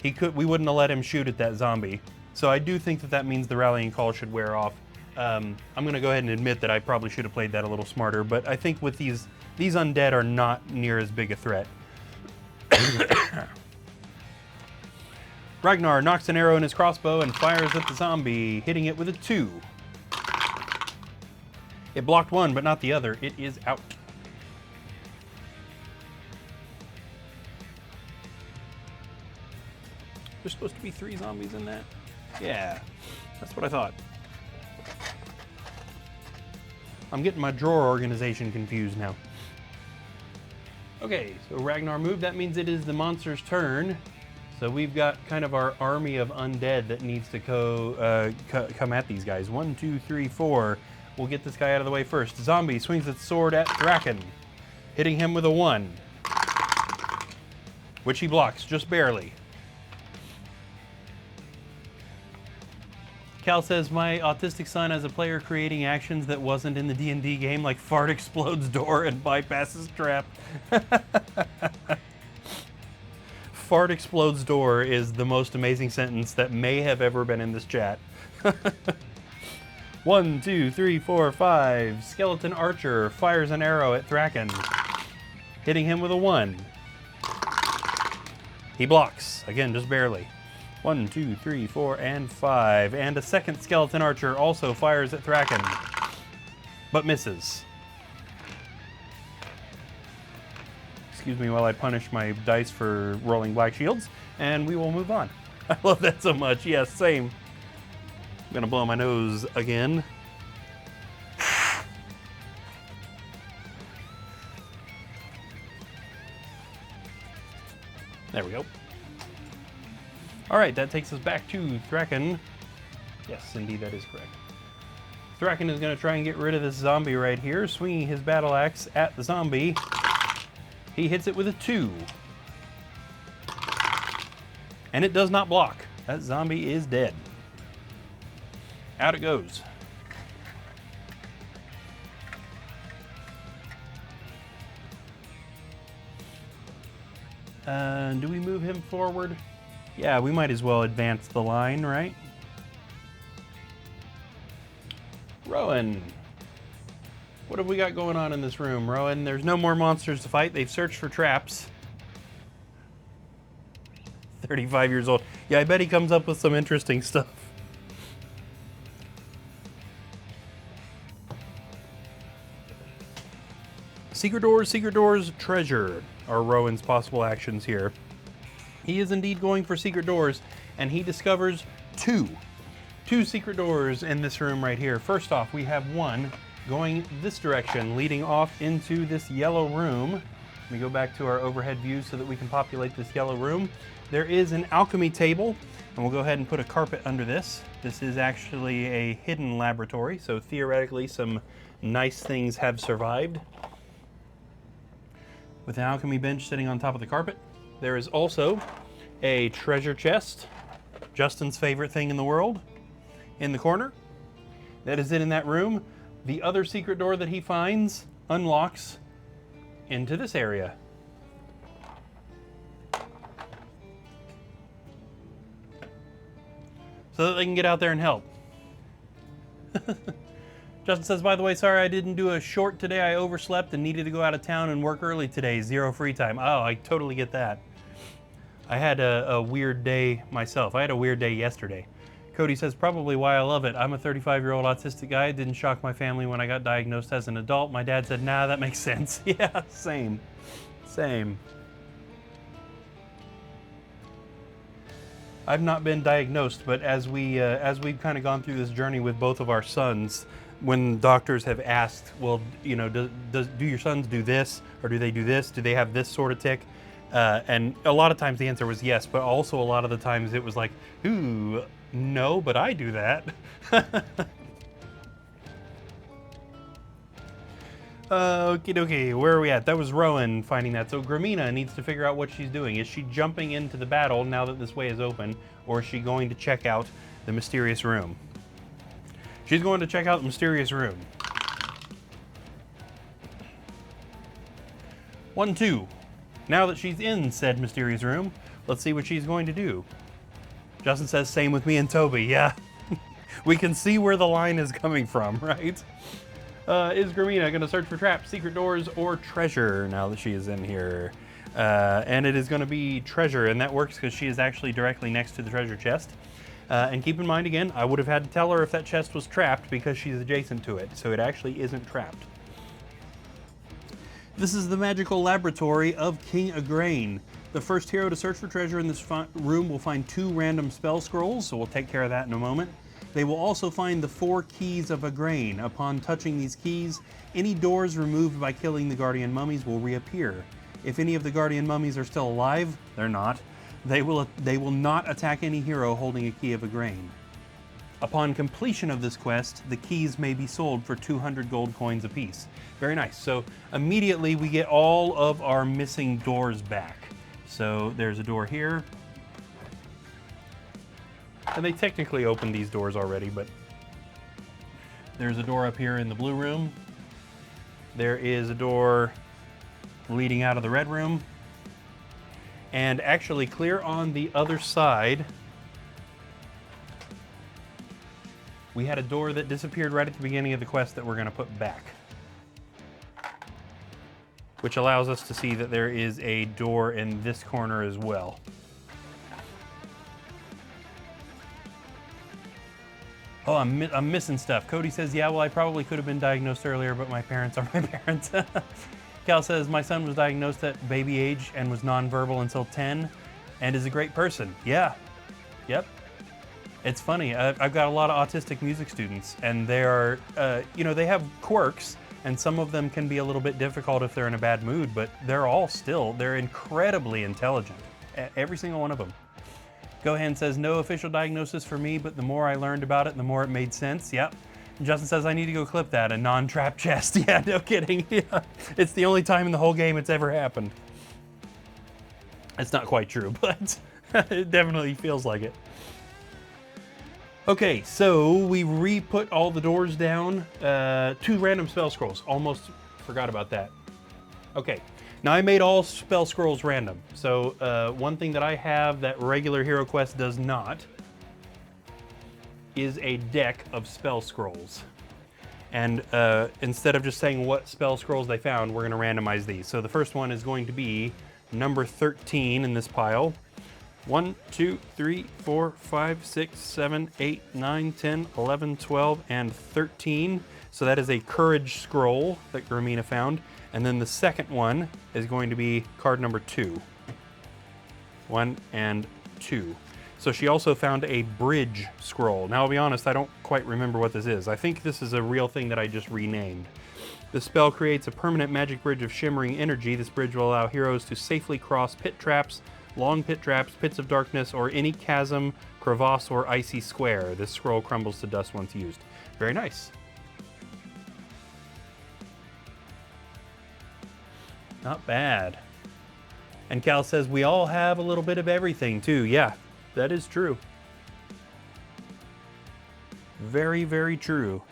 [SPEAKER 1] We wouldn't have let him shoot at that zombie. So I do think that means the rallying call should wear off. I'm going to go ahead and admit that I probably should have played that a little smarter, but I think with these undead are not near as big a threat. Ragnar knocks an arrow in his crossbow and fires at the zombie, hitting it with a 2. It blocked one, but not the other. It is out. There's supposed to be 3 zombies in that? Yeah, that's what I thought. I'm getting my drawer organization confused now. Okay, so Ragnar moved. That means it is the monster's turn. So we've got kind of our army of undead that needs to come at these guys. 1, 2, 3, 4. We'll get this guy out of the way first. Zombie swings its sword at Draken, hitting him with a 1, which he blocks just barely. Cal says, my autistic son as a player creating actions that wasn't in the D&D game, like fart explodes door and bypasses trap. Fart explodes door is the most amazing sentence that may have ever been in this chat. 1, 2, 3, 4, 5. Skeleton archer fires an arrow at Draken, hitting him with a 1. He blocks, again, just barely. 1, 2, 3, 4, and 5. And a second skeleton archer also fires at Draken, but misses. Excuse me while I punish my dice for rolling black shields, and we will move on. I love that so much. Yes, same. I'm gonna blow my nose again. There we go. All right, that takes us back to Draken. Yes, indeed, that is correct. Draken is going to try and get rid of this zombie right here, swinging his battle axe at the zombie. He hits it with a 2. And it does not block. That zombie is dead. Out it goes. Do we move him forward? Yeah, we might as well advance the line, right? Rowan. What have we got going on in this room, Rowan? There's no more monsters to fight. They've searched for traps. 35 years old. Yeah, I bet he comes up with some interesting stuff. Secret doors, treasure are Rowan's possible actions here. He is indeed going for secret doors, and he discovers 2 secret doors in this room right here. First off, we have one going this direction, leading off into this yellow room. Let me go back to our overhead view so that we can populate this yellow room. There is an alchemy table, and we'll go ahead and put a carpet under this. This is actually a hidden laboratory, so theoretically some nice things have survived. With an alchemy bench sitting on top of the carpet. There is also a treasure chest, Justin's favorite thing in the world, in the corner. That is it in that room. The other secret door that he finds unlocks into this area. So that they can get out there and help. Justin says, by the way, sorry I didn't do a short today. I overslept and needed to go out of town and work early today. Zero free time. Oh, I totally get that. I had a weird day myself. I had a weird day yesterday. Cody says, probably why I love it. I'm a 35-year-old autistic guy. It didn't shock my family when I got diagnosed as an adult. My dad said, nah, that makes sense. Yeah, same. Same. I've not been diagnosed, but as we've kind of gone through this journey with both of our sons, when doctors have asked, well, you know, do your sons do this, or do they do this? Do they have this sort of tick? And a lot of times the answer was yes, but also a lot of the times it was like, ooh, no, but I do that. Okie dokie, where are we at? That was Rowan finding that. So Gramina needs to figure out what she's doing. Is she jumping into the battle now that this way is open, or is she going to check out the mysterious room? She's going to check out the mysterious room. 1, 2. Now that she's in said mysterious room, let's see what she's going to do. Justin says, same with me and Toby. Yeah, we can see where the line is coming from, right? Is Gramina going to search for traps, secret doors, or treasure now that she is in here? And it is going to be treasure, and that works because she is actually directly next to the treasure chest. And keep in mind, again, I would have had to tell her if that chest was trapped because she's adjacent to it, so it actually isn't trapped. This is the magical laboratory of King Igraine. The first hero to search for treasure in this room will find 2 random spell scrolls, so we'll take care of that in a moment. They will also find the 4 keys of Igraine. Upon touching these keys, any doors removed by killing the guardian mummies will reappear. If any of the guardian mummies are still alive, they're not, they will not attack any hero holding a key of Igraine. Upon completion of this quest, the keys may be sold for 200 gold coins apiece. Very nice. So immediately we get all of our missing doors back. So there's a door here. And they technically opened these doors already, but there's a door up here in the blue room. There is a door leading out of the red room. And actually clear on the other side, we had a door that disappeared right at the beginning of the quest that we're going to put back, which allows us to see that there is a door in this corner as well. Oh, I'm missing stuff. Cody says, yeah, well, I probably could have been diagnosed earlier, but my parents are my parents. Cal says, my son was diagnosed at baby age and was nonverbal until 10 and is a great person. Yeah, yep. It's funny, I've got a lot of autistic music students, and they are, you know, they have quirks, and some of them can be a little bit difficult if they're in a bad mood, but they're incredibly intelligent, every single one of them. Gohan says, no official diagnosis for me, but the more I learned about it, the more it made sense. Yep. And Justin says, I need to go clip that, a non-trap chest. Yeah, no kidding. Yeah. It's the only time in the whole game it's ever happened. It's not quite true, but it definitely feels like it. Okay, so we re-put all the doors down. 2 random spell scrolls. Almost forgot about that. Okay. Now I made all spell scrolls random. So one thing that I have that regular Hero Quest does not is a deck of spell scrolls. And instead of just saying what spell scrolls they found, we're going to randomize these. So the first one is going to be number 13 in this pile. 1, 2, 3, 4, 5, 6, 7, 8, 9, 10, 11, 12, and 13. So that is a courage scroll that Gramina found. And then the second one is going to be card number 2. 1 and 2. So she also found a bridge scroll. Now, I'll be honest, I don't quite remember what this is. I think this is a real thing that I just renamed. The spell creates a permanent magic bridge of shimmering energy. This bridge will allow heroes to safely cross pit traps, long pit traps, pits of darkness, or any chasm, crevasse, or icy square. This scroll crumbles to dust once used. Very nice. Not bad. And Cal says, we all have a little bit of everything too. Yeah, that is true. Very, very true.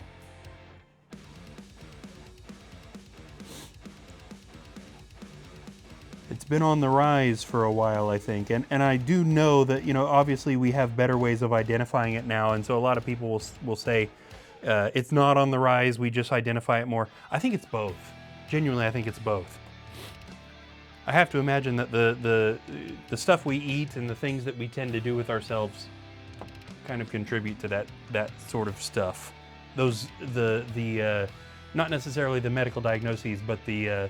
[SPEAKER 1] It's been on the rise for a while, I think. And I do know that, you know, obviously we have better ways of identifying it now. And so a lot of people will say, It's not on the rise. We just identify it more. I think it's both. Genuinely, I think it's both. I have to imagine that the stuff we eat and the things that we tend to do with ourselves kind of contribute to that sort of stuff. Those not necessarily the medical diagnoses, but the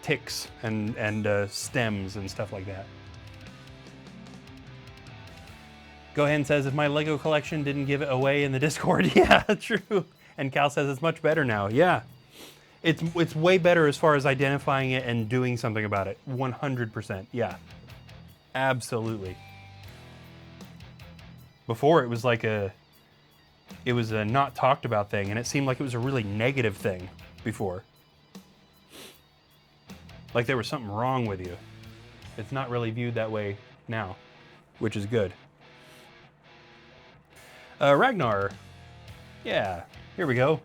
[SPEAKER 1] ticks and stems and stuff like that. Go ahead and says, if my Lego collection didn't give it away in the Discord, yeah, true. And Cal says it's much better now. Yeah, it's way better as far as identifying it and doing something about it. 100%. Yeah, absolutely. Before it was like a not talked about thing, and it seemed like it was a really negative thing before. Like there was something wrong with you. It's not really viewed that way now, which is good. Ragnar. Yeah, here we go.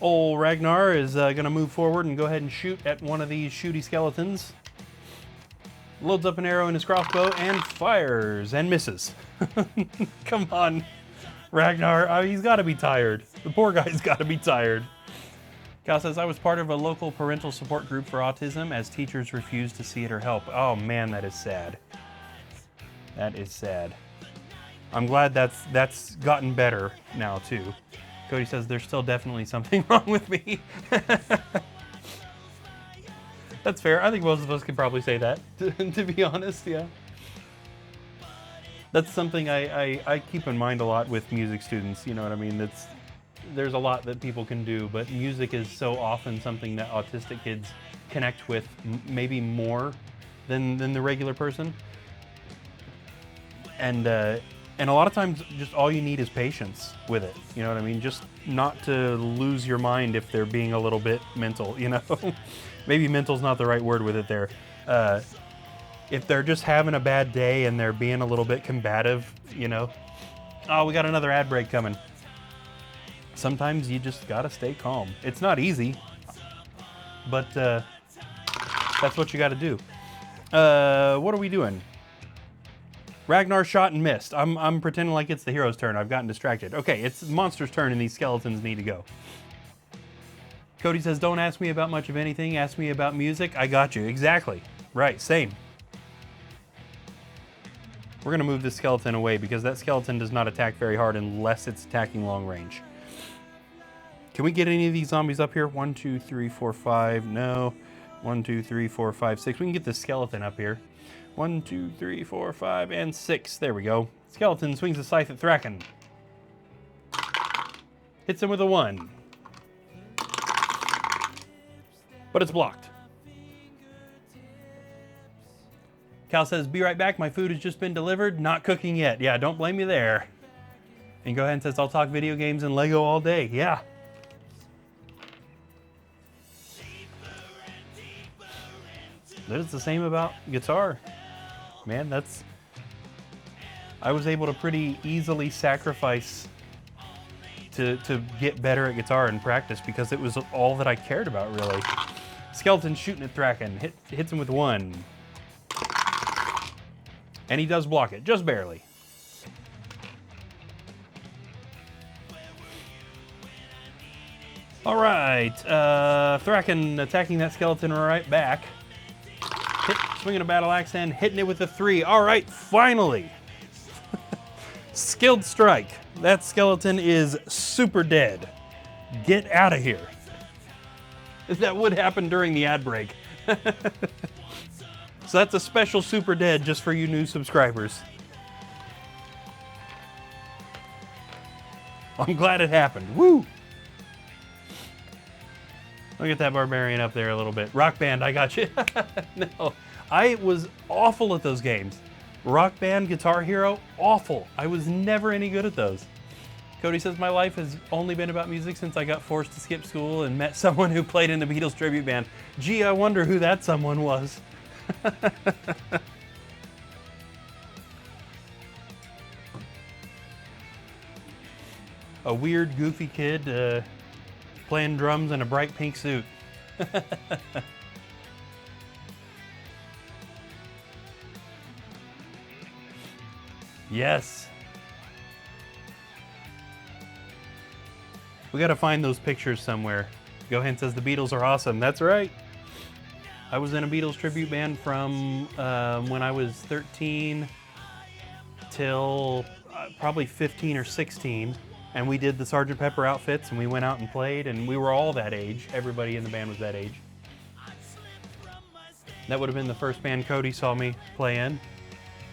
[SPEAKER 1] Old Ragnar is gonna move forward and go ahead and shoot at one of these shooty skeletons. Loads up an arrow in his crossbow and fires and misses. Come on, Ragnar. He's gotta be tired. The poor guy's gotta be tired. Cal says, I was part of a local parental support group for autism as teachers refused to see it or help. Oh man, that is sad. That is sad. I'm glad that's gotten better now too. Cody says, there's still definitely something wrong with me. That's fair. I think most of us could probably say that, to be honest, yeah. That's something I keep in mind a lot with music students, you know what I mean? There's a lot that people can do, but music is so often something that autistic kids connect with maybe more than the regular person. And a lot of times just all you need is patience with it, you know what I mean? Just not to lose your mind if they're being a little bit mental, you know? Maybe mental's not the right word with it there. If they're just having a bad day and they're being a little bit combative, you know? Oh, we got another ad break coming. Sometimes you just gotta stay calm. It's not easy, but that's what you gotta do. What are we doing? Ragnar shot and missed. I'm pretending like it's the hero's turn. I've gotten distracted. Okay, it's Monster's turn and these skeletons need to go. Cody says, don't ask me about much of anything. Ask me about music. I got you. Exactly. Right, same. We're gonna move this skeleton away because that skeleton does not attack very hard unless it's attacking long range. Can we get any of these zombies up here? 1, 2, 3, 4, 5. No. 1, 2, 3, 4, 5, 6. We can get the skeleton up here. 1, 2, 3, 4, 5, and 6. There we go. Skeleton swings the scythe at Thraken. Hits him with a 1. But it's blocked. Cal says, be right back. My food has just been delivered. Not cooking yet. Yeah, don't blame me there. And go ahead and says, I'll talk video games and Lego all day. Yeah. It's the same about guitar. Man, I was able to pretty easily sacrifice to get better at guitar and practice because it was all that I cared about, really. Skeleton shooting at Thraken, hits him with 1. And he does block it, just barely. All right, Thraken attacking that skeleton right back. Swinging a battle axe and hitting it with a 3. All right, finally. Skilled strike. That skeleton is super dead. Get out of here. That would happen during the ad break. So that's a special super dead just for you new subscribers. I'm glad it happened. Woo! Look at that barbarian up there a little bit. Rock Band, I got you. No, I was awful at those games. Rock Band, Guitar Hero, awful. I was never any good at those. Cody says, my life has only been about music since I got forced to skip school and met someone who played in the Beatles tribute band. Gee, I wonder who that someone was. A weird, goofy kid playing drums in a bright pink suit. Yes. We gotta find those pictures somewhere. Gohan says the Beatles are awesome. That's right. I was in a Beatles tribute band from when I was 13 till probably 15 or 16. And we did the Sgt. Pepper outfits and we went out and played, and we were all that age. Everybody in the band was that age. That would have been the first band Cody saw me play in.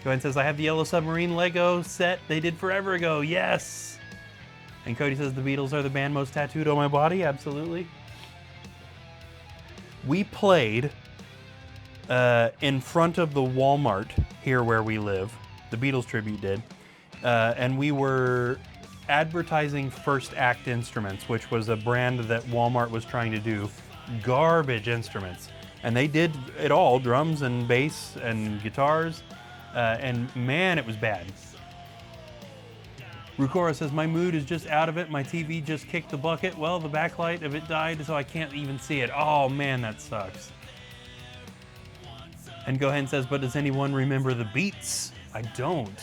[SPEAKER 1] Gohan says, I have the Yellow Submarine Lego set they did forever ago. Yes! And Cody says the Beatles are the band most tattooed on my body. Absolutely. We played in front of the Walmart here where we live. The Beatles tribute did. And we were advertising First Act Instruments, which was a brand that Walmart was trying to do. Garbage instruments. And they did it all, drums and bass and guitars. And man, it was bad. Rukora says, my mood is just out of it. My TV just kicked the bucket. Well, the backlight of it died, so I can't even see it. Oh man, that sucks. And Gohan says, but does anyone remember the Beats? I don't.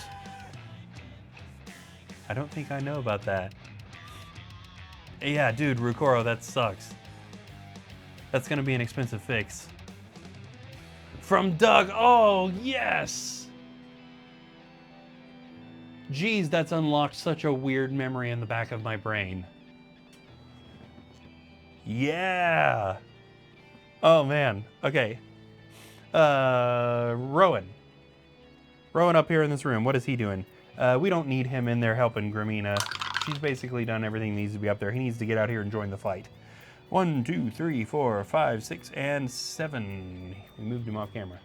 [SPEAKER 1] I don't think I know about that. Yeah, dude, Rukoro, that sucks. That's gonna be an expensive fix. From Doug, oh yes! Geez, that's unlocked such a weird memory in the back of my brain. Yeah! Oh man, okay. Rowan. Rowan up here in this room, what is he doing? We don't need him in there helping Gramina. She's basically done everything that needs to be up there. He needs to get out here and join the fight. 1, 2, 3, 4, 5, 6, and 7. We moved him off camera.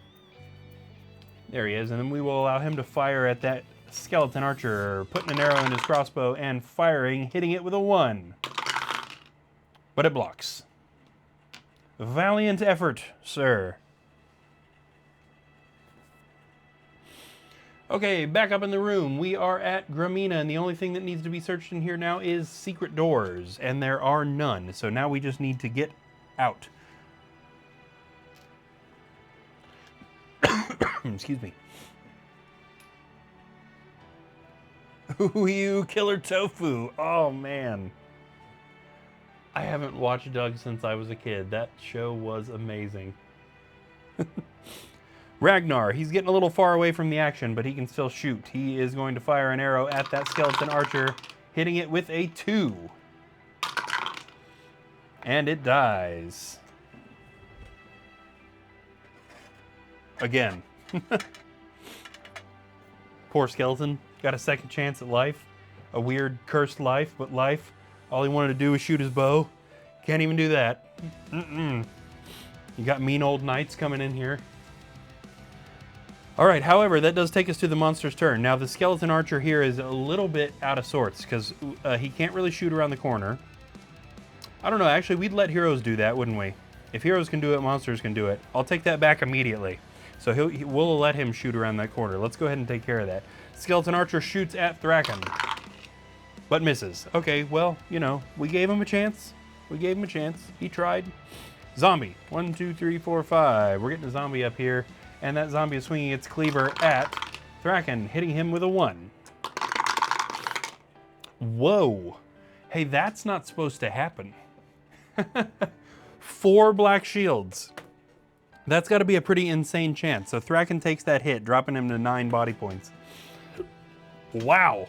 [SPEAKER 1] There he is, and then we will allow him to fire at that skeleton archer, putting an arrow in his crossbow and firing, hitting it with a 1. But it blocks. Valiant effort, sir. Okay, back up in the room. We are at Gramina, and the only thing that needs to be searched in here now is secret doors, and there are none. So now we just need to get out. Excuse me. Ooh, you killer tofu. Oh, man. I haven't watched Doug since I was a kid. That show was amazing. Ragnar, he's getting a little far away from the action, but he can still shoot. He is going to fire an arrow at that skeleton archer, hitting it with a 2. And it dies. Again. Poor skeleton. Got a second chance at life. A weird, cursed life, but life. All he wanted to do was shoot his bow. Can't even do that. You got mean old knights coming in here. All right, however, that does take us to the monster's turn. Now, the skeleton archer here is a little bit out of sorts because he can't really shoot around the corner. I don't know, actually, we'd let heroes do that, wouldn't we? If heroes can do it, monsters can do it. I'll take that back immediately. So we'll let him shoot around that corner. Let's go ahead and take care of that. Skeleton archer shoots at Thraken, but misses. Okay, well, you know, we gave him a chance. We gave him a chance. He tried. Zombie. 1, 2, 3, 4, 5. We're getting a zombie up here. And that zombie is swinging its cleaver at Thraken, hitting him with a 1. Whoa. Hey, that's not supposed to happen. 4 black shields. That's got to be a pretty insane chance. So Thraken takes that hit, dropping him to 9 body points. Wow.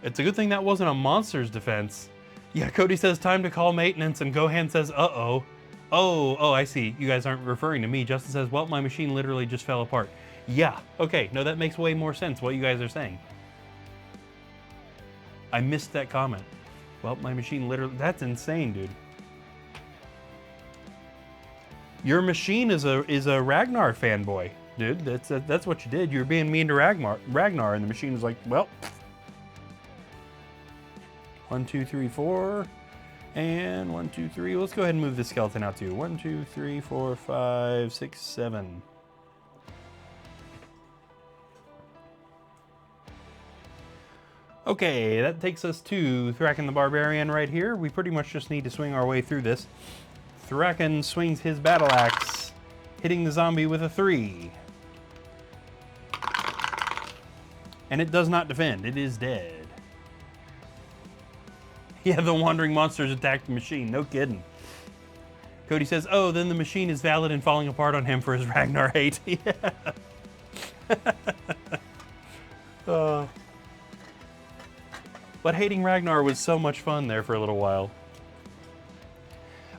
[SPEAKER 1] It's a good thing that wasn't a monster's defense. Yeah, Cody says time to call maintenance, and Gohan says, uh-oh. Oh, I see. You guys aren't referring to me. Justin says, well, my machine literally just fell apart. Yeah, okay. No, that makes way more sense, what you guys are saying. I missed that comment. Well, my machine literally... That's insane, dude. Your machine is a Ragnar fanboy, dude. That's what you did. You were being mean to Ragnar, and the machine was like, well... 1, 2, 3, 4... And 1, 2, 3. Let's go ahead and move the skeleton out too. 1, 2, 3, 4, 5, 6, 7. Okay, that takes us to Thraken the Barbarian right here. We pretty much just need to swing our way through this. Thraken swings his battle axe, hitting the zombie with a 3. And it does not defend. It is dead. Yeah, the wandering monsters attacked the machine. No kidding. Cody says, oh, then the machine is valid and falling apart on him for his Ragnar hate. Yeah. But hating Ragnar was so much fun there for a little while.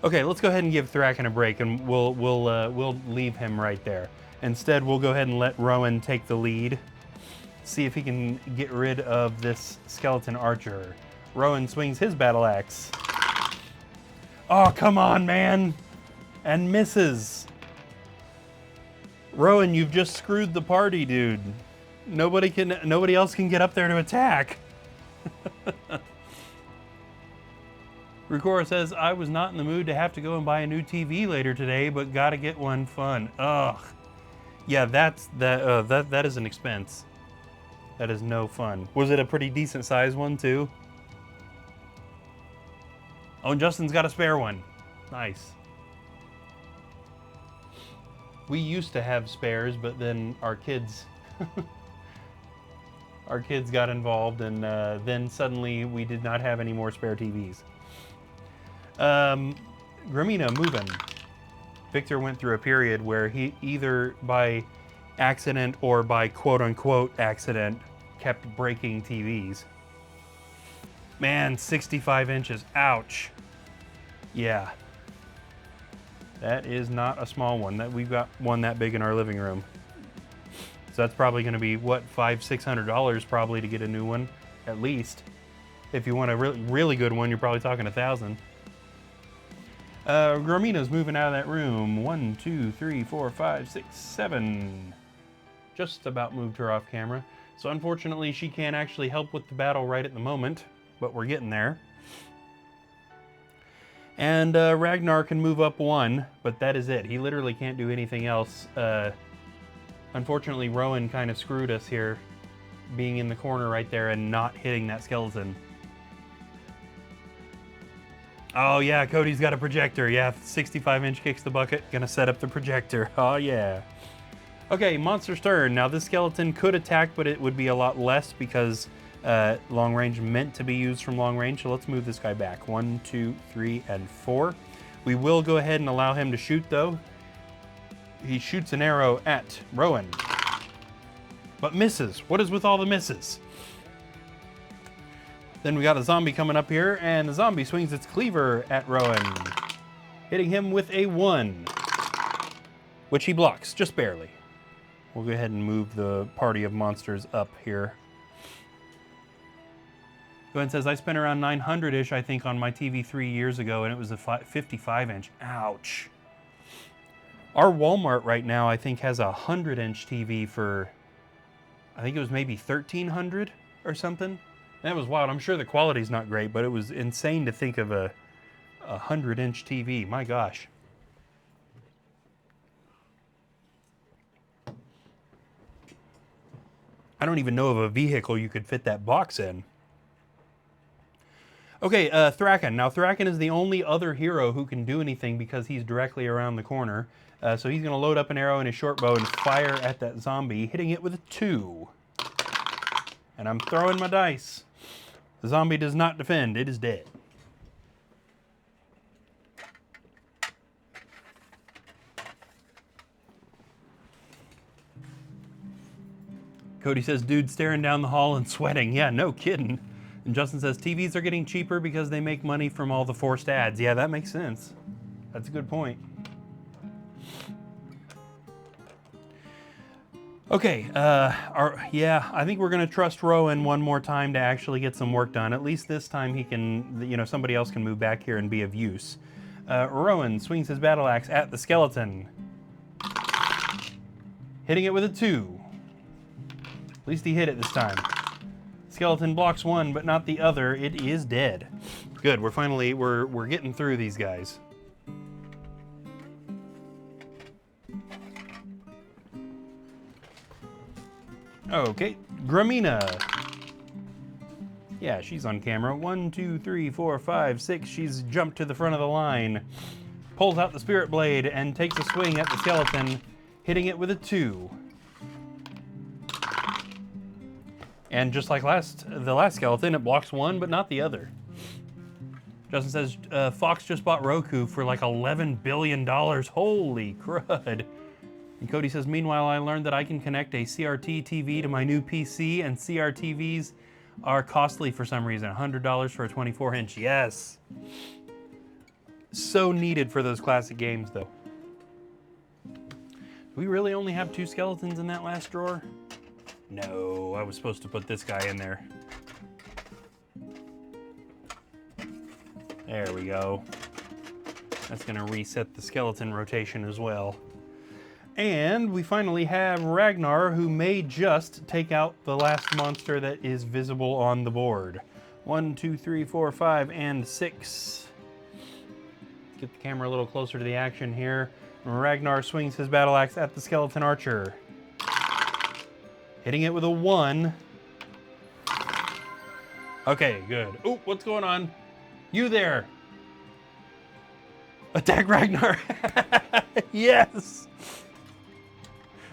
[SPEAKER 1] Okay, let's go ahead and give Thraken a break, and we'll leave him right there. Instead, we'll go ahead and let Rowan take the lead. See if he can get rid of this skeleton archer. Rowan swings his battle axe. Oh, come on, man! And misses. Rowan, you've just screwed the party, dude. Nobody else can get up there to attack. Rukora says, I was not in the mood to have to go and buy a new TV later today, but gotta get one fun. Ugh. Yeah, that is an expense. That is no fun. Was it a pretty decent sized one too? Oh, and Justin's got a spare one. Nice. We used to have spares, but then our kids got involved, and then suddenly we did not have any more spare TVs. Gramina moving. Victor went through a period where he either by accident or by quote-unquote accident kept breaking TVs. Man, 65 inches. Ouch. Yeah. That is not a small one. We've got one that big in our living room. So that's probably going to be, what, $500-600 probably to get a new one, at least. If you want a really good one, you're probably talking $1,000. Gramina's moving out of that room. 1, 2, 3, 4, 5, 6, 7. Just about moved her off camera. So unfortunately, she can't actually help with the battle right at the moment, but we're getting there. And Ragnar can move up 1, but that is it. He literally can't do anything else. Unfortunately, Rowan kind of screwed us here, being in the corner right there and not hitting that skeleton. Oh yeah, Cody's got a projector. Yeah, 65-inch kicks the bucket. Gonna set up the projector. Oh yeah. Okay, monster's turn. Now this skeleton could attack, but it would be a lot less because long range meant to be used from long range. So let's move this guy back. 1, 2, 3, and 4. We will go ahead and allow him to shoot though. He shoots an arrow at Rowan, but misses. What is with all the misses? Then we got a zombie coming up here, and the zombie swings its cleaver at Rowan, hitting him with a 1, which he blocks, just barely. We'll go ahead and move the party of monsters up here. Gwen says, I spent around 900-ish, I think, on my TV 3 years ago, and it was a 55-inch. Ouch. Our Walmart right now, I think, has a 100-inch TV for, I think it was maybe $1,300 or something. That was wild. I'm sure the quality's not great, but it was insane to think of a 100-inch TV. My gosh. I don't even know of a vehicle you could fit that box in. Okay, Thraken. Now, Thraken is the only other hero who can do anything because he's directly around the corner. So he's going to load up an arrow and his short bow and fire at that zombie, hitting it with a 2. And I'm throwing my dice. The zombie does not defend. It is dead. Cody says, dude staring down the hall and sweating. Yeah, no kidding. And Justin says, TVs are getting cheaper because they make money from all the forced ads. Yeah, that makes sense. That's a good point. Okay, yeah, I think we're going to trust Rowan one more time to actually get some work done. At least this time he can, somebody else can move back here and be of use. Rowan swings his battle axe at the skeleton, hitting it with a 2. At least he hit it this time. Skeleton blocks 1, but not the other. It is dead. Good, we're getting through these guys. Okay, Gramina. Yeah, she's on camera. 1, 2, 3, 4, 5, 6. She's jumped to the front of the line, pulls out the spirit blade, and takes a swing at the skeleton, hitting it with a 2. And just like the last skeleton, it blocks 1, but not the other. Justin says, Fox just bought Roku for like $11 billion. Holy crud. And Cody says, meanwhile, I learned that I can connect a CRT TV to my new PC, and CRTVs are costly for some reason. $100 for a 24-inch. Yes. So needed for those classic games, though. Do we really only have 2 skeletons in that last drawer? No, I was supposed to put this guy in there. There we go. That's gonna reset the skeleton rotation as well. And we finally have Ragnar, who may just take out the last monster that is visible on the board. 1, 2, 3, 4, 5, and 6. Get the camera a little closer to the action here. Ragnar swings his battle axe at the skeleton archer, hitting it with a 1. Okay, good. Oh, what's going on? You there. Attack Ragnar. Yes.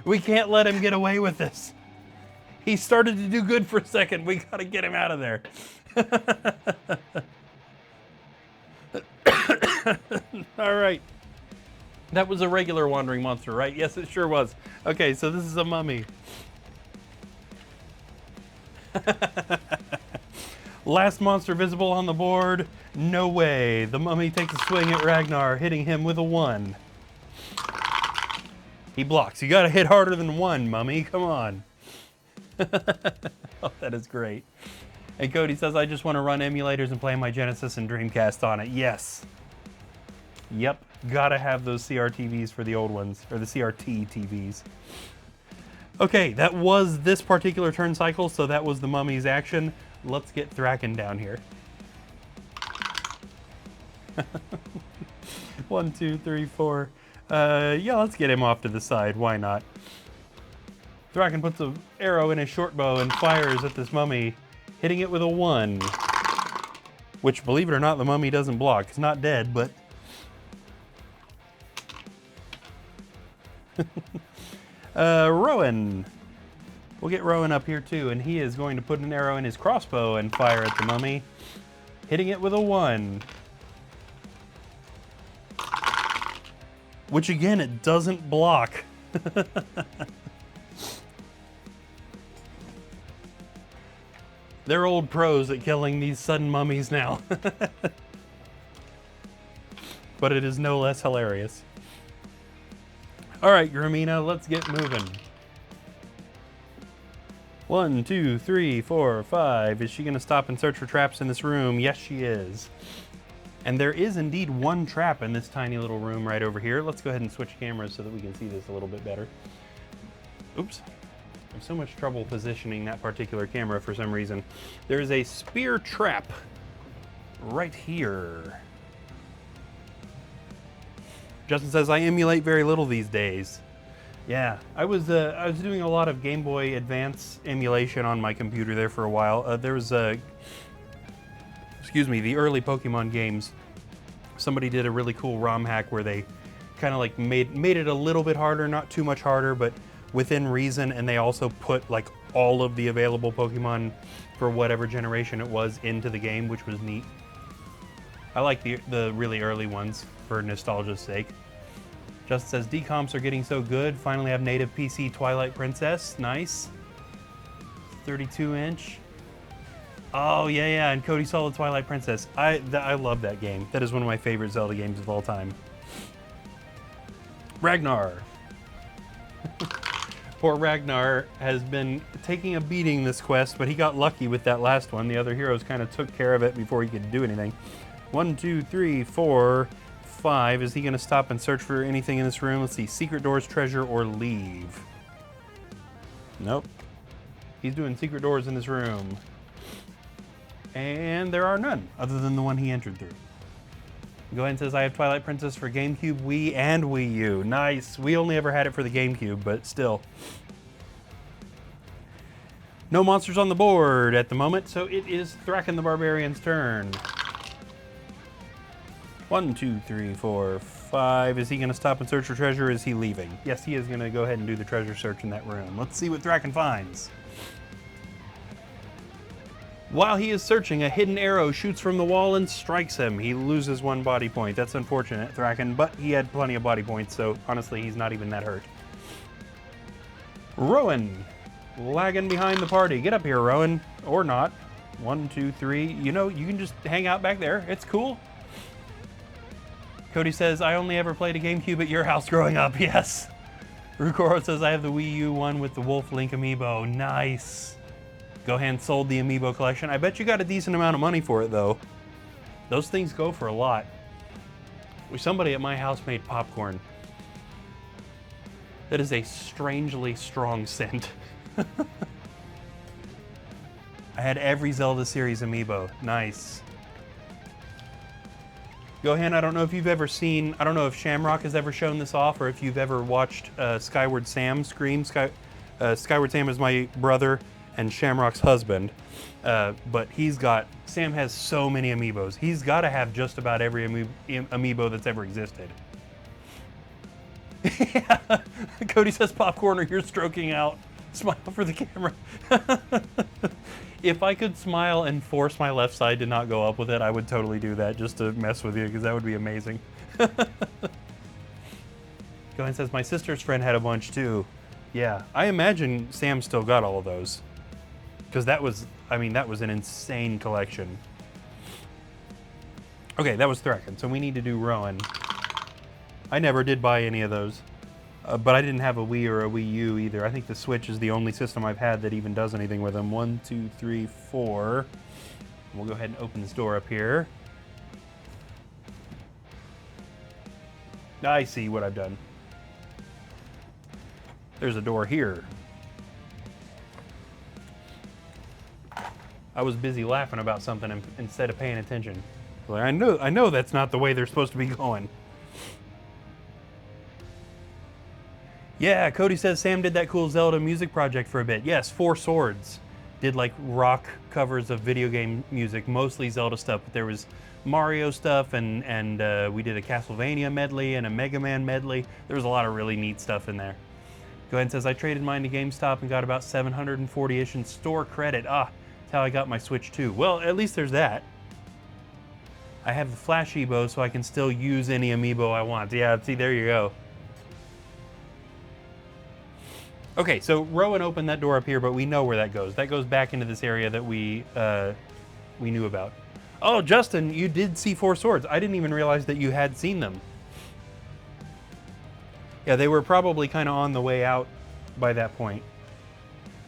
[SPEAKER 1] We can't let him get away with this. He started to do good for a second. We gotta get him out of there. All right. That was a regular wandering monster, right? Yes, it sure was. Okay, so this is a mummy. Last monster visible on the board. No way. The mummy takes a swing at Ragnar, hitting him with a 1. He blocks. You gotta hit harder than 1, mummy. Come on. Oh, that is great. And Cody says, I just want to run emulators and play my Genesis and Dreamcast on it. Yes. Yep. Gotta have those CRTVs for the old ones, or the CRT TVs. Okay, that was this particular turn cycle, so that was the mummy's action. Let's get Thraken down here. 1, 2, 3, 4. Yeah, let's get him off to the side. Why not? Thraken puts an arrow in his short bow and fires at this mummy, hitting it with a 1. Which, believe it or not, the mummy doesn't block. It's not dead, but... Rowan. We'll get Rowan up here too, and he is going to put an arrow in his crossbow and fire at the mummy, hitting it with a 1. Which again, it doesn't block. They're old pros at killing these sudden mummies now. But it is no less hilarious. All right, Gramina, let's get moving. 1, 2, 3, 4, 5. Is she gonna stop and search for traps in this room? Yes, she is. And there is indeed 1 trap in this tiny little room right over here. Let's go ahead and switch cameras so that we can see this a little bit better. Oops. I have so much trouble positioning that particular camera for some reason. There is a spear trap right here. Justin says, I emulate very little these days. Yeah, I was doing a lot of Game Boy Advance emulation on my computer there for a while. There was excuse me, the early Pokemon games. Somebody did a really cool ROM hack where they kind of like made it a little bit harder, not too much harder, but within reason, and they also put like all of the available Pokemon for whatever generation it was into the game, which was neat. I like the really early ones for nostalgia's sake. Justin says, decomps are getting so good. Finally have native PC Twilight Princess. Nice. 32-inch. Oh, yeah, and Cody saw the Twilight Princess. I love that game. That is one of my favorite Zelda games of all time. Ragnar. Poor Ragnar has been taking a beating this quest, but he got lucky with that last one. The other heroes kind of took care of it before he could do anything. 1, 2, 3, 4, 5. Is he going to stop and search for anything in this room? Let's see. Secret doors, treasure, or leave. Nope. He's doing secret doors in this room. And there are none, other than the one he entered through. Go ahead and says, I have Twilight Princess for GameCube, Wii, and Wii U. Nice. We only ever had it for the GameCube, but still. No monsters on the board at the moment, so it is Thraken the Barbarian's turn. 1, 2, 3, 4, 5. Is he going to stop and search for treasure, or is he leaving? Yes, he is going to go ahead and do the treasure search in that room. Let's see what Thraken finds. While he is searching, a hidden arrow shoots from the wall and strikes him. He loses 1 body point. That's unfortunate, Thraken, but he had plenty of body points, so honestly, he's not even that hurt. Rowan, lagging behind the party. Get up here, Rowan, or not. 1, 2, 3. You know, you can just hang out back there. It's cool. Cody says, I only ever played a GameCube at your house growing up. Yes. Rukoro says, I have the Wii U one with the Wolf Link amiibo. Nice. Gohan sold the amiibo collection. I bet you got a decent amount of money for it, though. Those things go for a lot. Somebody at my house made popcorn. That is a strangely strong scent. I had every Zelda series amiibo. Nice. Gohan, I don't know if you've ever seen, I don't know if Shamrock has ever shown this off or if you've ever watched Skyward Sam scream. Skyward Sam is my brother and Shamrock's husband. But Sam has so many amiibos. He's got to have just about every amiibo that's ever existed. Yeah. Cody says, popcorn or you're stroking out. Smile for the camera. If I could smile and force my left side to not go up with it, I would totally do that just to mess with you, because that would be amazing. Gohan says, my sister's friend had a bunch too. Yeah, I imagine Sam still got all of those. Because that was an insane collection. Okay, that was Thraken, so we need to do Rowan. I never did buy any of those. But I didn't have a Wii or a Wii U either. I think the Switch is the only system I've had that even does anything with them. 1, 2, 3, 4. We'll go ahead and open this door up here. I see what I've done. There's a door here. I was busy laughing about something instead of paying attention. Like, I know that's not the way they're supposed to be going. Yeah, Cody says Sam did that cool Zelda music project for a bit. Yes, 4 Swords did like rock covers of video game music, mostly Zelda stuff, but there was Mario stuff and we did a Castlevania medley and a Mega Man medley. There was a lot of really neat stuff in there. Go ahead and says, I traded mine to GameStop and got about 740-ish in store credit. That's how I got my Switch too. Well, at least there's that. I have the Flash Amiibo, so I can still use any amiibo I want. Yeah, see, there you go. Okay, so Rowan opened that door up here, but we know where that goes. That goes back into this area that we knew about. Oh, Justin, you did see 4 Swords. I didn't even realize that you had seen them. Yeah, they were probably kind of on the way out by that point.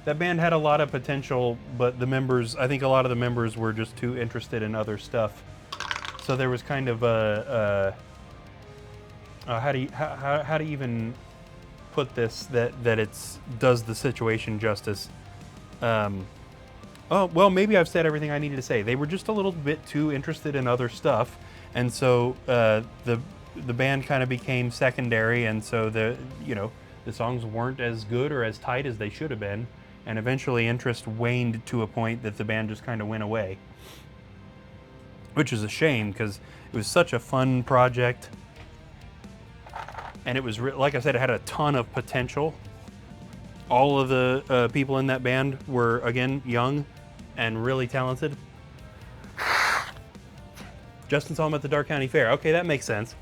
[SPEAKER 1] That band had a lot of potential, but the members, I think a lot of the members were just too interested in other stuff. So there was kind of a how do you even put this that it's does the situation justice. Oh, well, maybe I've said everything I needed to say. They were just a little bit too interested in other stuff, and so the band kind of became secondary, and so the songs weren't as good or as tight as they should have been, and eventually interest waned to a point that the band just kind of went away, which is a shame because it was such a fun project. And it was, like I said, it had a ton of potential. All of the people in that band were, again, young and really talented. Justin saw him at the Dark County Fair. Okay, that makes sense.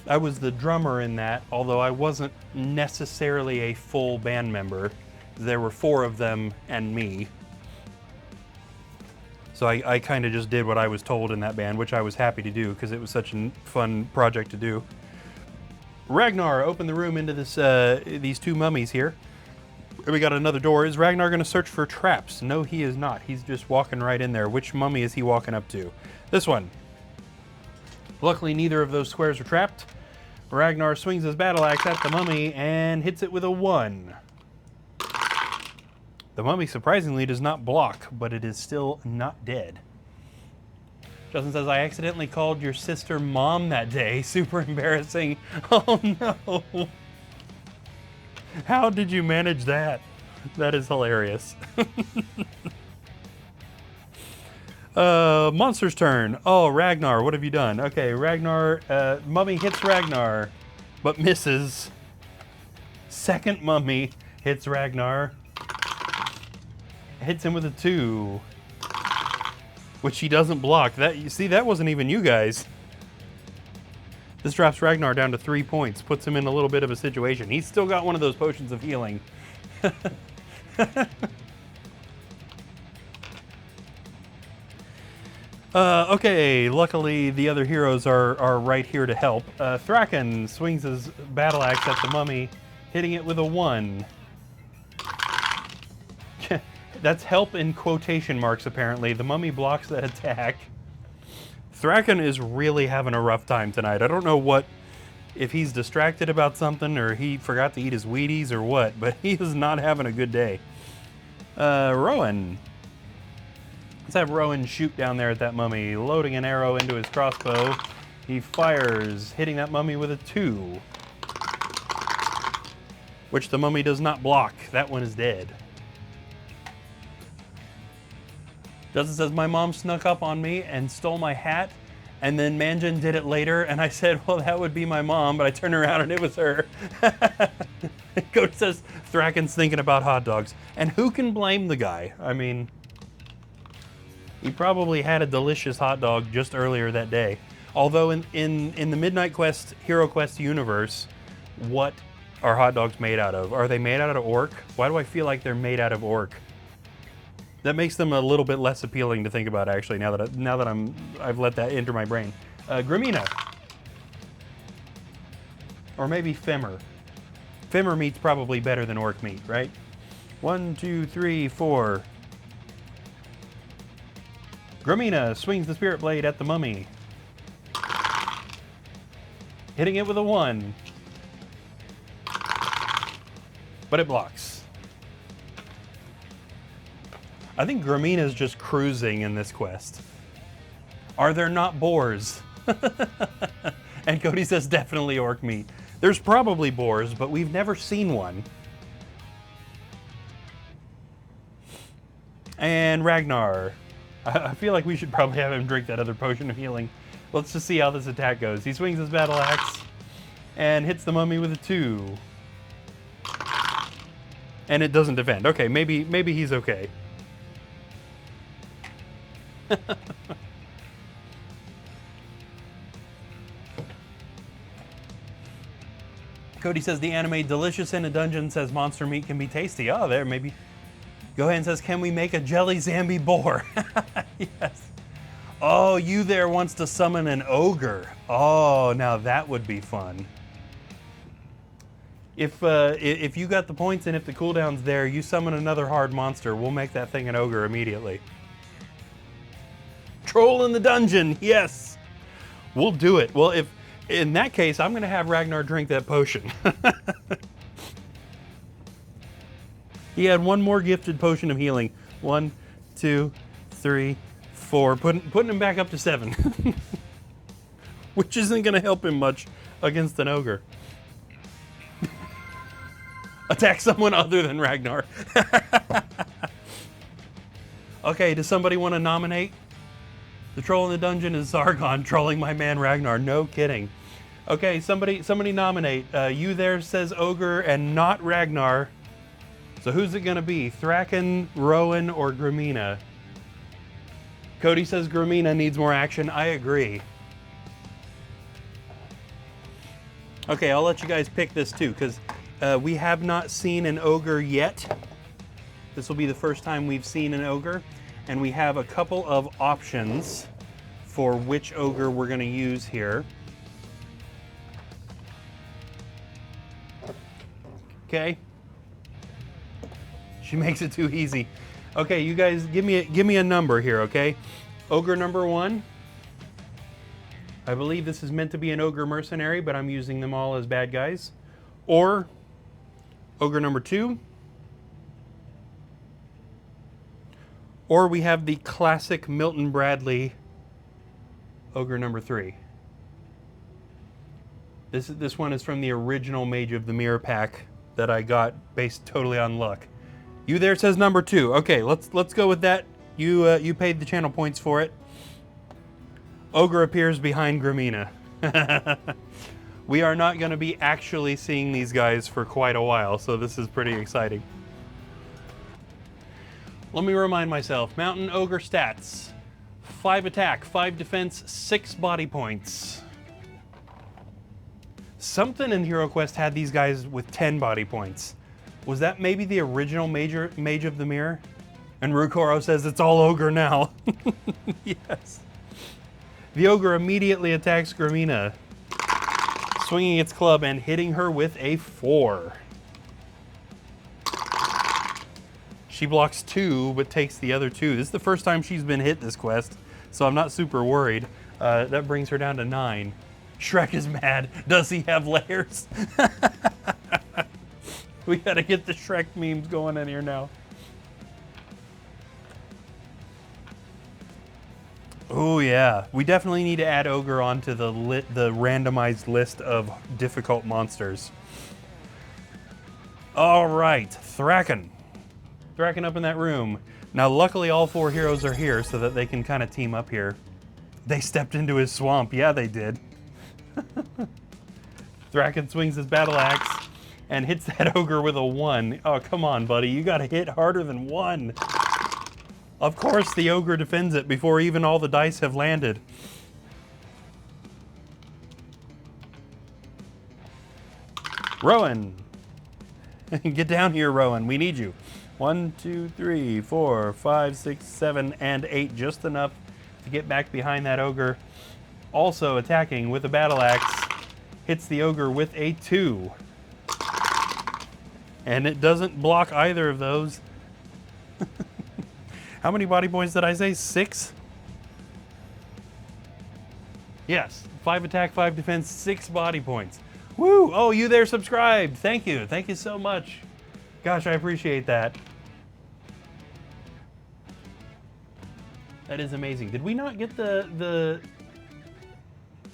[SPEAKER 1] I was the drummer in that, although I wasn't necessarily a full band member. There were 4 of them and me. So I kind of just did what I was told in that band, which I was happy to do because it was such a fun project to do. Ragnar opened the room into this these 2 mummies here. We got another door. Is Ragnar going to search for traps? No, he is not. He's just walking right in there. Which mummy is he walking up to? This one. Luckily, neither of those squares are trapped. Ragnar swings his battle axe at the mummy and hits it with a 1. The mummy surprisingly does not block, but it is still not dead. Justin says, I accidentally called your sister mom that day. Super embarrassing. Oh no. How did you manage that? That is hilarious. Monster's turn. Oh, Ragnar, what have you done? Okay, Ragnar, mummy hits Ragnar, but misses. Second mummy hits Ragnar. Hits him with a 2. Which he doesn't block. That, you see, that wasn't even you guys. This drops Ragnar down to 3 points. Puts him in a little bit of a situation. He's still got one of those potions of healing. Okay, luckily the other heroes are right here to help. Thraken swings his battle axe at the mummy, hitting it with a 1. That's help in quotation marks, apparently. The mummy blocks that attack. Thraken is really having a rough time tonight. I don't know if he's distracted about something or he forgot to eat his Wheaties or what, but he is not having a good day. Rowan. Let's have Rowan shoot down there at that mummy, loading an arrow into his crossbow. He fires, hitting that mummy with a 2. Which the mummy does not block. That one is dead. Justin says, my mom snuck up on me and stole my hat, and then Manjin did it later, and I said, well, that would be my mom, but I turned around and it was her. Coach says, Thraken's thinking about hot dogs. And who can blame the guy? I mean, he probably had a delicious hot dog just earlier that day. Although in the Midnight Quest, Hero Quest universe, what are hot dogs made out of? Are they made out of orc? Why do I feel like they're made out of orc? That makes them a little bit less appealing to think about, actually, now that I've let that enter my brain. Grimina. Or maybe Femmer. Femmer meat's probably better than orc meat, right? 1, 2, 3, 4. Grimina swings the spirit blade at the mummy, hitting it with a 1. But it blocks. I think Grimina's just cruising in this quest. Are there not boars? And Cody says definitely orc meat. There's probably boars, but we've never seen one. And Ragnar. I feel like we should probably have him drink that other potion of healing. Let's just see how this attack goes. He swings his battle axe and hits the mummy with a 2. And it doesn't defend. Okay, maybe he's okay. Cody says the anime delicious in a dungeon, says monster meat can be tasty. Oh, there, maybe. Go ahead and says, can we make a jelly zombie boar? Yes. Oh, you there wants to summon an ogre. Oh, now that would be fun. If you got the points and if the cooldown's there, you summon another hard monster. We'll make that thing an ogre immediately. Troll in the dungeon, yes. We'll do it. Well, if in that case, I'm going to have Ragnar drink that potion. He had one more gifted potion of healing. 1, 2, 3, 4. Putting him back up to 7. Which isn't going to help him much against an ogre. Attack someone other than Ragnar. Okay, does somebody want to nominate? The troll in the dungeon is Zargon trolling my man Ragnar. No kidding. Okay, somebody nominate. You there says ogre and not Ragnar. So who's it gonna be? Thraken, Rowan, or Grimina? Cody says Grimina needs more action. I agree. Okay, I'll let you guys pick this too, because we have not seen an ogre yet. This will be the first time we've seen an ogre. And we have a couple of options for which ogre we're going to use here. Okay. She makes it too easy. Okay, you guys, give me a number here, okay? Ogre number 1. I believe this is meant to be an ogre mercenary, but I'm using them all as bad guys. Or ogre number 2. Or we have the classic Milton Bradley ogre number 3. This one is from the original Mage of the Mirror pack that I got based totally on luck. You there says number 2. Okay, let's go with that. You paid the channel points for it. Ogre appears behind Grimina. We are not going to be actually seeing these guys for quite a while, so this is pretty exciting. Let me remind myself. Mountain Ogre stats. 5 attack, 5 defense, 6 body points. Something in Hero Quest had these guys with 10 body points. Was that maybe the original Mage of the Mirror? And Rukoro says it's all Ogre now. Yes. The Ogre immediately attacks Gramina, swinging its club and hitting her with a 4. She blocks 2, but takes the other 2. This is the first time she's been hit this quest, so I'm not super worried. That brings her down to 9. Shrek is mad. Does he have layers? We gotta get the Shrek memes going in here now. Oh yeah, we definitely need to add Ogre onto the randomized list of difficult monsters. All right, Thraken. Thraken up in that room. Now luckily all 4 heroes are here so that they can kind of team up here. They stepped into his swamp. Yeah, they did. Thraken swings his battle axe and hits that Ogre with a 1. Oh, come on, buddy. You gotta hit harder than 1. Of course the Ogre defends it before even all the dice have landed. Rowan. Get down here, Rowan. We need you. 1, 2, 3, 4, 5, 6, 7, and 8. Just enough to get back behind that Ogre. Also attacking with a battle axe. Hits the Ogre with a 2. And it doesn't block either of those. How many body points did I say? 6? Yes. 5 attack, 5 defense, 6 body points. Woo! Oh, you there subscribed. Thank you. Thank you so much. Gosh, I appreciate that. That is amazing. Did we not get the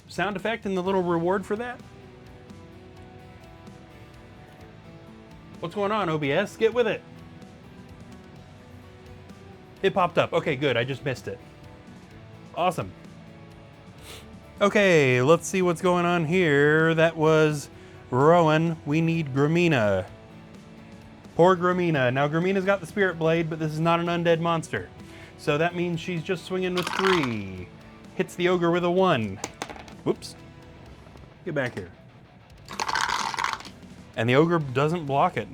[SPEAKER 1] sound effect and the little reward for that? What's going on, OBS? Get with it. It popped up. Okay, good. I just missed it. Awesome. Okay, let's see what's going on here. That was Rowan. We need Gramina. Poor Gramina. Now, Gramina's got the Spirit Blade, but this is not an undead monster. So that means she's just swinging with 3. Hits the Ogre with a 1. Whoops. Get back here. And the Ogre doesn't block it.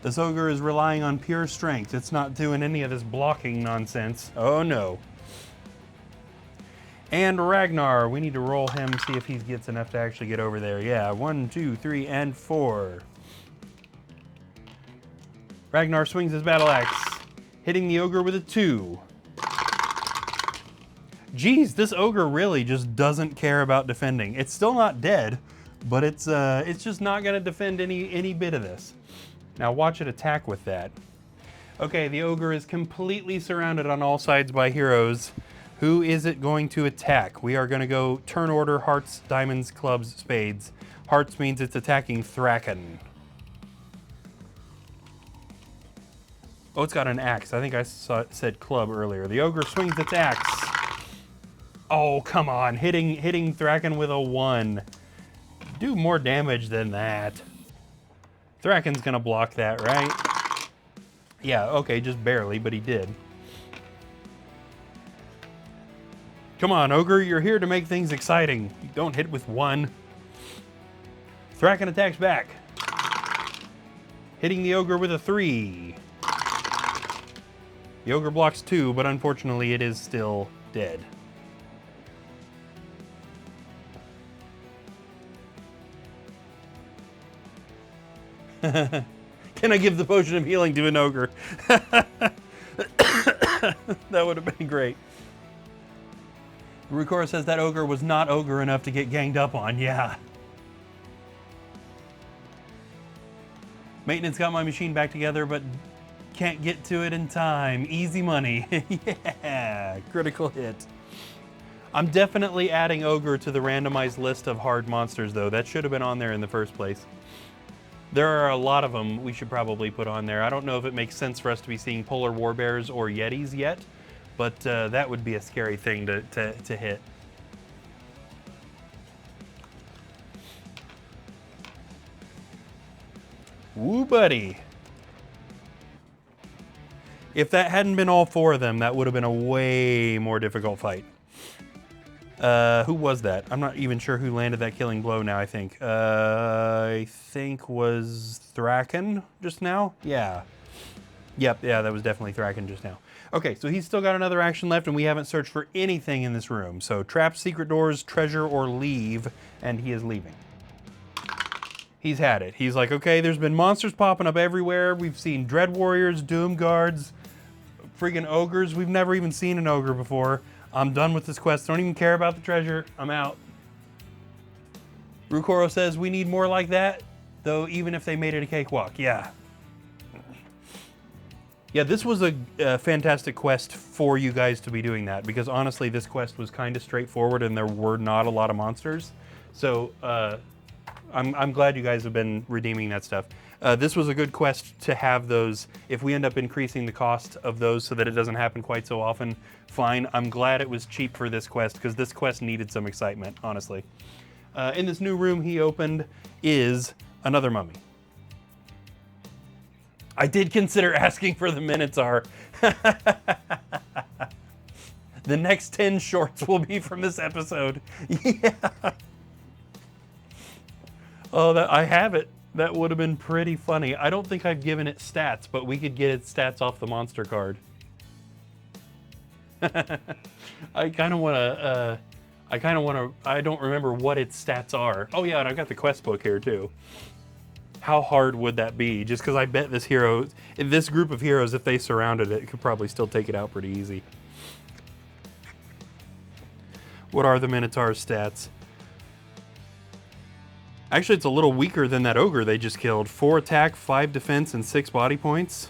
[SPEAKER 1] This Ogre is relying on pure strength. It's not doing any of this blocking nonsense. Oh no. And Ragnar, we need to roll him, see if he gets enough to actually get over there. Yeah, 1, 2, 3, and 4. Ragnar swings his battle axe, hitting the Ogre with a 2. Geez, this Ogre really just doesn't care about defending. It's still not dead, but it's just not gonna defend any bit of this. Now watch it attack with that. Okay, the Ogre is completely surrounded on all sides by heroes. Who is it going to attack? We are gonna go turn order, hearts, diamonds, clubs, spades. Hearts means it's attacking Thraken. Oh, it's got an axe. I think I said club earlier. The Ogre swings its axe. Oh, come on, hitting Thraken with a 1. Do more damage than that. Thraken's gonna block that, right? Yeah, okay, just barely, but he did. Come on, Ogre, you're here to make things exciting. You don't hit with 1. Thraken attacks back. Hitting the Ogre with a 3. The Ogre blocks 2, but unfortunately it is still dead. Can I give the potion of healing to an Ogre? That would have been great. Rukora says that Ogre was not Ogre enough to get ganged up on. Yeah. Maintenance got my machine back together, but can't get to it in time. Easy money. Yeah, critical hit. I'm definitely adding Ogre to the randomized list of hard monsters, though. That should have been on there in the first place. There are a lot of them we should probably put on there. I don't know if it makes sense for us to be seeing polar warbears or yetis yet, but that would be a scary thing to hit. Woo, buddy. If that hadn't been all 4 of them, that would have been a way more difficult fight. Who was that? I'm not even sure who landed that killing blow now, I think. I think was Thraken just now? Yeah. Yep, yeah, that was definitely Thraken just now. Okay, so he's still got another action left, and we haven't searched for anything in this room. So traps, secret doors, treasure, or leave, and he is leaving. He's had it. He's like, okay, there's been monsters popping up everywhere. We've seen Dread Warriors, Doom Guards, freaking ogres. We've never even seen an ogre before. I'm done with this quest. Don't even care about the treasure. I'm out. Rukoro says we need more like that, though even if they made it a cakewalk. Yeah. Yeah, this was a fantastic quest for you guys to be doing that, because honestly, this quest was kind of straightforward and there were not a lot of monsters. So I'm glad you guys have been redeeming that stuff. This was a good quest to have those. If we end up increasing the cost of those so that it doesn't happen quite so often, fine. I'm glad it was cheap for this quest, because this quest needed some excitement, honestly. In this new room he opened is another mummy. I did consider asking for the Minotaur. The next 10 shorts will be from this episode. Yeah. Oh, I have it. That would have been pretty funny. I don't think I've given it stats, but we could get its stats off the monster card. I kind of want to, I don't remember what its stats are. Oh yeah, and I've got the quest book here too. How hard would that be? Just because I bet this hero, this group of heroes, if they surrounded it, could probably still take it out pretty easy. What are the Minotaur's stats? Actually, it's a little weaker than that ogre they just killed. 4 attack, 5 defense, and 6 body points.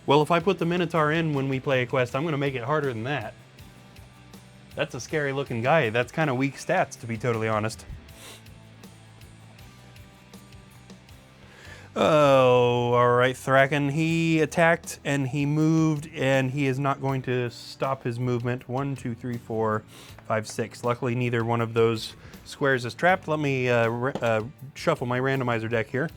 [SPEAKER 1] Well, if I put the Minotaur in when we play a quest, I'm going to make it harder than that. That's a scary looking guy. That's kind of weak stats, to be totally honest. Oh, all right, Thraken. He attacked and he moved, and he is not going to stop his movement. 1, 2, 3, 4, 5, 6. Luckily, neither one of those squares is trapped. Let me shuffle my randomizer deck here.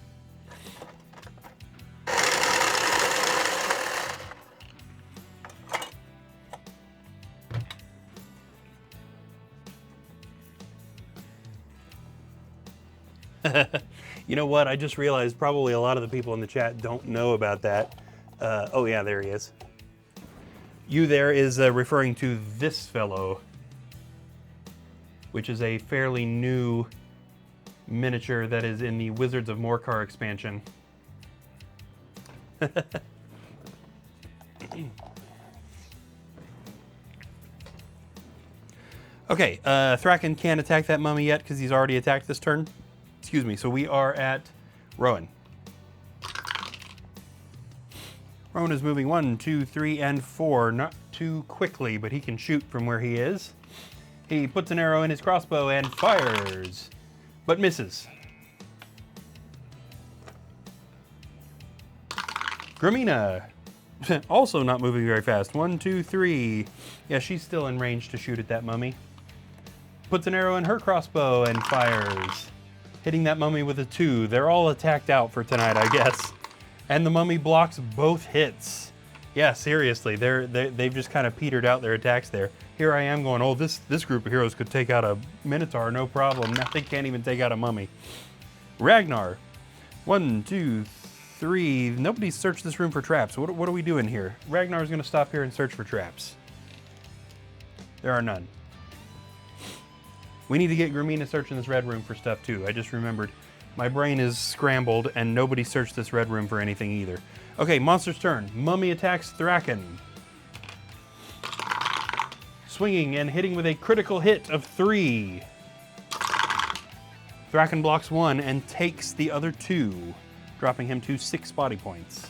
[SPEAKER 1] You know what? I just realized probably a lot of the people in the chat don't know about that. Oh yeah, there he is. You there is referring to this fellow, which is a fairly new miniature that is in the Wizards of Morcar expansion. Okay, Thraken can't attack that mummy yet because he's already attacked this turn. Excuse me, so we are at Rowan. Rowan is moving 1, 2, 3, and 4. Not too quickly, but he can shoot from where he is. He puts an arrow in his crossbow and fires, but misses. Gramina, also not moving very fast. 1, 2, 3. Yeah, she's still in range to shoot at that mummy. Puts an arrow in her crossbow and fires, hitting that mummy with a 2. They're all attacked out for tonight, I guess. And the mummy blocks both hits. Yeah, seriously, they've just kind of petered out their attacks there. Here I am going, oh, this group of heroes could take out a Minotaur, no problem. Now they can't even take out a mummy. Ragnar. 1, 2, 3. Nobody's searched this room for traps. What are we doing here? Ragnar's going to stop here and search for traps. There are none. We need to get Gramina searching this red room for stuff too. I just remembered. My brain is scrambled and nobody searched this red room for anything either. Okay, monster's turn. Mummy attacks Thraken. Swinging and hitting with a critical hit of 3. Thraken blocks 1 and takes the other 2, dropping him to 6 body points.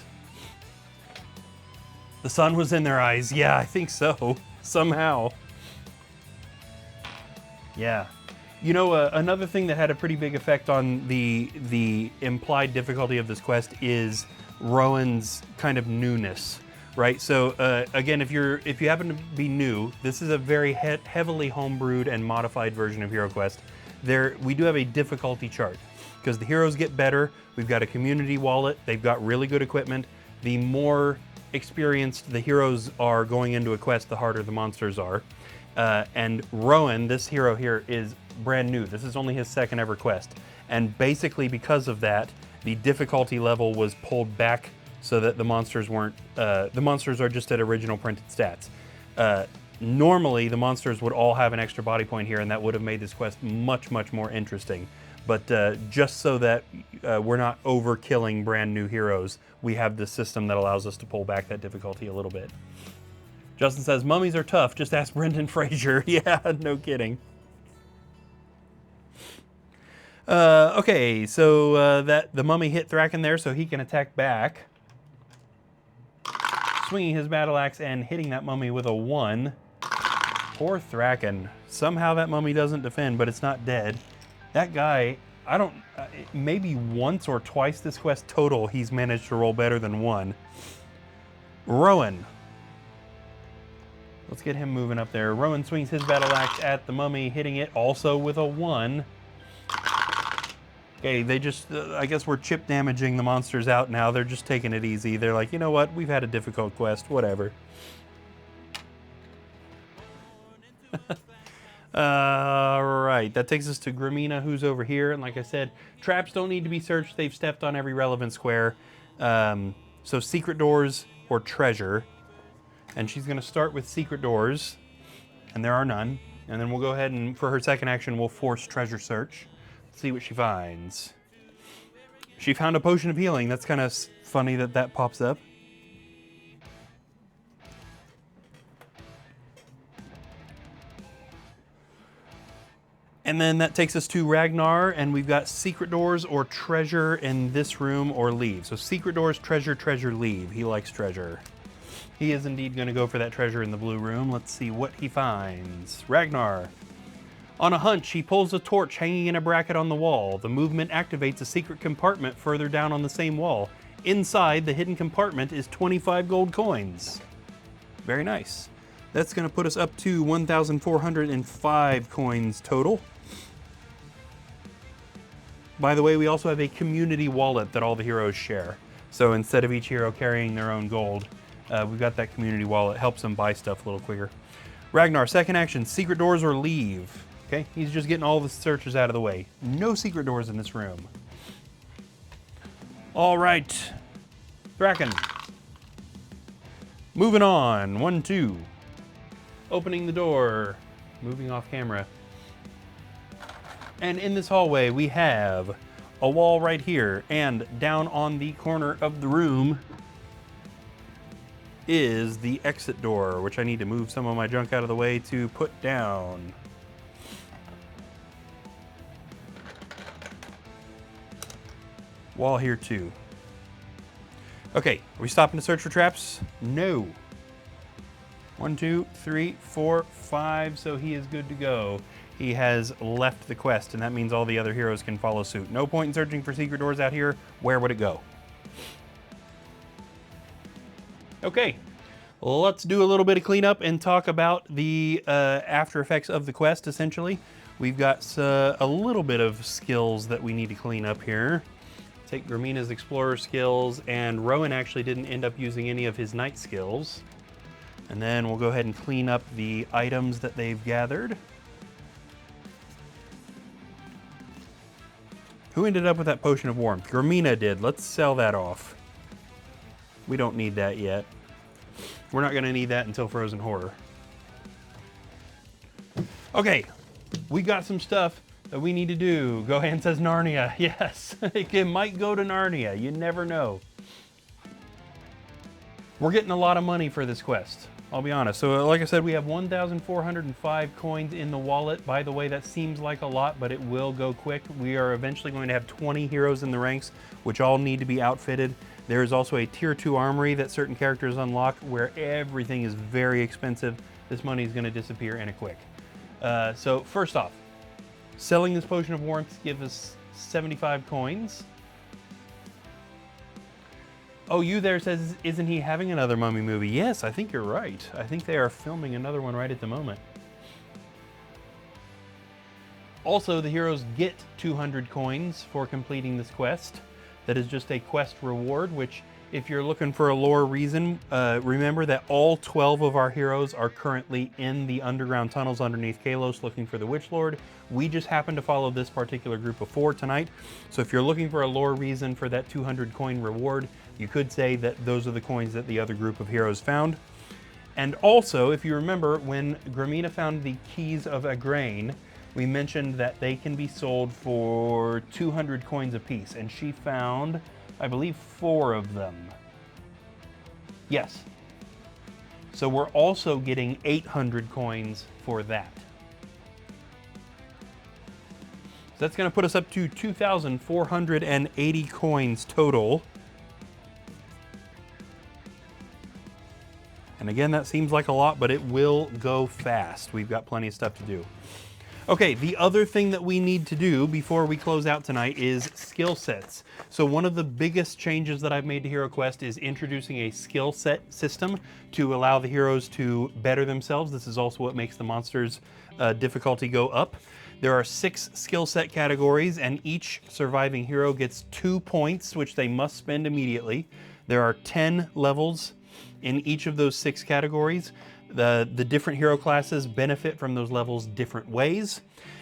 [SPEAKER 1] The sun was in their eyes. Yeah, I think so. Somehow. Yeah. You know, another thing that had a pretty big effect on the implied difficulty of this quest is Rowan's kind of newness, right? So again, if you happen to be new, this is a very heavily homebrewed and modified version of HeroQuest. We do have a difficulty chart. because the heroes get better. We've got a community wallet. They've got really good equipment. The more experienced the heroes are going into a quest, the harder the monsters are. And Rowan, this hero here, is brand new. This is only his second ever quest. And basically because of that, the difficulty level was pulled back so that the monsters weren't, the monsters are just at original printed stats. Normally, the monsters would all have an extra body point here, and that would have made this quest much, much more interesting. But just so that we're not overkilling brand new heroes, we have this system that allows us to pull back that difficulty a little bit. Justin says, mummies are tough, just ask Brendan Fraser. Yeah, no kidding. Okay, so that the mummy hit Thraken there, so he can attack back. Swinging his battle axe and hitting that mummy with a 1. Poor Thraken. Somehow that mummy doesn't defend, but it's not dead. That guy, I don't, maybe once or twice this quest total, he's managed to roll better than 1. Rowan. Let's get him moving up there. Rowan swings his battle axe at the mummy, hitting it also with a 1. Okay, they just, I guess we're chip damaging the monsters out now. They're just taking it easy. They're like, you know what? We've had a difficult quest, whatever. Right, that takes us to Gramina, who's over here. And like I said, traps don't need to be searched. They've stepped on every relevant square. So secret doors or treasure. And she's going to start with secret doors. And there are none. And then we'll go ahead and, for her second action, we'll force treasure search. See what she finds. She found a potion of healing. That's kind of funny that that pops up. And then that takes us to Ragnar, and we've got secret doors or treasure in this room or leave. So secret doors, treasure, treasure, leave. He likes treasure. He is indeed going to go for that treasure in the blue room. Let's see what he finds. Ragnar. On a hunch, he pulls a torch hanging in a bracket on the wall. The movement activates a secret compartment further down on the same wall. Inside, the hidden compartment is 25 gold coins. Very nice. That's going to put us up to 1,405 coins total. By the way, we also have a community wallet that all the heroes share. So instead of each hero carrying their own gold, we've got that community wallet. Helps them buy stuff a little quicker. Ragnar, second action, secret doors or leave. Okay, he's just getting all the searches out of the way. No secret doors in this room. All right, Thraken. Moving on, 1, 2. Opening the door, moving off camera. And in this hallway, we have a wall right here, and down on the corner of the room is the exit door, which I need to move some of my junk out of the way to put down. Wall here too. Okay, are we stopping to search for traps? No. 1, 2, 3, 4, 5, so he is good to go. He has left the quest, and that means all the other heroes can follow suit. No point in searching for secret doors out here. Where would it go? Okay, let's do a little bit of cleanup and talk about the after effects of the quest, essentially. We've got a little bit of skills that we need to clean up here. Take Gramina's explorer skills, and Rowan actually didn't end up using any of his knight skills. And then we'll go ahead and clean up the items that they've gathered. Who ended up with that potion of warmth? Gramina did. Let's sell that off. We don't need that yet. We're not going to need that until Frozen Horror. Okay, we got some stuff that we need to do. Gohan says Narnia. Yes, it might go to Narnia. You never know. We're getting a lot of money for this quest, I'll be honest. So like I said, we have 1,405 coins in the wallet. By the way, that seems like a lot, but it will go quick. We are eventually going to have 20 heroes in the ranks, which all need to be outfitted. There is also a tier 2 armory that certain characters unlock where everything is very expensive. This money is going to disappear in a quick. So first off, selling this potion of warmth gives us 75 coins. Oh, you there says, isn't he having another Mummy movie? Yes, I think you're right. I think they are filming another one right at the moment. Also, the heroes get 200 coins for completing this quest. That is just a quest reward, which if you're looking for a lore reason, remember that all 12 of our heroes are currently in the underground tunnels underneath Kalos looking for the Witch Lord. We just happen to follow this particular group of 4 tonight. So if you're looking for a lore reason for that 200 coin reward, you could say that those are the coins that the other group of heroes found. And also, if you remember, when Gramina found the Keys of Agrain, we mentioned that they can be sold for 200 coins apiece, and she found, I believe, 4 of them. Yes. So we're also getting 800 coins for that. So that's going to put us up to 2,480 coins total. And again, that seems like a lot, but it will go fast. We've got plenty of stuff to do. Okay, the other thing that we need to do before we close out tonight is skill sets. So one of the biggest changes that I've made to Hero Quest is introducing a skill set system to allow the heroes to better themselves. This is also what makes the monsters' difficulty go up. There are 6 skill set categories, and each surviving hero gets 2 points, which they must spend immediately. There are 10 levels in each of those 6 categories. The different hero classes benefit from those levels different ways,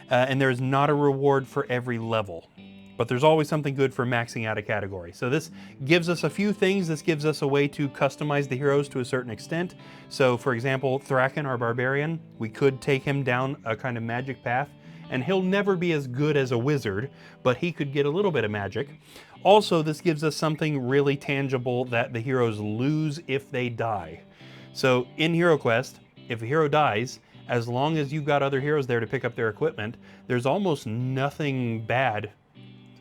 [SPEAKER 1] and there's not a reward for every level. But there's always something good for maxing out a category. So this gives us a few things. This gives us a way to customize the heroes to a certain extent. So for example, Thraken, our barbarian, we could take him down a kind of magic path, and he'll never be as good as a wizard, but he could get a little bit of magic. Also, this gives us something really tangible that the heroes lose if they die. So in Hero Quest, if a hero dies, as long as you've got other heroes there to pick up their equipment, there's almost nothing bad.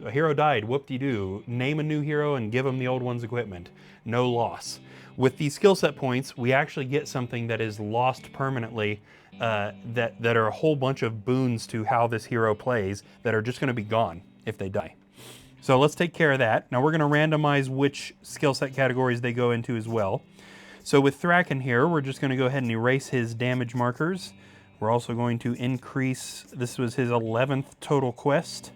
[SPEAKER 1] A hero died, whoop-de-doo. Name a new hero and give them the old one's equipment. No loss. With these skill set points, we actually get something that is lost permanently, that are a whole bunch of boons to how this hero plays that are just going to be gone if they die. So let's take care of that. Now we're going to randomize which skill set categories they go into as well. So with Thraken here, we're just going to go ahead and erase his damage markers. We're also going to increase, this was his 11th total quest.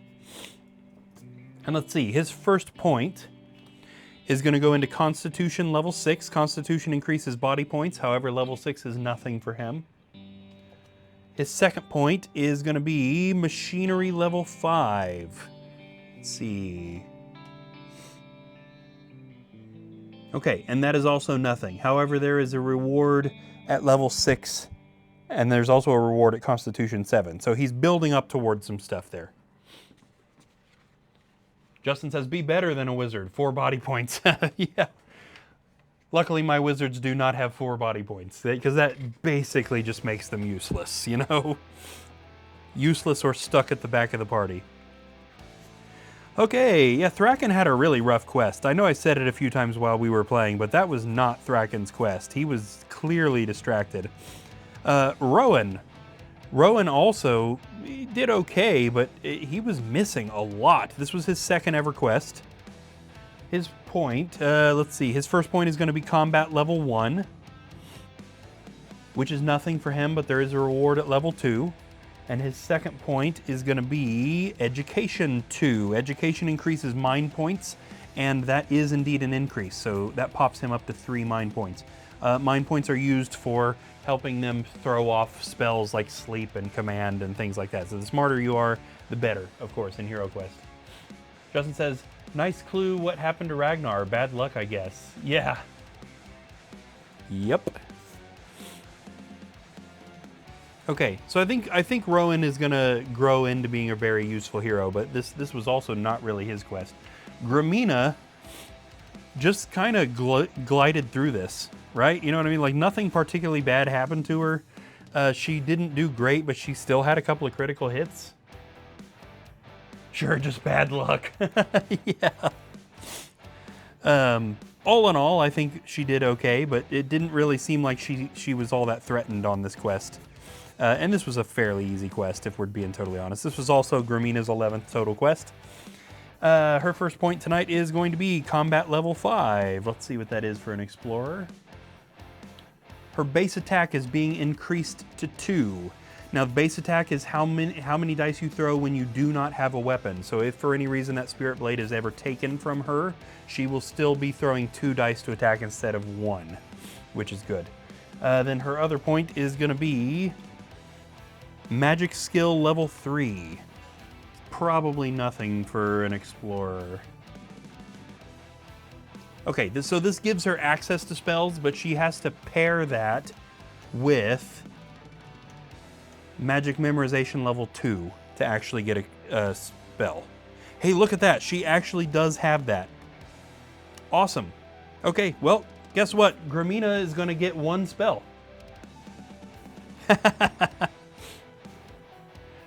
[SPEAKER 1] And let's see, his first point is going to go into Constitution level 6. Constitution increases body points, however level 6 is nothing for him. His second point is going to be Machinery level 5. Let's see. Okay, and that is also nothing. However, there is a reward at level 6, and there's also a reward at Constitution 7. So he's building up towards some stuff there. Justin says, be better than a wizard. 4 body points. Yeah. Luckily, my wizards do not have 4 body points, because that basically just makes them useless, you know? Useless or stuck at the back of the party. Okay, yeah, Thraken had a really rough quest. I know I said it a few times while we were playing, but that was not Thraken's quest. He was clearly distracted. Rowan. Rowan also did okay, but he was missing a lot. This was his second ever quest. His point, let's see, his first point is going to be Combat level 1, which is nothing for him, but there is a reward at level 2. And his second point is going to be Education 2. Education increases mind points, and that is indeed an increase. So that pops him up to 3 mind points. Mind points are used for helping them throw off spells like Sleep and Command and things like that. So the smarter you are, the better, of course, in Hero Quest. Justin says, nice clue what happened to Ragnar. Bad luck, I guess. Yeah. Yep. Okay, so I think Rowan is gonna grow into being a very useful hero, but this was also not really his quest. Gramina just kind of glided through this, right? You know what I mean? Like nothing particularly bad happened to her. She didn't do great, but she still had a couple of critical hits. Sure, just bad luck. Yeah. All in all, I think she did okay, but it didn't really seem like she was all that threatened on this quest. And this was a fairly easy quest, if we're being totally honest. This was also Gramina's 11th total quest. Her first point tonight is going to be Combat level 5. Let's see what that is for an explorer. Her base attack is being increased to 2. Now, the base attack is how many dice you throw when you do not have a weapon. So if for any reason that Spirit Blade is ever taken from her, she will still be throwing 2 dice to attack instead of 1, which is good. Then her other point is going to be Magic Skill level 3. Probably nothing for an Explorer. Okay, so this gives her access to spells, but she has to pair that with Magic Memorization level 2 to actually get a spell. Hey, look at that. She actually does have that. Awesome. Okay, well, guess what? Gramina is going to get 1 spell.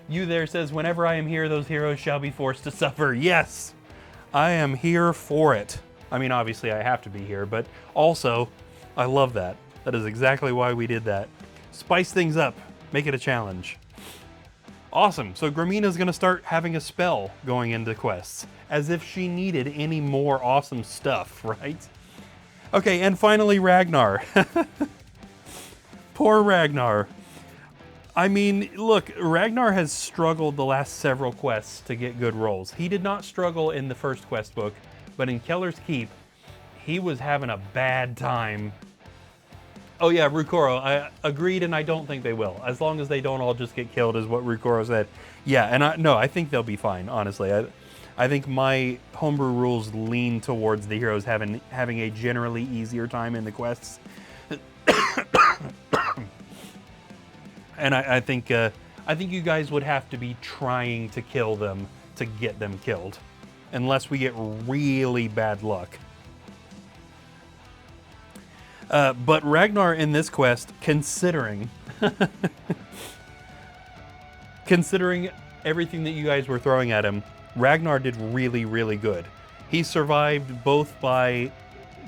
[SPEAKER 1] You there says, whenever I am here, those heroes shall be forced to suffer. Yes, I am here for it. I mean, obviously I have to be here, but also, I love that. That is exactly why we did that. Spice things up. Make it a challenge. Awesome. So Gramina's going to start having a spell going into quests, as if she needed any more awesome stuff, right? Okay, and finally Ragnar. Poor Ragnar. I mean, look, Ragnar has struggled the last several quests to get good rolls. He did not struggle in the first quest book, but in Keller's Keep, he was having a bad time. Oh yeah, Rukoro, I agreed, and I don't think they will. As long as they don't all just get killed, is what Rukoro said. Yeah, and I think they'll be fine, honestly. I think my homebrew rules lean towards the heroes having a generally easier time in the quests. And I think you guys would have to be trying to kill them to get them killed, unless we get really bad luck. But Ragnar in this quest, considering everything that you guys were throwing at him, Ragnar did really, really good. He survived both by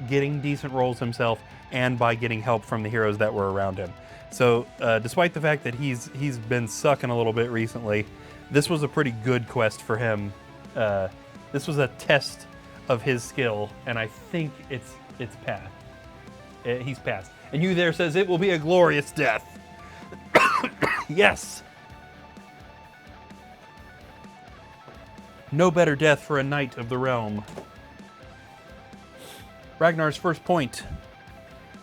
[SPEAKER 1] getting decent rolls himself and by getting help from the heroes that were around him. So despite the fact that he's been sucking a little bit recently, this was a pretty good quest for him. This was a test of his skill, and I think it's passed. He's passed. And you there says it will be a glorious death. Yes. No better death for a knight of the realm. Ragnar's first point.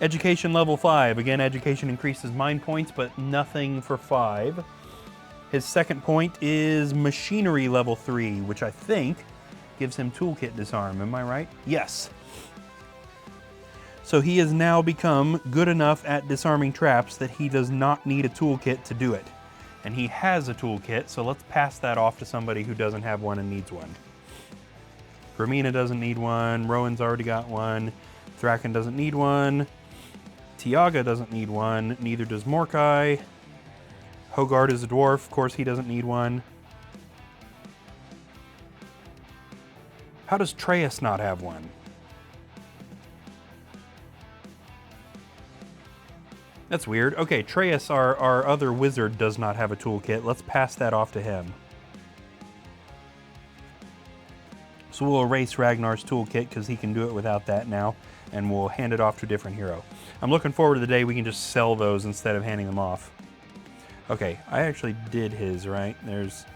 [SPEAKER 1] Education level 5. Again, education increases mind points, but nothing for 5. His second point is machinery level 3, which I think gives him toolkit disarm. Am I right? Yes. So he has now become good enough at disarming traps that he does not need a toolkit to do it. And he has a toolkit, so let's pass that off to somebody who doesn't have one and needs one. Gramina doesn't need one. Rowan's already got one. Thraken doesn't need one. Tiaga doesn't need one. Neither does Morkai. Hogard is a dwarf. Of course, he doesn't need one. How does Treyas not have one? That's weird. Okay, Treyas, our other wizard, does not have a toolkit. Let's pass that off to him. So we'll erase Ragnar's toolkit because he can do it without that now, and we'll hand it off to a different hero. I'm looking forward to the day we can just sell those instead of handing them off. Okay, I actually did his, right? There's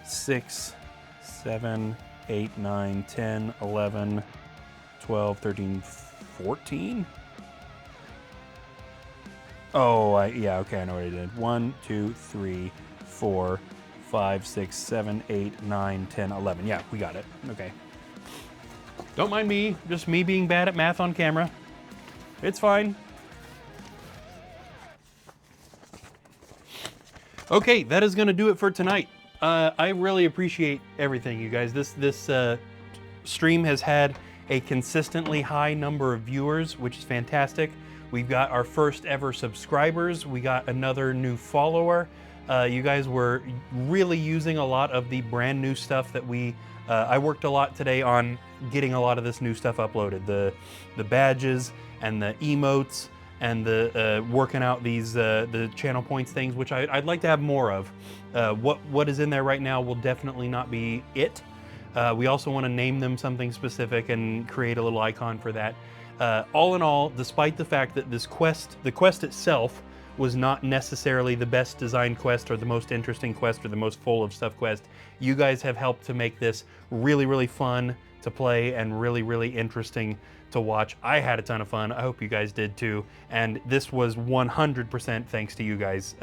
[SPEAKER 1] 6, 7, 8, 9, 10, 11, 12, 13, 14? Oh, yeah, okay, I know what I did. 1, 2, 3, 4, 5, 6, 7, 8, 9, 10, 11. Yeah, we got it. Okay. Don't mind me, just me being bad at math on camera. It's fine. Okay, that is going to do it for tonight. I really appreciate everything, you guys. This stream has had a consistently high number of viewers, which is fantastic. We've got our first ever subscribers. We got another new follower. You guys were really using a lot of the brand new stuff that I worked a lot today on getting a lot of this new stuff uploaded. The badges and the emotes and the working out these the channel points things, which I'd like to have more of. What is in there right now will definitely not be it. We also want to name them something specific and create a little icon for that. All in all, despite the fact that the quest itself was not necessarily the best designed quest or the most interesting quest or the most full of stuff quest. You guys have helped to make this really, really fun to play and really, really interesting to watch. I had a ton of fun. I hope you guys did too. And this was 100% thanks to you guys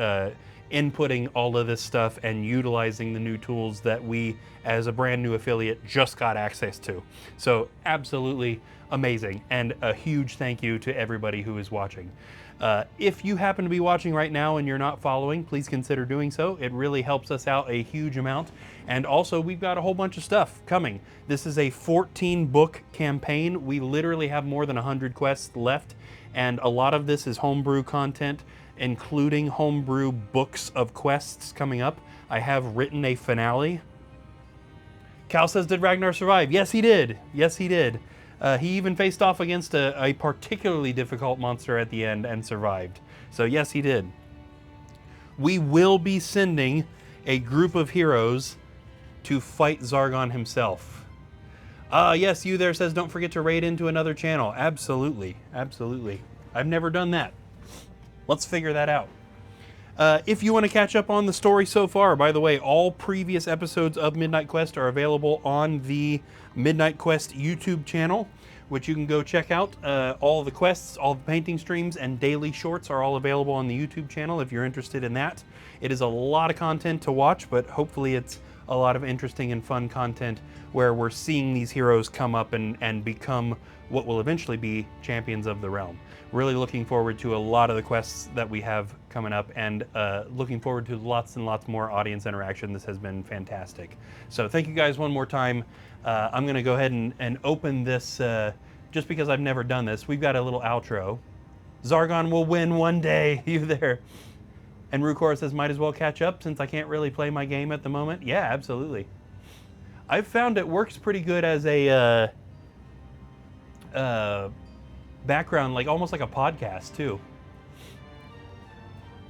[SPEAKER 1] inputting all of this stuff and utilizing the new tools that we, as a brand new affiliate, just got access to. So absolutely amazing. And a huge thank you to everybody who is watching. If you happen to be watching right now and you're not following, please consider doing so. It really helps us out a huge amount. And also, we've got a whole bunch of stuff coming. This is a 14-book campaign. We literally have more than 100 quests left, and a lot of this is homebrew content, including homebrew books of quests coming up. I have written a finale. Cal says, did Ragnar survive? Yes, he did. Yes, he did. He even faced off against a particularly difficult monster at the end and survived. So yes, he did. We will be sending a group of heroes to fight Zargon himself. Yes, you there says, don't forget to raid into another channel. Absolutely, absolutely. I've never done that. Let's figure that out. If you want to catch up on the story so far, by the way, all previous episodes of Midnight Quest are available on the Midnight Quest YouTube channel, which you can go check out. All the quests, all the painting streams, and daily shorts are all available on the YouTube channel if you're interested in that. It is a lot of content to watch, but hopefully it's a lot of interesting and fun content where we're seeing these heroes come up and become what will eventually be champions of the realm. Really looking forward to a lot of the quests that we have coming up, and looking forward to lots and lots more audience interaction. This has been fantastic. So thank you guys one more time. I'm going to go ahead and open this just because I've never done this. We've got a little outro. Zargon will win one day. You there? And Rukor says, might as well catch up since I can't really play my game at the moment. Yeah, absolutely. I've found it works pretty good as a background, like almost like a podcast too.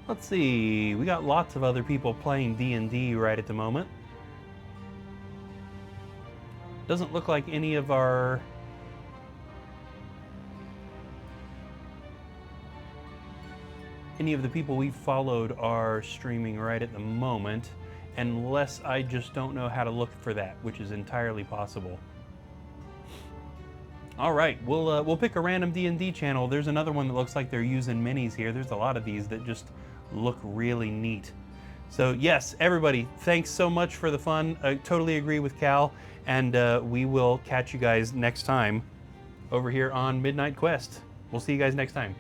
[SPEAKER 1] Let's see, we got lots of other people playing D&D right at the moment. Doesn't look like any of the people we've followed are streaming right at the moment, unless I just don't know how to look for that, which is entirely possible. All right, we'll pick a random D&D channel. There's another one that looks like they're using minis here. There's a lot of these that just look really neat. So yes, everybody, thanks so much for the fun. I totally agree with Cal, and we will catch you guys next time over here on Midnight Quest. We'll see you guys next time.